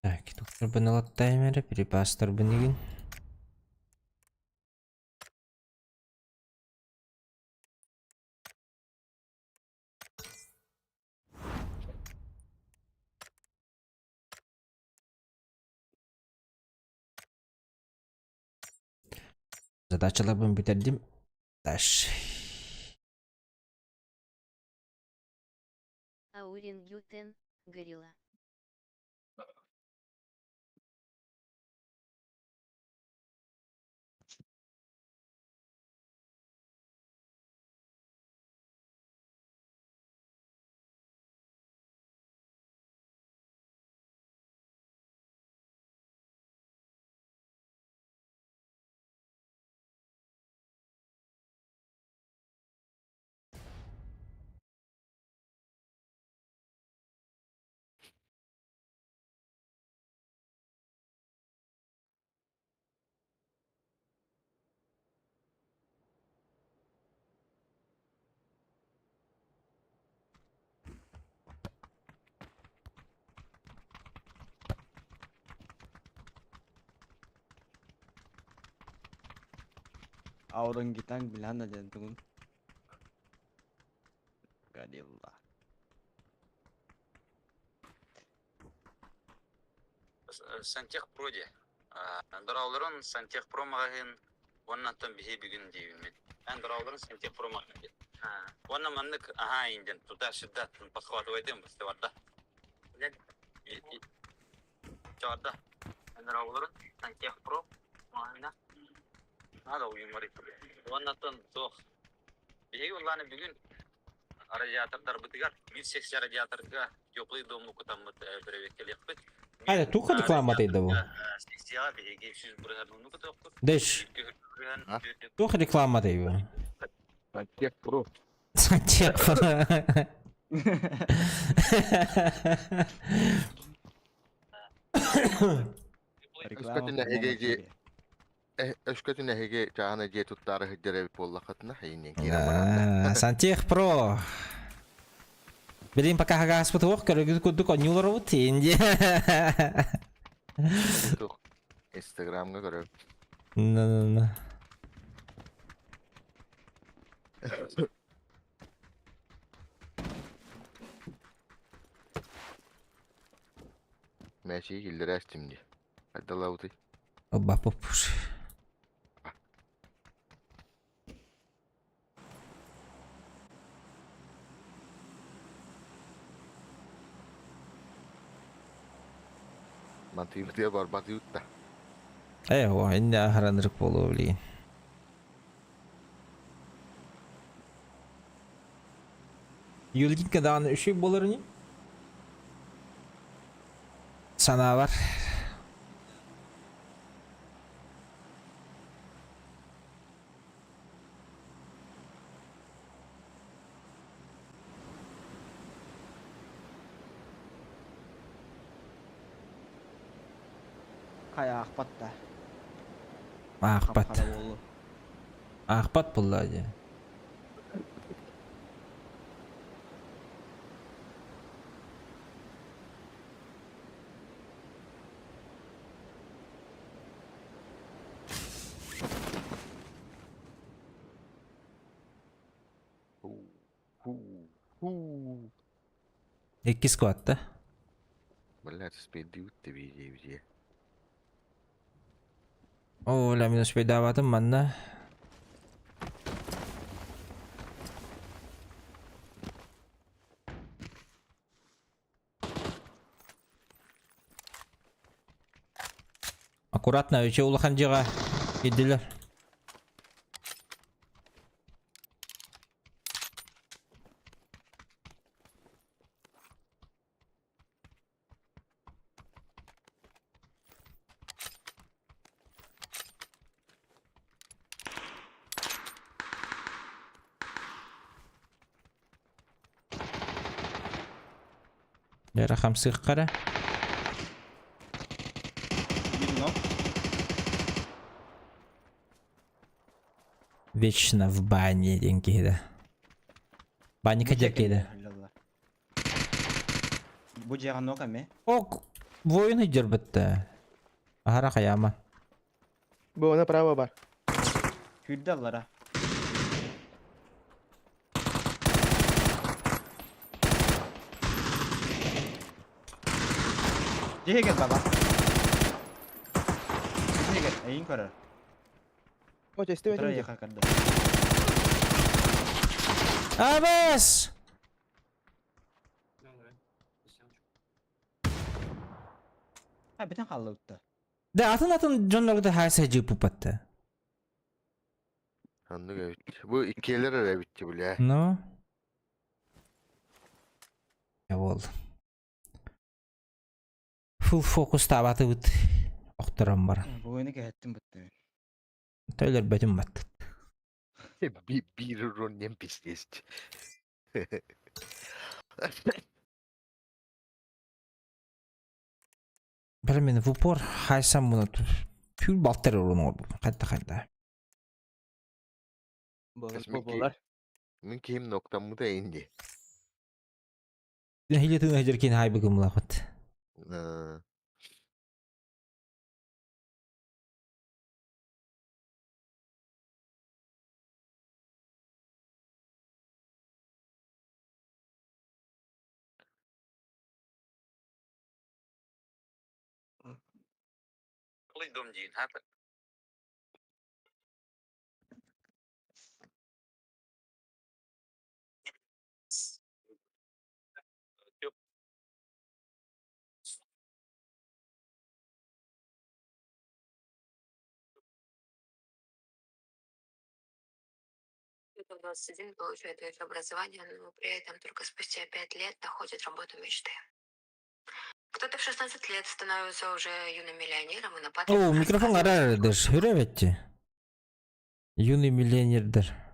Так, доктор быналат таймері, припастар бынеген. Задачаларымı bitirdim. Taş. Ауренгютен, горилла. Аурын гитан билан да дентугун. Горилла. Сантех проде. Дырауларын Сантех про магазин. Оннан бихи бүгін деймін. Дырауларын Сантех про магазин. Оннан маннык аха инден туда шиддат подхватывай дем стеварда. Стеварда. Дырауларын Сантех про магазин. Надо уймарить. Оннан зох. Бихи уланы бүгін радиатордар бытыгар. 180 радиаторга теплый дом кутаммыт беребеккелек. Hadi tuh reklamadaydı bu. Deş. Tuh reklamadaydı bu. Сантех Про. Сантех Про. Сантех Про. Bilin pakai harga seperti itu kalau gitu kudu kok nyular rutin ya. Instagram nggak ada. Nah. Messi hildir şimdi. Hadi lauti. Oba popus. Mantığı diye barbat yutta. Wah ini haranırık bolu bilin. Yılgın kadar şey bolur ni? Sana var. Kayak akpat dah. Akpat. Kapkara bolu. Akpat pula aja. İki squat'ta. Belat sepeda yutta biji. Oh, lah minus sepeda apa teman lah. Аккуратно, еще улахан жига иделер. Я рахам сыхкара. Вечно в бане деньги, да. Бани кадерки, да. Bu jaran no kami. Ок. Bu oyun hıcır bitti. Ahara kayama. Bu ona praво бар. Küldallara. Cehe gel baba. Cehe gel. Eyin karar. Хоча істебе Тара жеңде. яка карды. Abes! Ha biten kaldı utta. De atın jonlarında her şey cıpıp battı. Anlık evet. Bu ikiler ara bitti bile. No? Ya oldu. Full fokus tabatı bit. Oktaram var. Bu oyunu gehettim bitti. Töyler betim battı. Bir runnen pisleşti. Bilmem bu por haysam bunu pül baltır onu kayda. Популар. Mümkün noktamı da indi. Hiletin hacerken hay bugün mulaqat. Ha. Kılıç domjiyin hapa. В 21 получает образование, но при этом только спустя 5 лет находит работу мечты. Кто-то в 16 лет становится уже юным миллионером и на Oo mikrofon arardır. Hürevetçi. Yuni milyonerdir.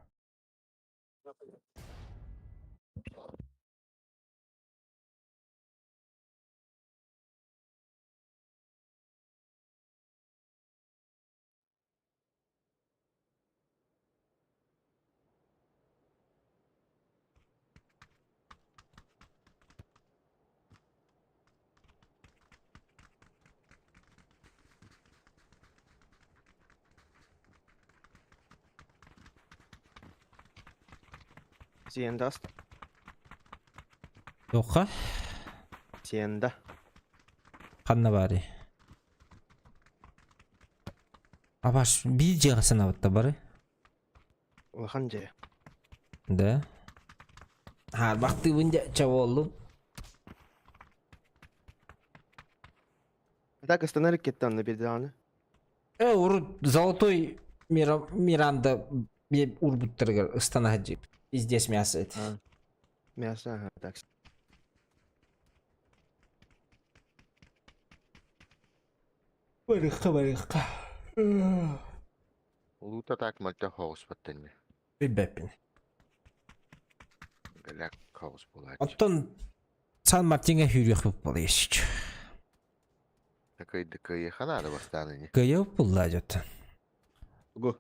Сиенда аст. Yoksa Сиенда. kanna bari. Abaş bir cihazına batta bari. Лоханже. De. Har baktı bunca çavolum. Так остановить кетті на берданы. Урут золотой Миранда bir урбуттыргар станахджи. Здесь мясо это. Мясо, ага, так. Барыха. Лута так мальта хаос баттен ми. Бебепин. Галак хаос булат. Оттон Сан Мартинге хүйрек болып болды ешіч. Такой хана да бастаны не. Гайып болды ажаттан. Го.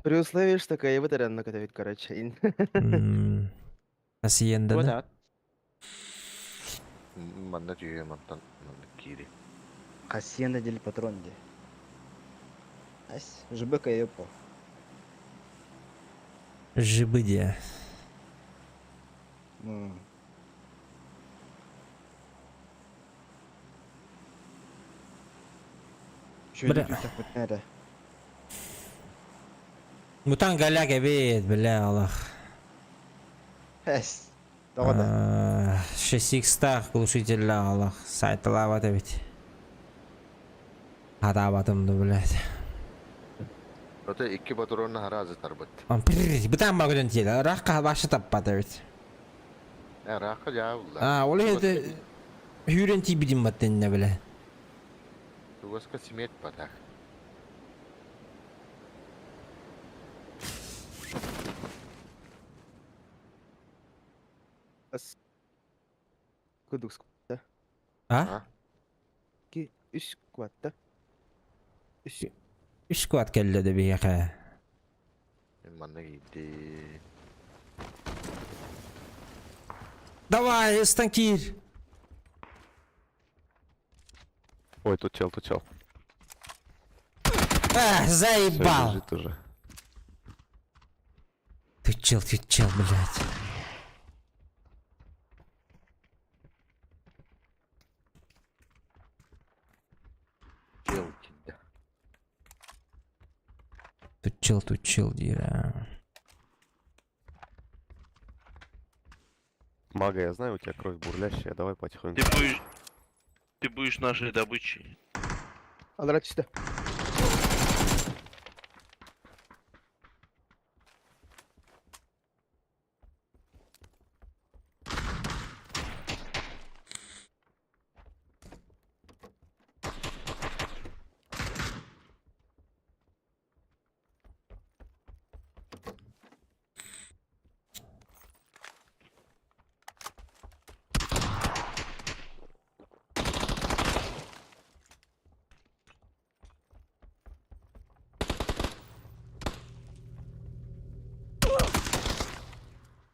При условии, что кая вытарян накатывает, короче. Асиенда Bu да? da. Манда түйе мантан кири. Hacienda del patrón de. Ась, ЖБ кайопо. Жибыдя. Şöyle Bırak. bir takmak nerede? Мутан галяк эбет, бля, Аллах. Ась. Daha da. 6x глушитель, Аллах. Сайты лават эбет. Атабатымды, блядь. Öte iki patronla harazı tarbat. Бутан магуден тел. Раққа башы таппады эбет. Rakı ya ulan. Олы эді хүйрен тибидим баттенне, бля. Tuvaska simet patak. Кудук скватта. А? Ки үш скватта. Үш. Үш квад келледі бейеқі. Manda gitti. Давай, станкир. Ой, тут чел, тут чел. А, Всё, заебал! лежит уже. Тут чел, блядь. Тут чел, дира. Мага, я знаю, у тебя кровь бурлящая, давай потихоньку. Ты будешь нашей добычей. Андрат işte.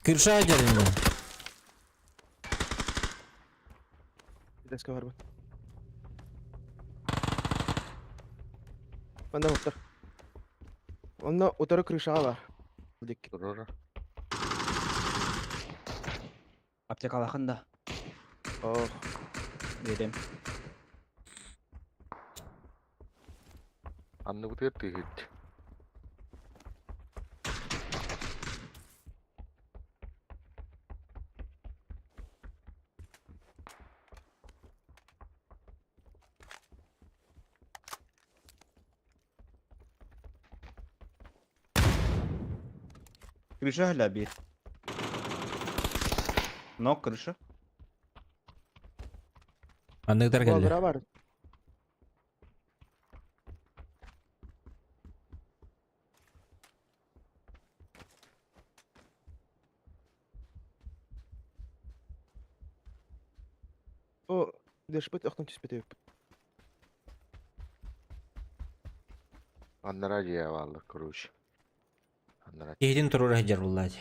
Kırşağa gelin mi? Bir dakika var bak. Bende muhtar. Onda otarı kırışağı var. Dik. Аптека алахында. Oh. Берем. Анны вот это говорит. Крыша hala bir. Nok крыша. Anlıklar geldi. Baldıra var. O dışpıt aklım tüspütü yok. Анна ради я валла, короче. Анна ради. Ehdin turur hajar vallahi.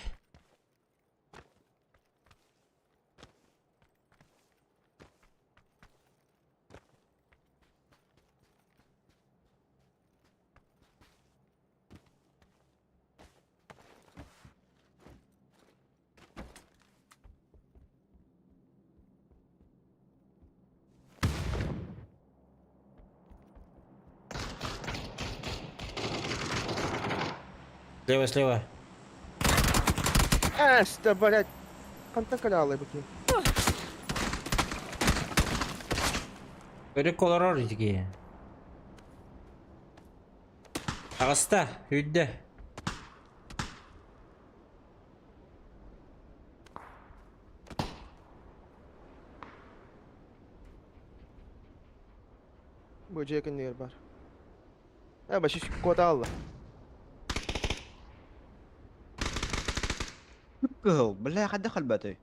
Слева. İşte böyle. Kantan kalalı bakayım. Böyle kolar ki. Ağızda, hüdde. Böceğe yakın yer var. Ha başı şu kota aldı. Кыл, бля, хадда халбаты.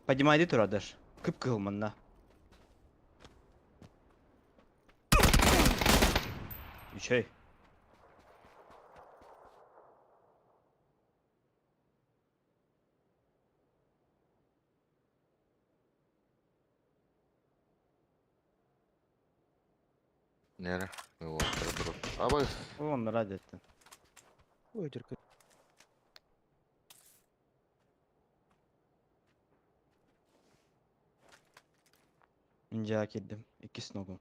Поднимай турадаш. Кып-кыл мында. Üçey. Нера. Вот, добро. А мы Onlar adettin. Böcek. İnce hak ettim. İki snogum.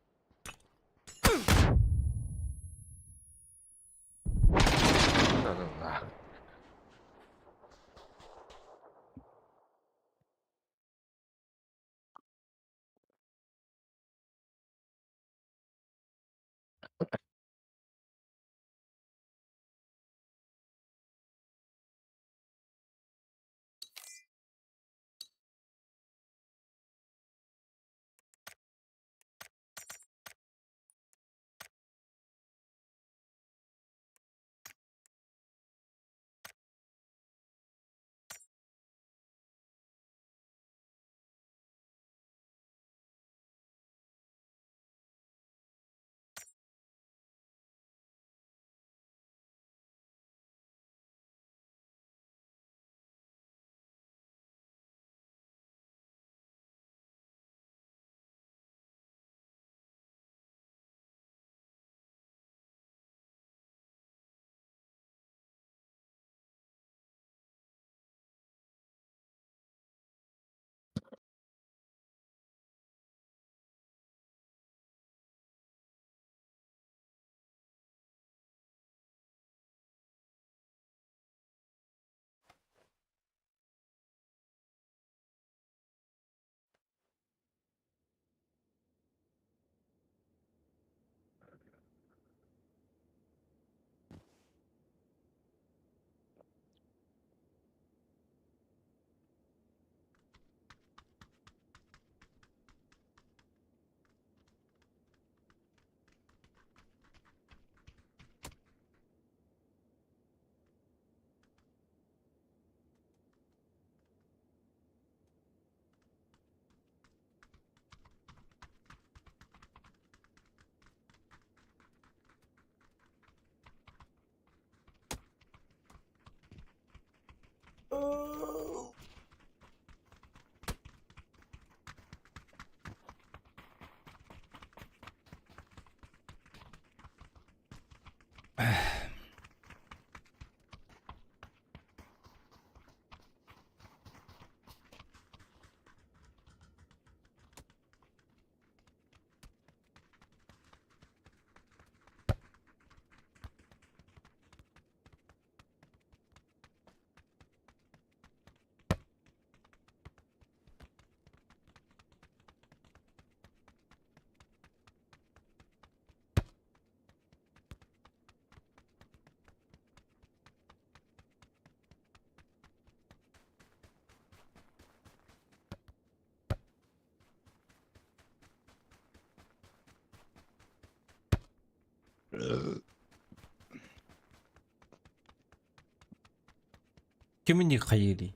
Kimin hayırı?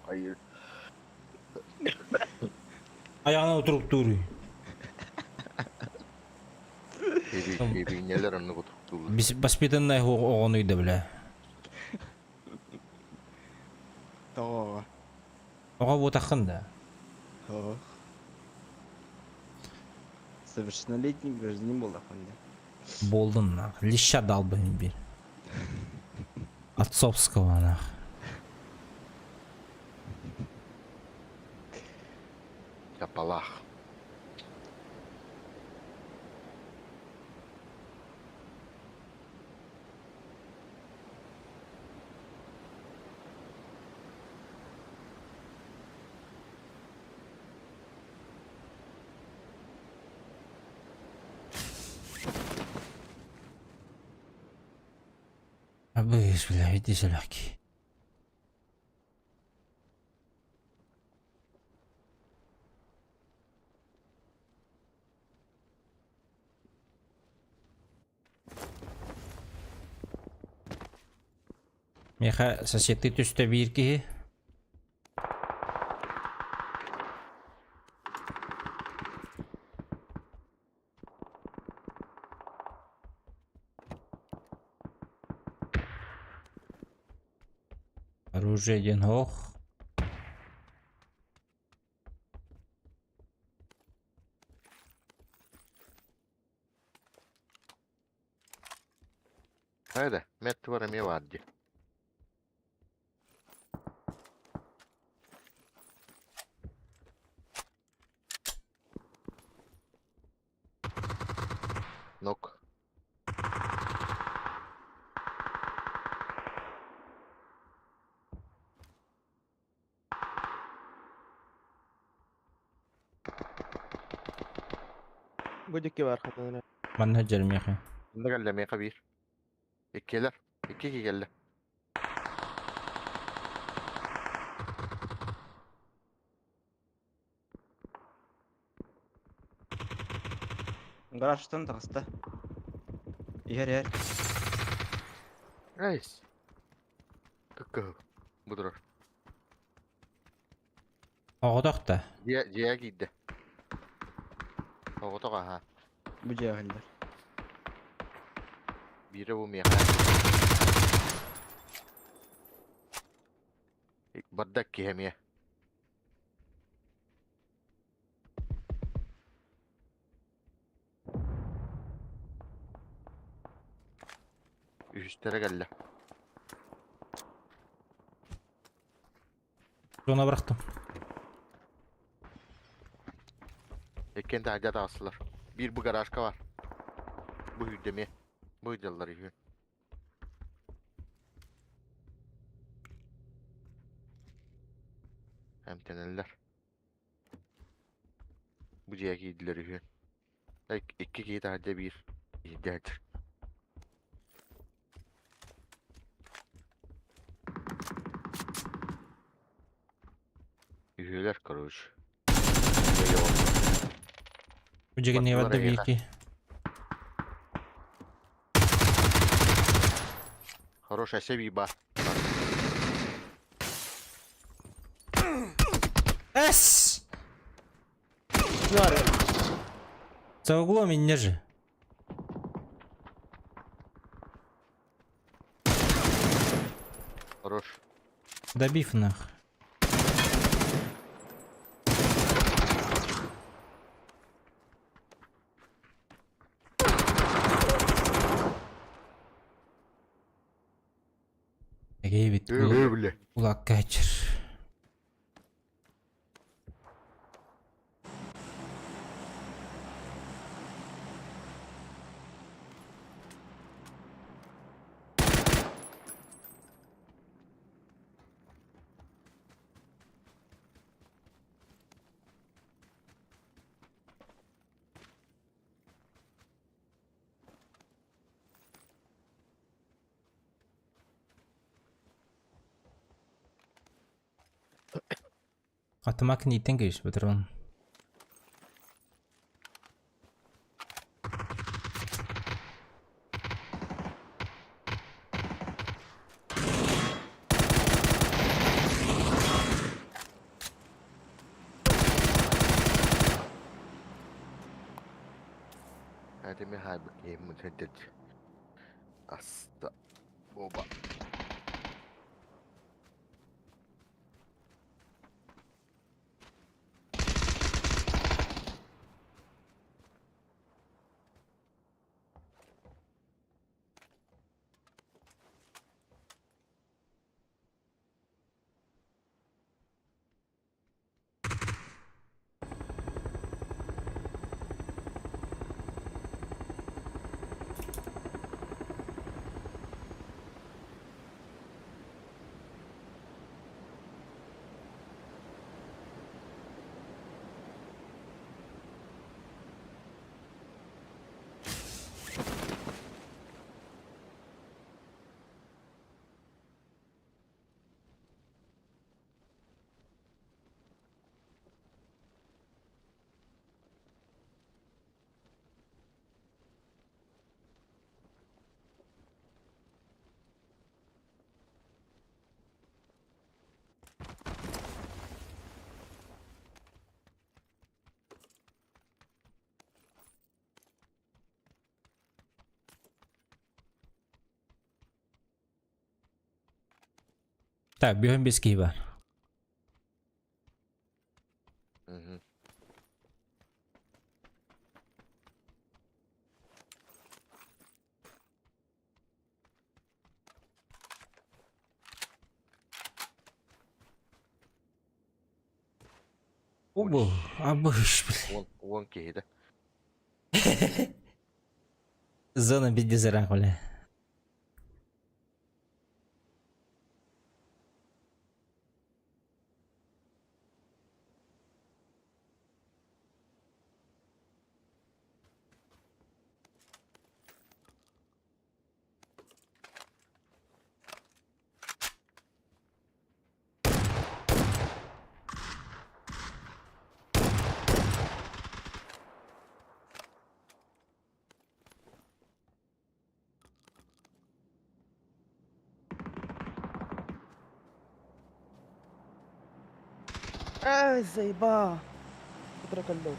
Hayır. Ayağına oturup duruyor. Neler anlık oturttuğu. Biz baspitanday oğunuydu bile. Того. Oğa bu takın da. Того. Совершеннолетний гражданин был охуенно. Boldun lan. Lişa dal benim bir. Отцовского нах. Yapalak. Обыгрыш, бля, иди селяки. Меха соседи түсті bir ki. Оружие один ох. Haydi. Met var mı vardı? Nok. Godikki var katana. Ben hecerim yakın. Ne geldi meka bir? İkiler. İki geldi. Гаражтан тагыста. Yer. Nice. Kıkkı. Budur. Oğudak da. Diye gitti. O da ha. Bu cahiller. Biri bu meka. Bardak ki hem ya. Üstlere geldi. Ona bıraktım. Kendi hacı da asılır. Bir bu garajka var. Bu hüddemi. Bu hüddeleri hü. Hem teneller. Bu ciğer giydileri hü. İki giydi hacı bir. İhtiyaçtır. Hühüler karoş. Bu cegin ne vardı bir ki. Хорошая себеба. Эс! Var ya. За углом меня же. Хорош. Добив нах. Гейбит. Öyle. Kulak kaçır. Atmak niyeten giriş, betul. mi hay bir game müddet. Asta. Boba. Так, бьем без киева. Hı. Обу, обуш, блядь. Вон кейді. Зона без дизера, бля. Ай, заебал. Потракальдов.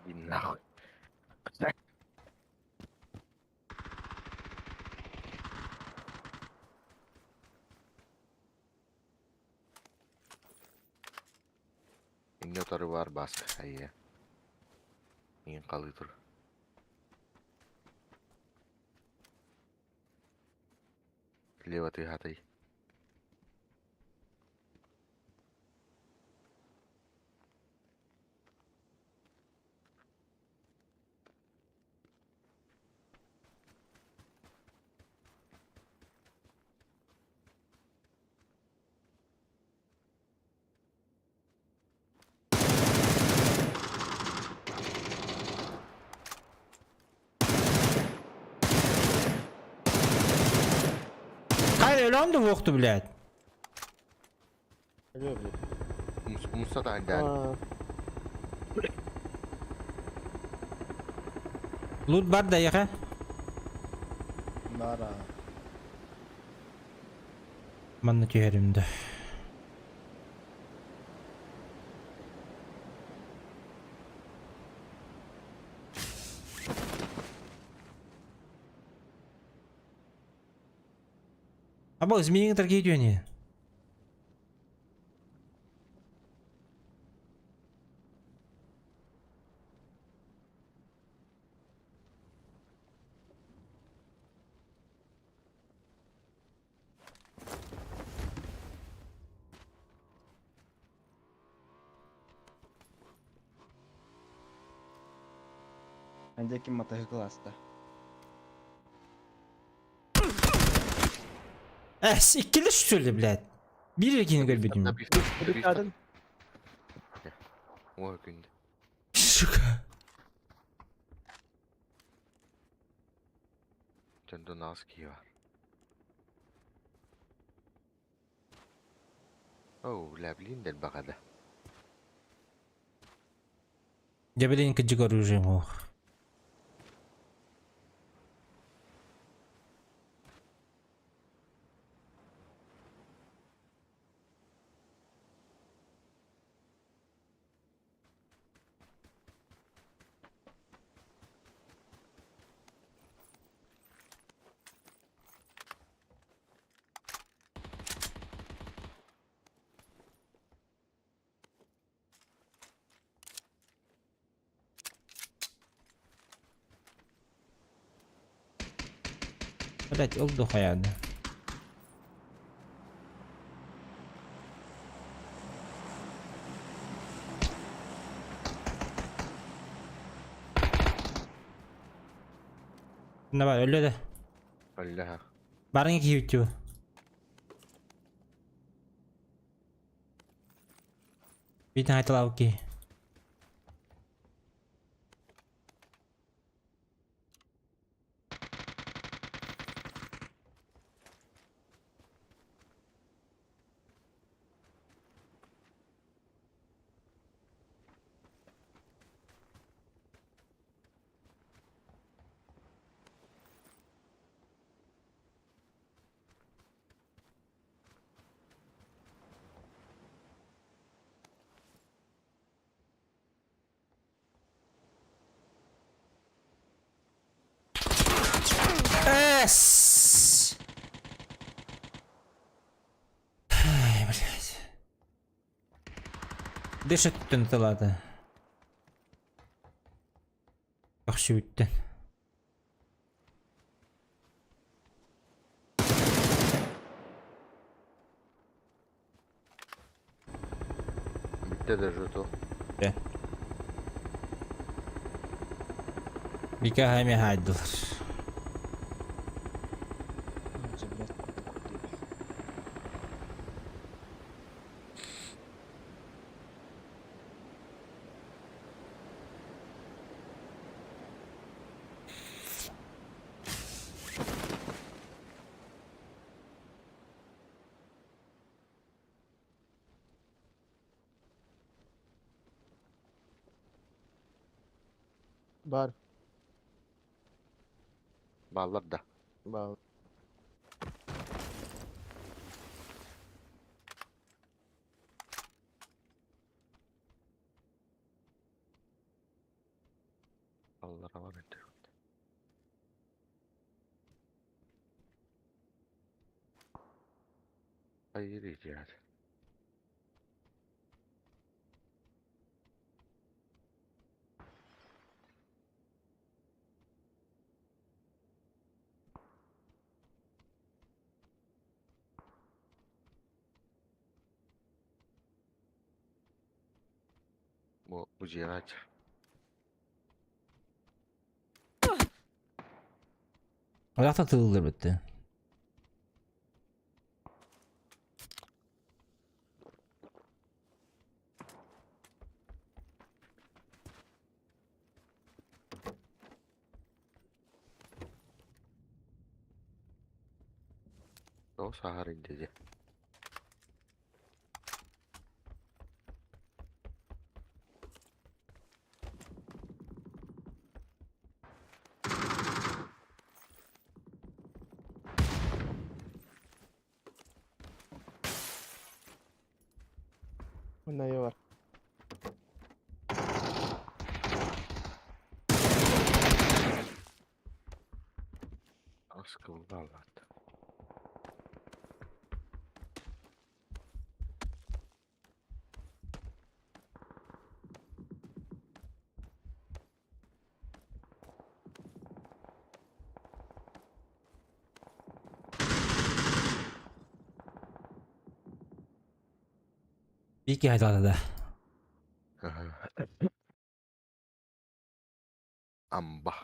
Иди нахуй. İnyotarı var baskı. Hayır. İn kalıdır. Лево ты хатай. Hayır öyle oldu voktu, блядь. Алло, блядь. Musa da hani. Loot бар да яха. Бара. Манна түйеримді. Або змеиң таргейдю не. Андеки мотоцикласта. İkili şu söyle, блядь. Bir ikini görmedim. Bir Kadın. O günde. Сука. Tendo naski var. Oh, lablin del bagada. Жабелин кыжык оружием ох. Блять, олду хаяды. Давай, öyle de. Allah. Barın iki YouTube. Bir tane telav ki. Эс! Ай, блядь. Дышит тенталады. Yaxşı bittin. Bitti de juto. De. Bir kahve haydılar. Бар. Ballar da. Бал. Ballara var indi. Hayır icat. Bu cihat. Ayakta tığıldır bitti. O sahar indi. Bundan iyi var. Askım ballar. Bir iki haydadı da. Amba.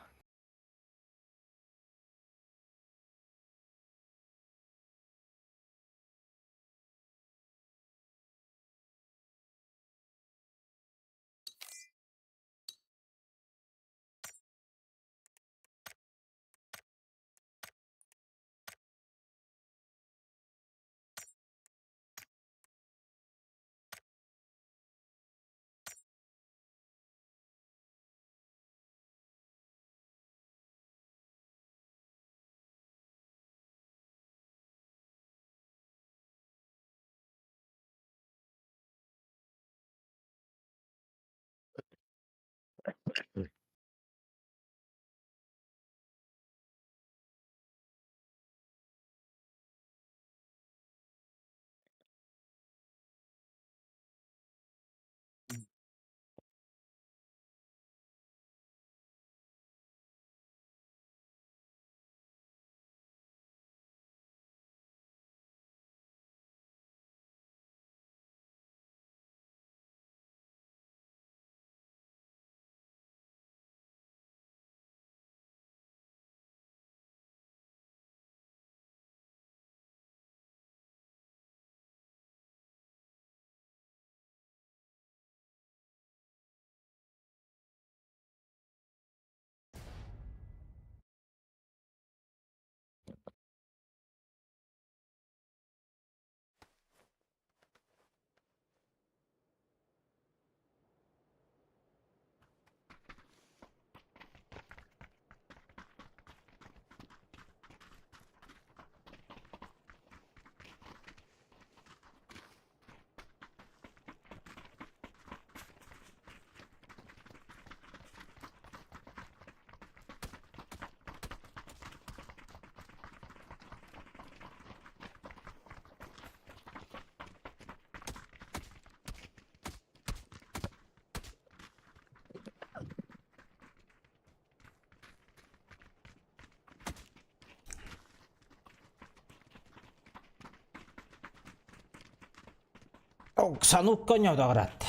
Сануп коня даграт.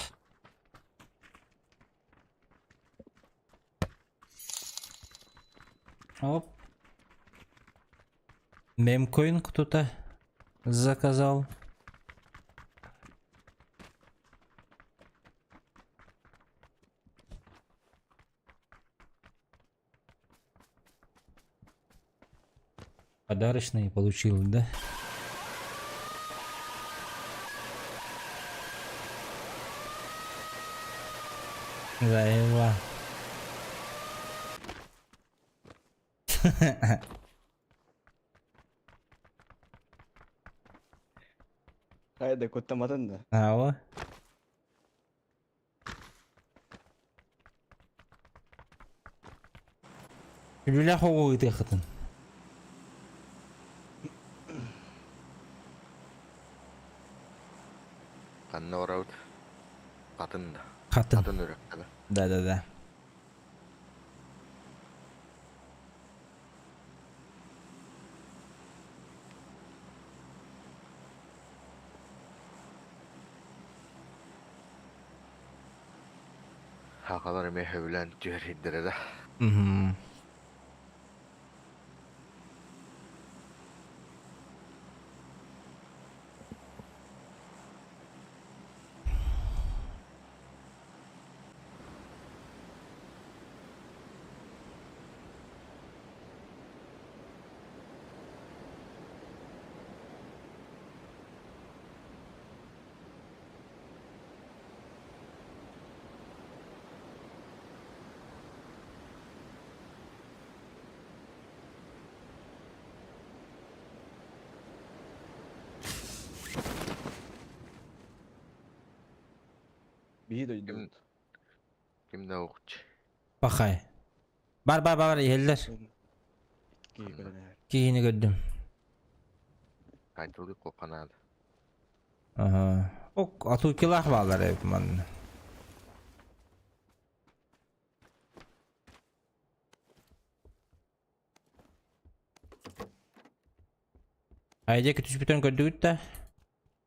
Оп. Мемкоин кто-то заказал. Подарочный получил, да? Заева. Haydi kutlamadın da. Ава. Люля ховой тыхтын. Kanna oravut. Kadın da. Хатын. Kadın ürek tabi. Да. Hakalar mehevlen tüher hiddere de. Мгм. Bir de gidiyor. Kimde okçu? Bakay. Бар, yeller. Kiyini gördüm. Kaytıldık kokanadı. Aha. Ok, atı kilah bağlar hep man. Ayda kütüş bütün gördük de.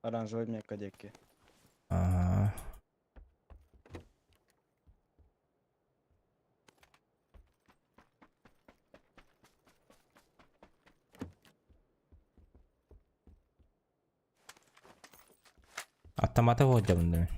Оранжевый мне кадеки. Aha. Автоматы вот бunda.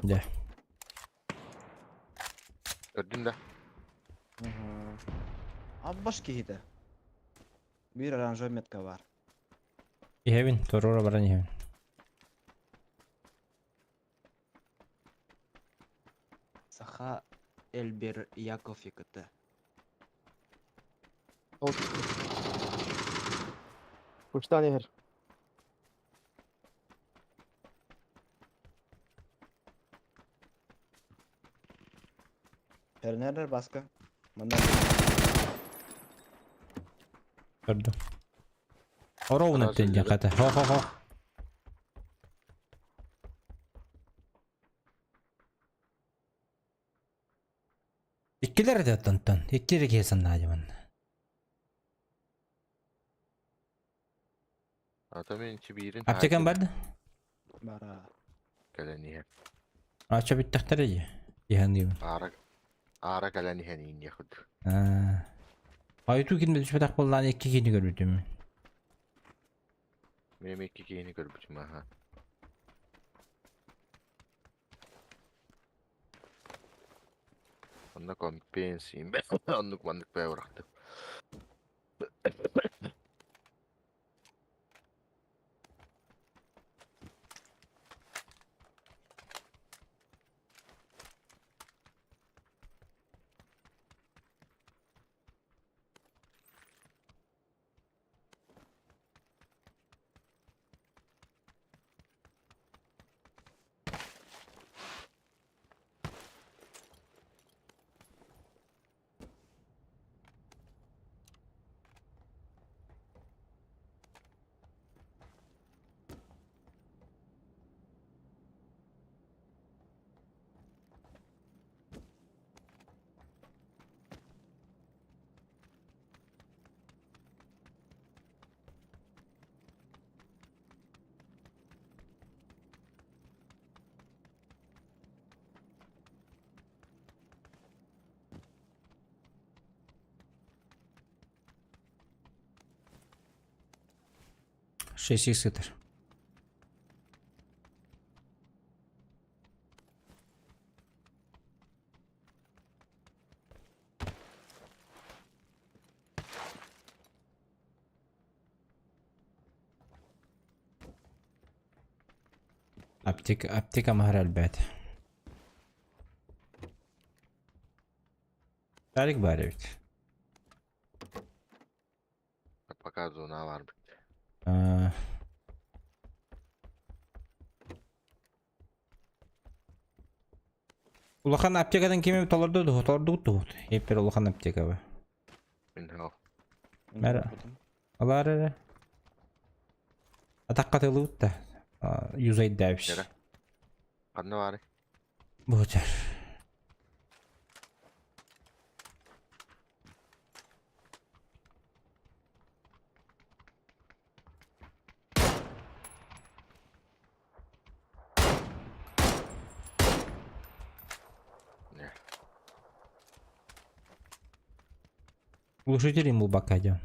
Да. Gördün de. Abi başka hide. Bir оранжевый metka var. Ihevin, torora baran ihevin. Saha Elber Yakov yıkıtı. Kuştan yer. Her nerede başka? Bana Gördüm. Orovun Razı ötünce olsun. kata. Ho. İkkileri de tantan. İkkileri kesin acaba. Adamın içi birin. Aptekan vardı. bara. Gelen ihe. Aça bir tahtları ya. İhan gibi. Ara gelen ihe neyin yakıdı. Ayıtu girmedi şu petak bollan iki kini gördüm. Benim iki keyini görmüşüm aha. Onda komik beğensiyim ben. Anlık manlık be bıraktım. 6 сытыр. аптека махар әлбәт. Тарик бар бит. Показываю на варбит. Улахан аптекадан кеме толорду гуту. Эпер улахан аптека ба. Минхал. Мәр. Алар. Атакка тылып та. Юзай дәвиш. Канны бар. Бутер. Глушитель ему бакадя.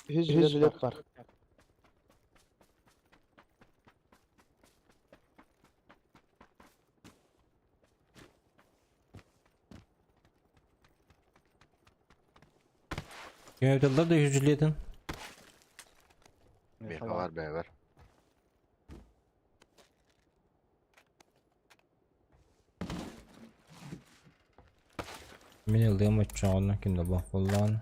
Жилет бар. Кеме тылда да yüzüledin. Minhal var beraber. Мен ылдым очоғына кімді бақ болған.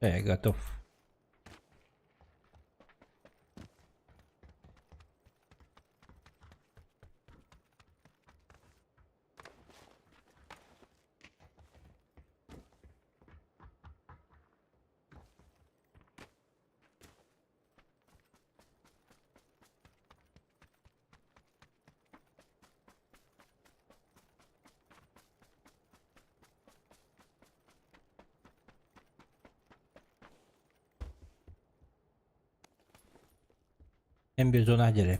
Готов. En bir zona acele.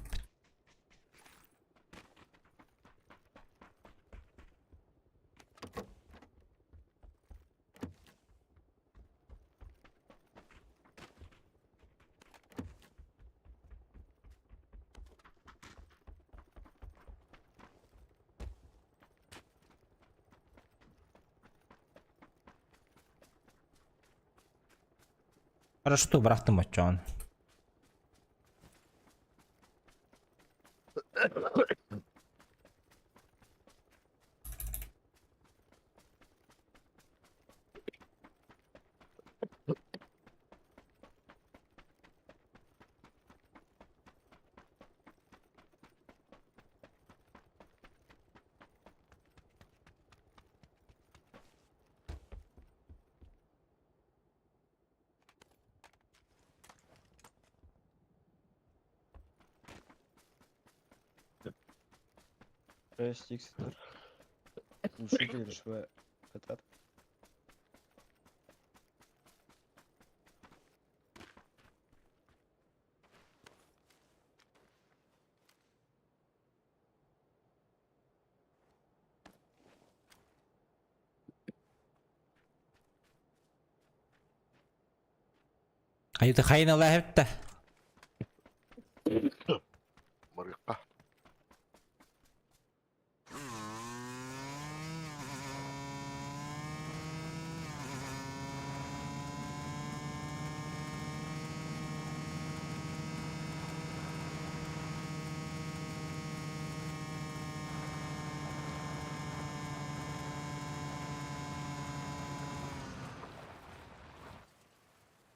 Paraşütü bıraktım açacağını. Стикстер. Глушитель ШВ. Этот. Haydi hayın Allah hep de. Mırıkka.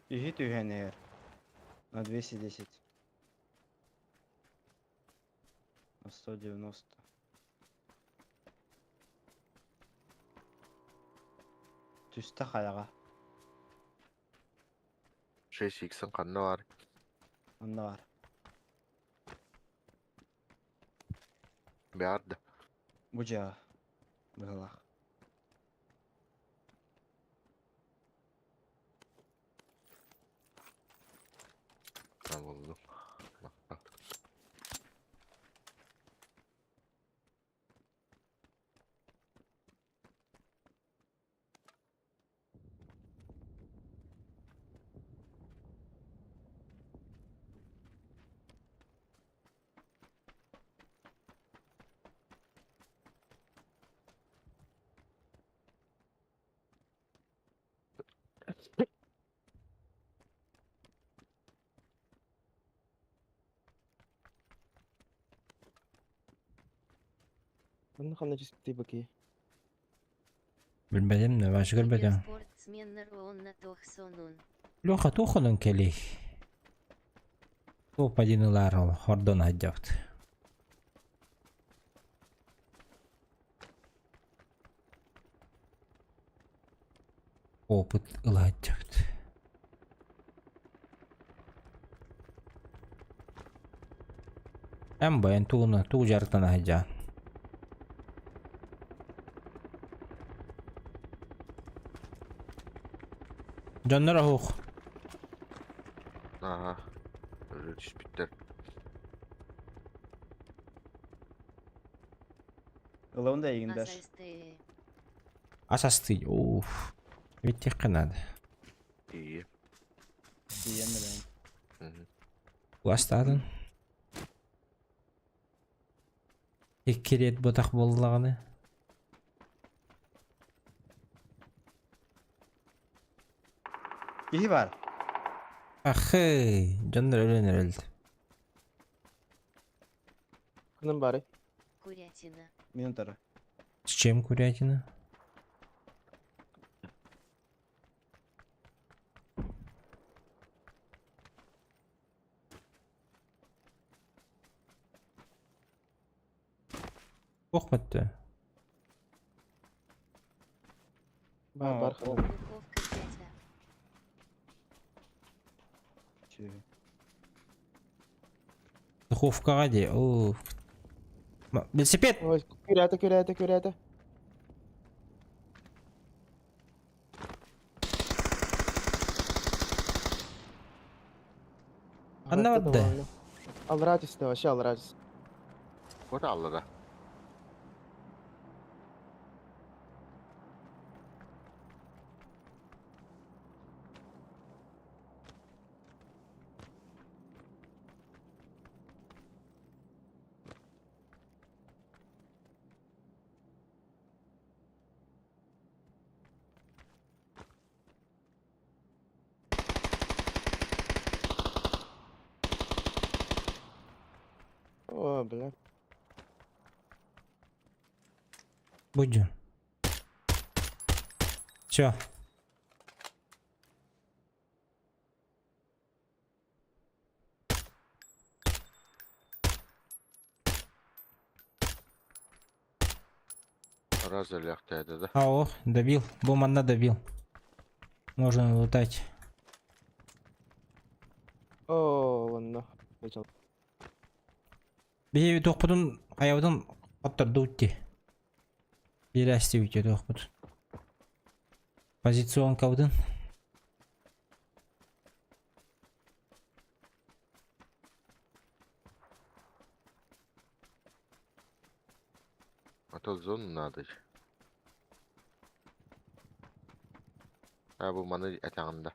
Иги түйгенер. На 210. На 190. Түсті қаяға. 6x'in kanını var. Анда бар. Beğerdi. Бұ жағы. Бұғылақ. Ben buldum. Bak. Bunu qanday chizib baki? Bilmedim de başı görmedim. Леха туханын келей. Топ одинылар ол хордон хаджавды. Опыт ыладжавды. Әм байын туғына туғы жарықтан хаджа. Canlara hoq. Aha. Öyle bitti. Ылауында егіндер. Asastı. Of. Bitti kanadı. İyi. Дейін білем. Hı hı. Uastadın. İki ret botak bollağını. Иги бар. Ахы. Canlar ölenir öldü. Kınım bari. Менің тұры. С чем курятина? Kokmadı. Бар kınım. Духовкаға де. Оф. Велосипед. Ой, көрәті. Anlamadı. Al radyosu da вообще al radyosu. O da aldı da. О, бля. Будь. Все. Разоляхтайды да. О, добил. Бомбана добил. Можно лутать. О, ладно. Bir toqpudun ayavdan attırdı utti. Bir asti utti toqpudun. Позицион кавдын. А то зону надо. Ha bu manı etağında.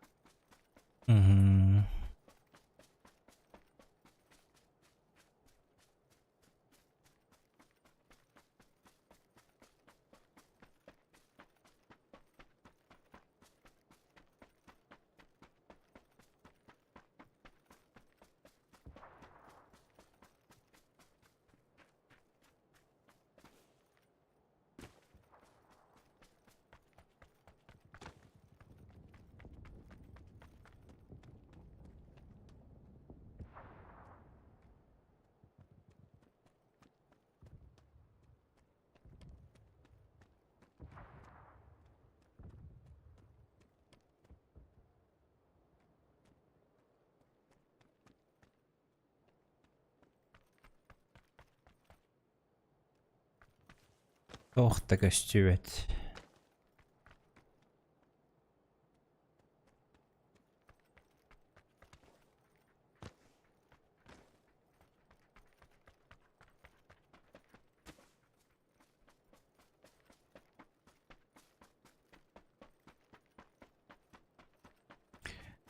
Oh da göstüvet.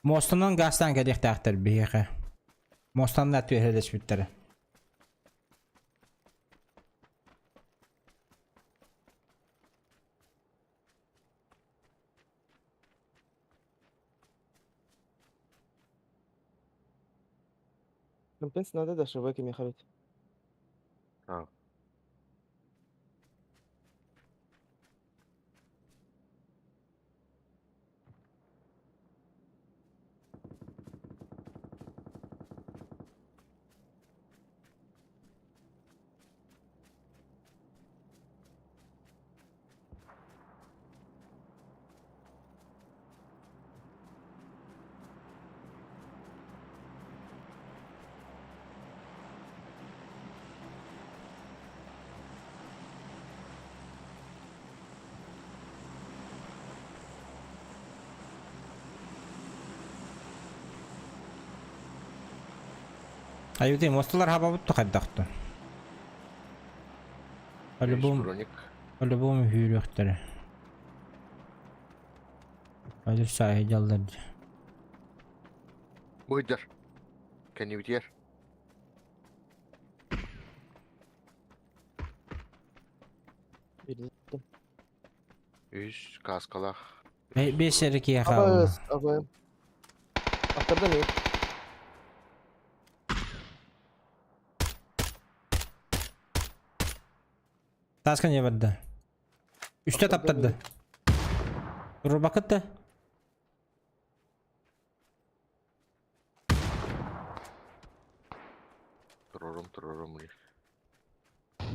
Mostundan gastan gedek tahtır bihe. Mostan da tühe deşmitleri. Компенс надо да шабаки мехарит. Tamam. Ayuti mostular hava buttu kaddaktı. Album Kronik. album hürüktür. Hayır sahi jallardı. Buydur. Kendi bitiyor. Bildim. Üç kaskalak. Beş erki yakalı. Abaz, abaz. Aktarda ne? Taskan yabardı. Üste taptırdı. Durur bakıttı. Tururum.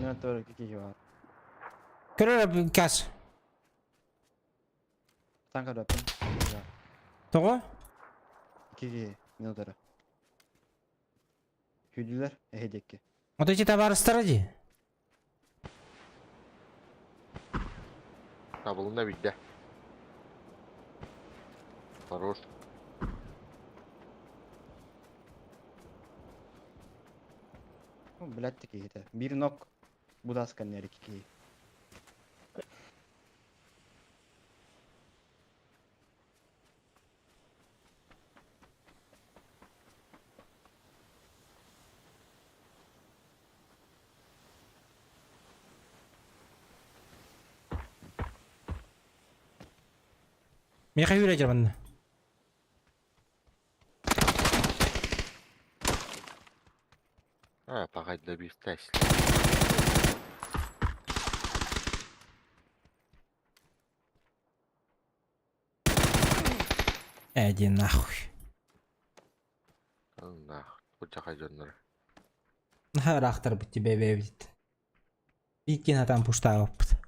Ne doğru ki var. Körür kas. Tanka da yapın. Toğu? 2 ne doğru. Hüdüler ehedeki. O da içi tabar ıstarıcı. Tabulun da bitti. Sarhoş. Bilettik iyi de. Bir nok. Bu da askanlar 2. Meka yürüyeceğim ben de. Ha, pakayla bir test. Иди нахуй. Allah. Bıçak acınları. Характер бы тебе выведет. Викина там пустая опыт.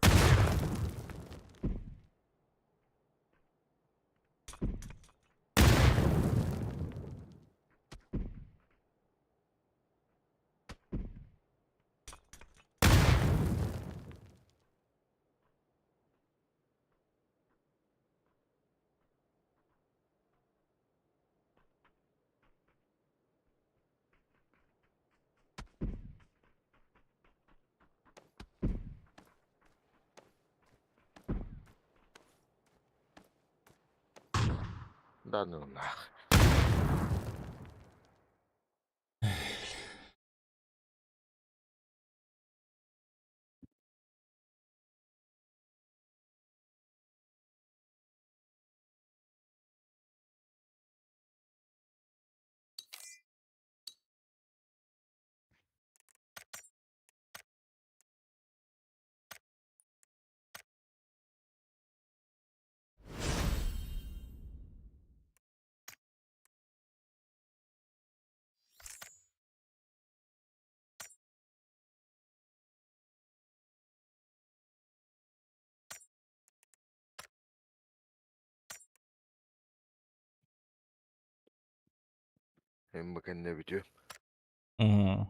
Да ну нах. Hem bakın ne bitiyor. Hmm.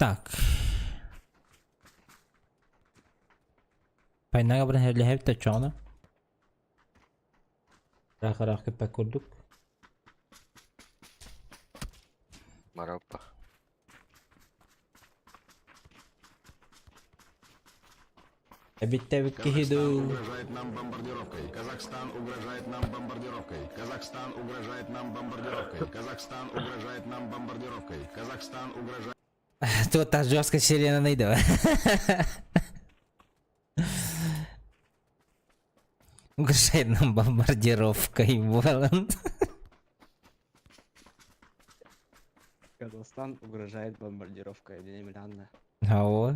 Так. Пайнага бірін әрлі әбітті чоғына. Рақы көппәк көрдік. Мараппа. Әбітті әбіт кехиду. Угрожает нам бомбардировкой. Казахстан угрожает нам бомбардировкой. Казахстан угрожает нам бомбардировкой. Казахстан угрожает нам бомбардировкой. Казахстан угрожает... Тут та жорстка сирена найду. Угрожает нам бомбардировкой, Воланд. Казахстан угрожает бомбардировкой. Демилянна. А вот.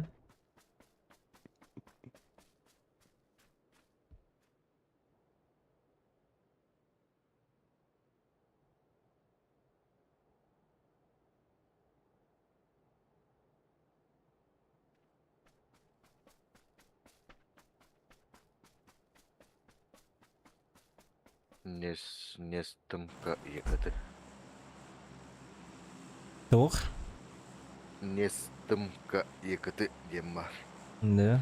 Нестымка екіті. Тух? Нестымка екіті дем бар. Да.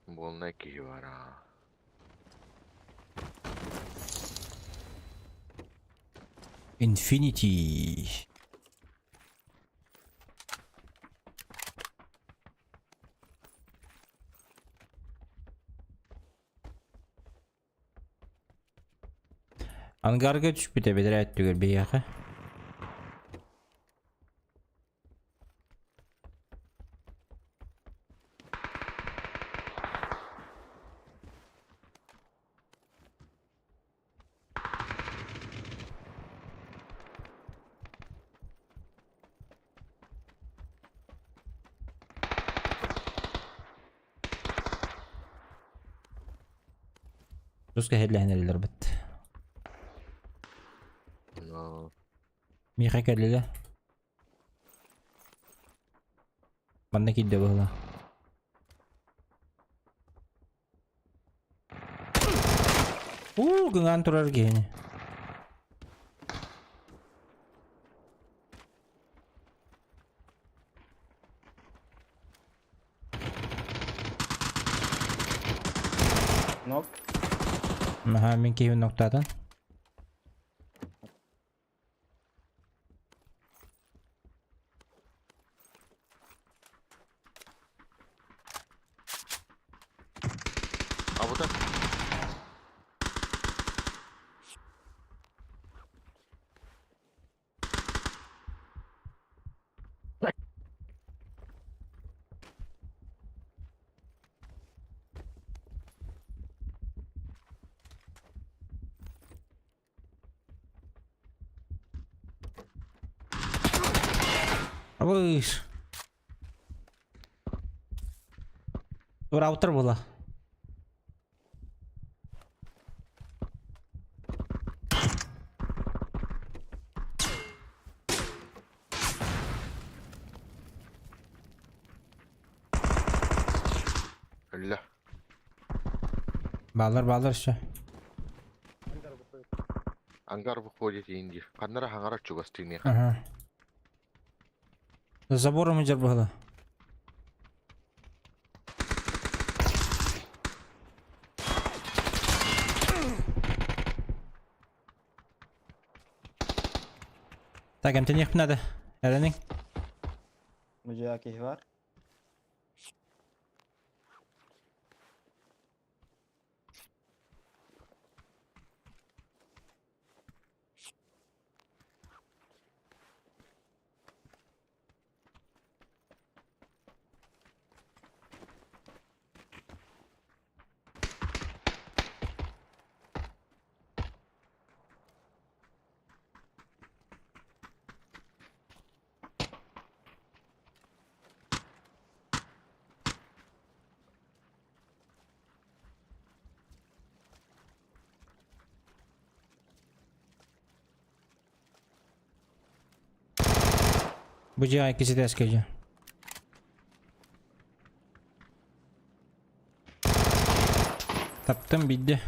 Болна киі бар. Infinity. Ангарга түшіп біте бедір әттігір бейяқы. Ruska headliner'ler bit. Miha kellele. Bana kidde bağla. Gıngan turar gene. Nok. Aha, men keyfin noktadan. Abuda. Выш. Раутер была. Ля. Балар еще. Ангар выходит инди. Каннара хангара чугастыне. Ага. За забором идет было. Так, эмтен ехп надо. Эленин. Mücakih var. Bucağı ikisi de eskeci. Taptım bildi.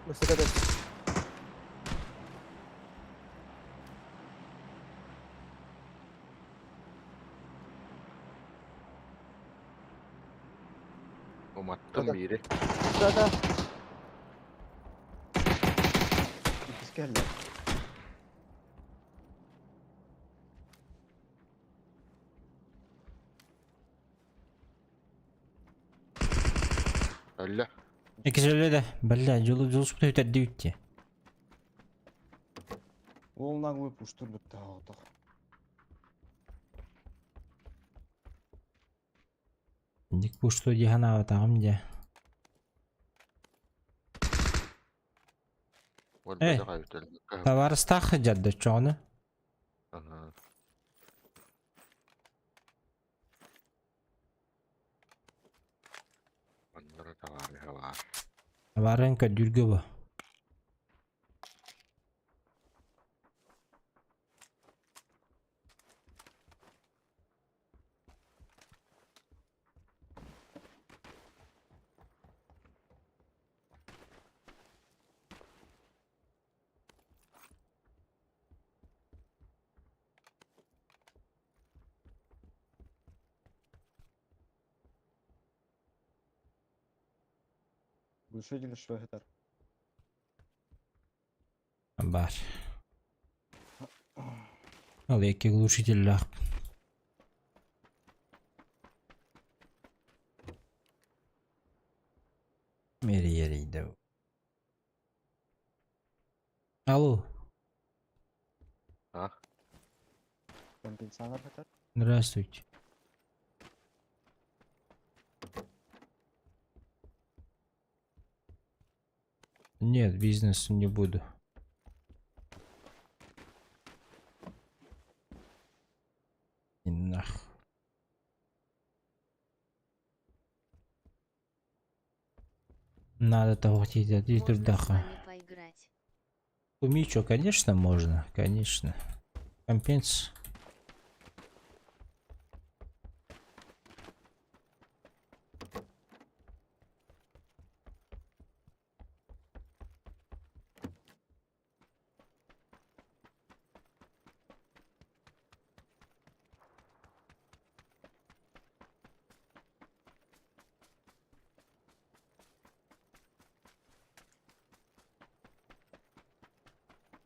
Высоко. Umattım biri. Высоко. İkisi geldi. Öyle. İkisi öyle de. Bella yolu sıkıntı öterdi bitti. Олнан көп уштур бітті ағытық. Dik bu что дихан аватағым де. Эй, товарыстақ жадды çoğunu. Ага. Onlara tavarı var. Varın ködürgü bu. Глушитель швегетар. Бар. Al iki глушитель лах. Мери yeriydi bu. Алло. А? Компенсатор хатар. Здравствуйте. Нет, бизнес не буду. И нах. Надо того хотеть, а ты трудоха. Умичо, конечно, можно, конечно. Компенс.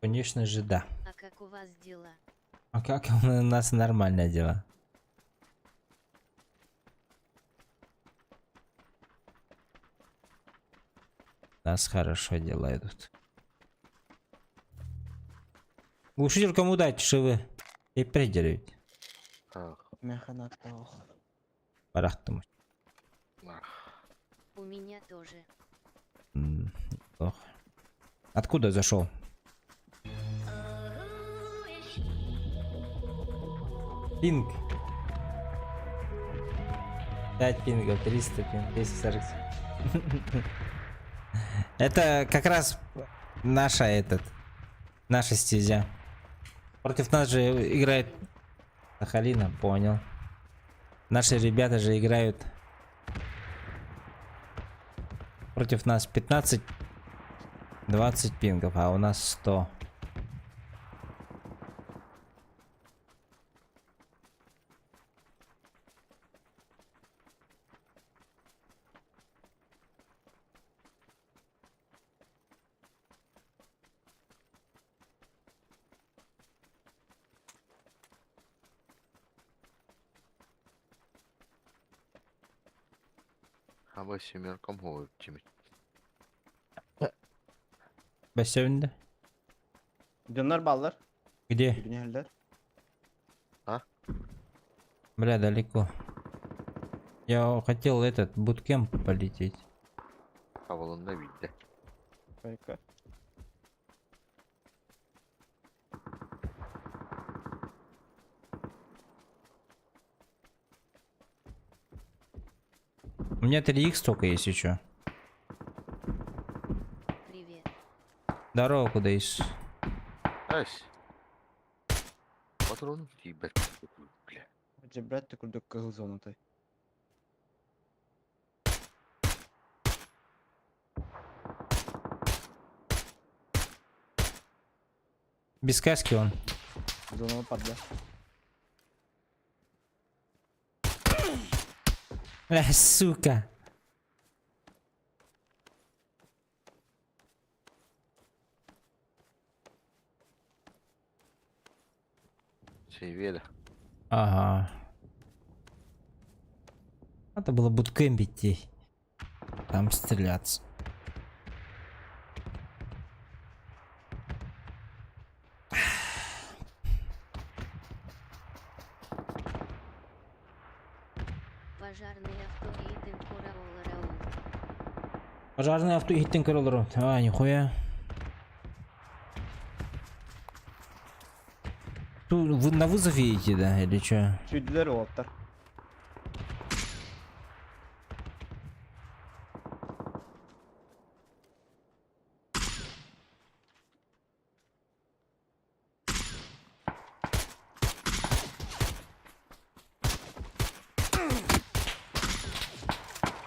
Конечно же, да. А как у вас дела? А как у нас нормальные дела? У нас хорошо дела идут. Глушитель кому дать, что вы? И придерживайте. Механат ох. Парахтым. У меня тоже. Плохо. Откуда зашел? Пинг. 5 пингов, 300 пинг, 240. Это как раз наша стезя. Против нас же играет Сахалина, понял. Наши ребята же играют против нас 15-20 пингов, а у нас 100. Hava семерком ой чимит. Бәсәвендә. Дөннәр баллар. Где? Дүнияләр. Бля, далеко. Я хотел этот буткемп полететь. Havalanında bildi. Байка. У меня 3х только есть еще. Привет. Здорово, куда из? Ась. Патронum тибет. Бля. Жебрат төкүрдүк кыл зонатай. Без каски он. Зона падла. Сука. Севеда. Ага. Надо было буткемпить. Там стреляться. Пожарный авто рейтинг Кураола. Пожарный авто хиттен королору. А, нихуя. Тут вы на вызове едете, да, или что? Südüler oğutlar.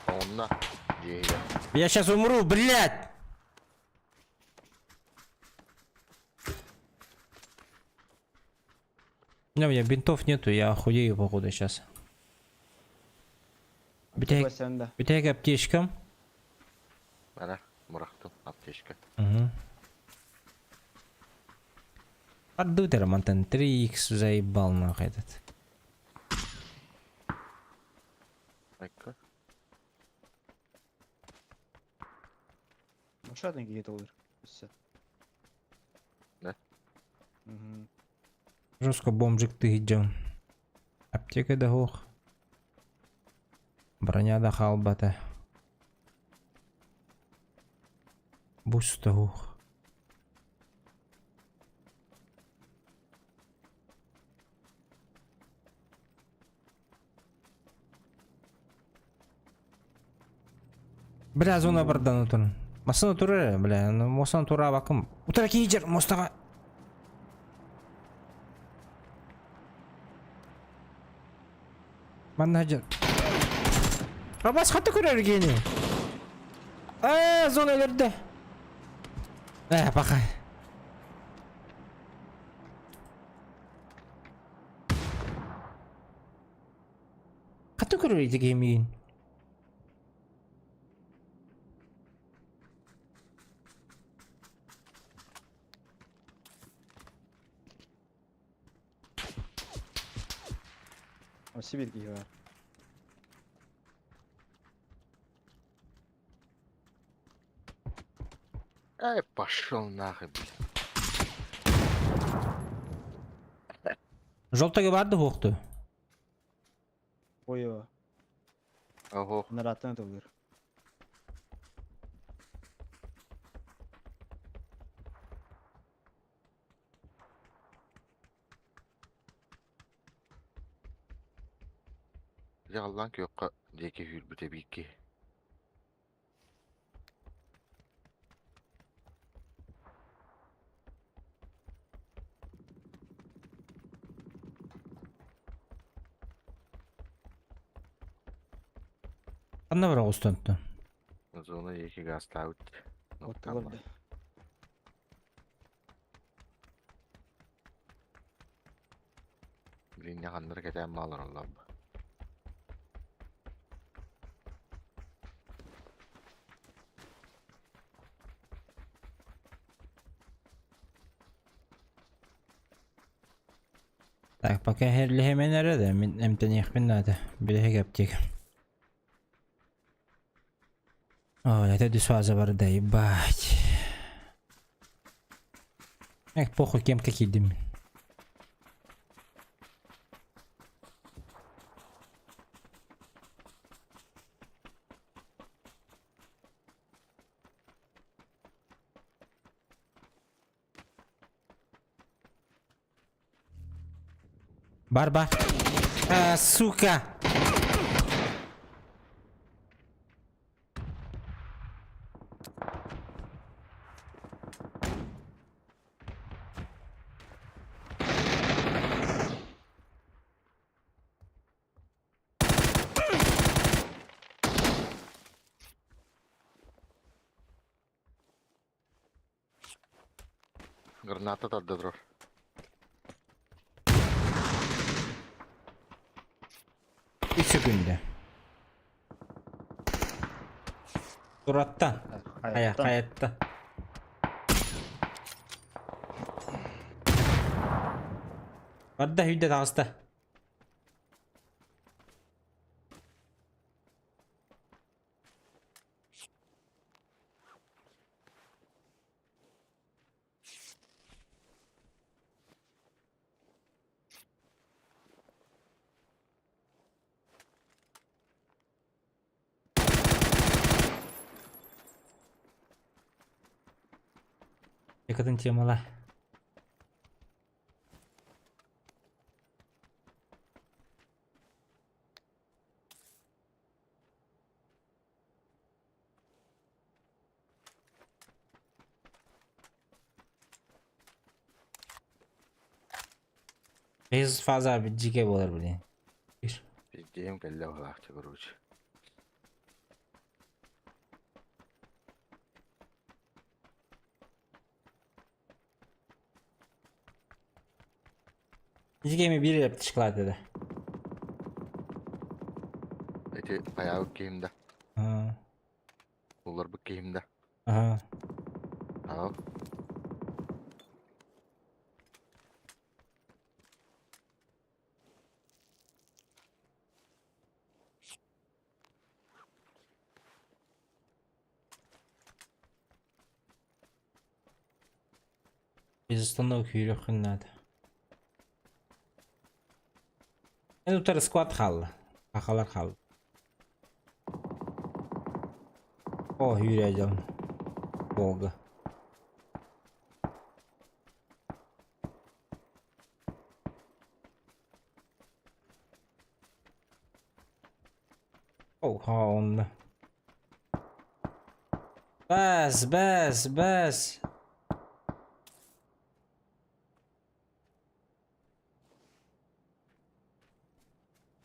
Onunla. Ceyda. Я сейчас умру, блядь! У меня бинтов нету, я охуею походу сейчас. Basende. Bir tek аптечкам. Bana bıraktım apteşka. Угу. Отдуй ты, Романтен, 3х заебал нахуй этот. Dakika. Aşağıdan git olur. Все. Да? Угу. Жестко бомжик ты идем. Аптека да хох. Броня да халбата. Буст да хох. Бля, зона бардан отыр. Масына туры, бля, мосына тура бакым. Утра кейдер, мостаға. Маннажер. Рабас хаты көрергені. Зона өлерді. Бақа. Хаты көрерді кемейін. Sibir giyi var. Ай, пошел нахуй, блин. Жолтаға барды хоқты. Ой-ой. Ого. Наратан olur. Yalan ki yok deki hür tabii ki. Қанда бір ауыстантты. Zona iki gaz tavut. Oturdu. Birine kandır keten mi alır Allah'ım. Так, пока херли hemen arada. Emten yakmin nada. Bir de aптека. Ой, это дисфаза бар, да ебать. Эх, похуй, кем какие дым. Бар. Сука. Граната да дрор. Üçü günde. Surattan. Hayatta. Var da hüddet hasta. Yakıtın temalar. Biz fazla bir cike olur bu diye. Bir. Пиздеем, калля вахте, короче. Cike bir yaptı çikolatede. Эти аяğı киімді. Ha. Олар бұл киімді. Aha. Ау. Biz установки yok надо. En utarı squad kaldı. Kakalar kaldı. Oh yürüyeceğim. Olga. Oha onda. Bas.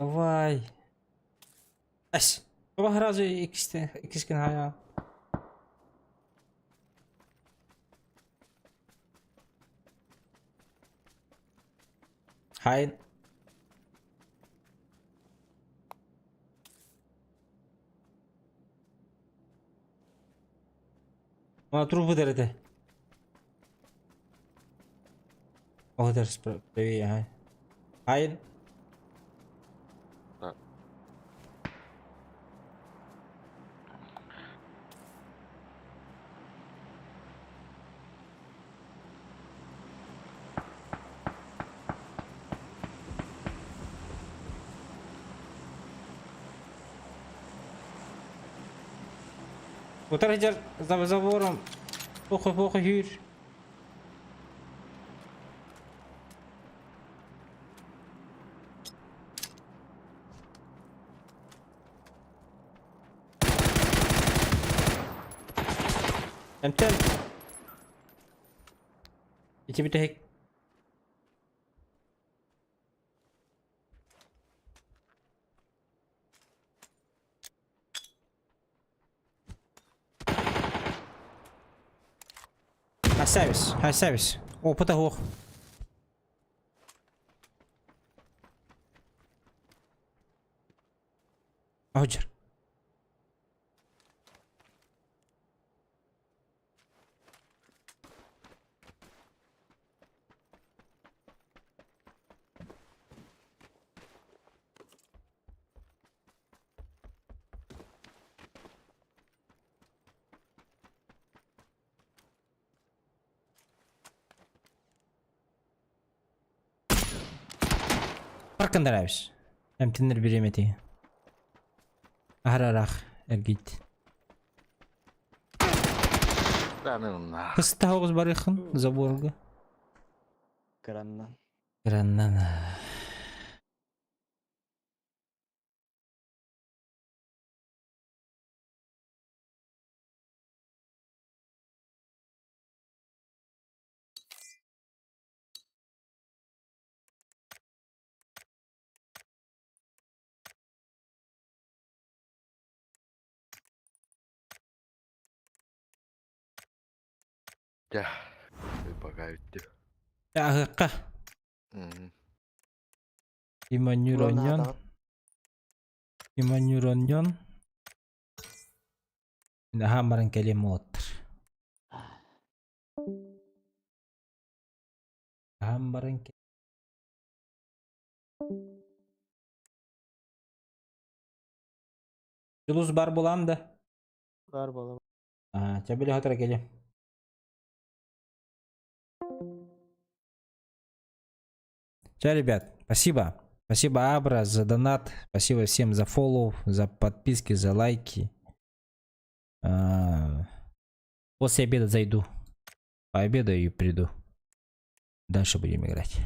Давай. Ась. Baba razı ikisi gün hala. Hayır. Ona трупы дерете. O kadar seviye ha. Hayır. Утро за забором. Похуй, Юр. Temtem. İki bir tek. High service. Опыта ох. Оджер. Паркандарабыз. Эмтинер беремети. Арарах эргит. Данынна. Кыста огыз бар якын заборга. Краннан. Краннан. Ja. Jopa käytty. Агакка. Иманюроньон. Иманюроньон. Инде хаммарын келем оттыр. Хаммарын Juluz бар болам да. Бар балам. Чабили хатыра келем. Ча, ребят, спасибо. Спасибо, Абра, за донат. Спасибо всем за фоллоу, за подписки, за лайки. После обеда зайду. Пообедаю и приду. Дальше будем играть.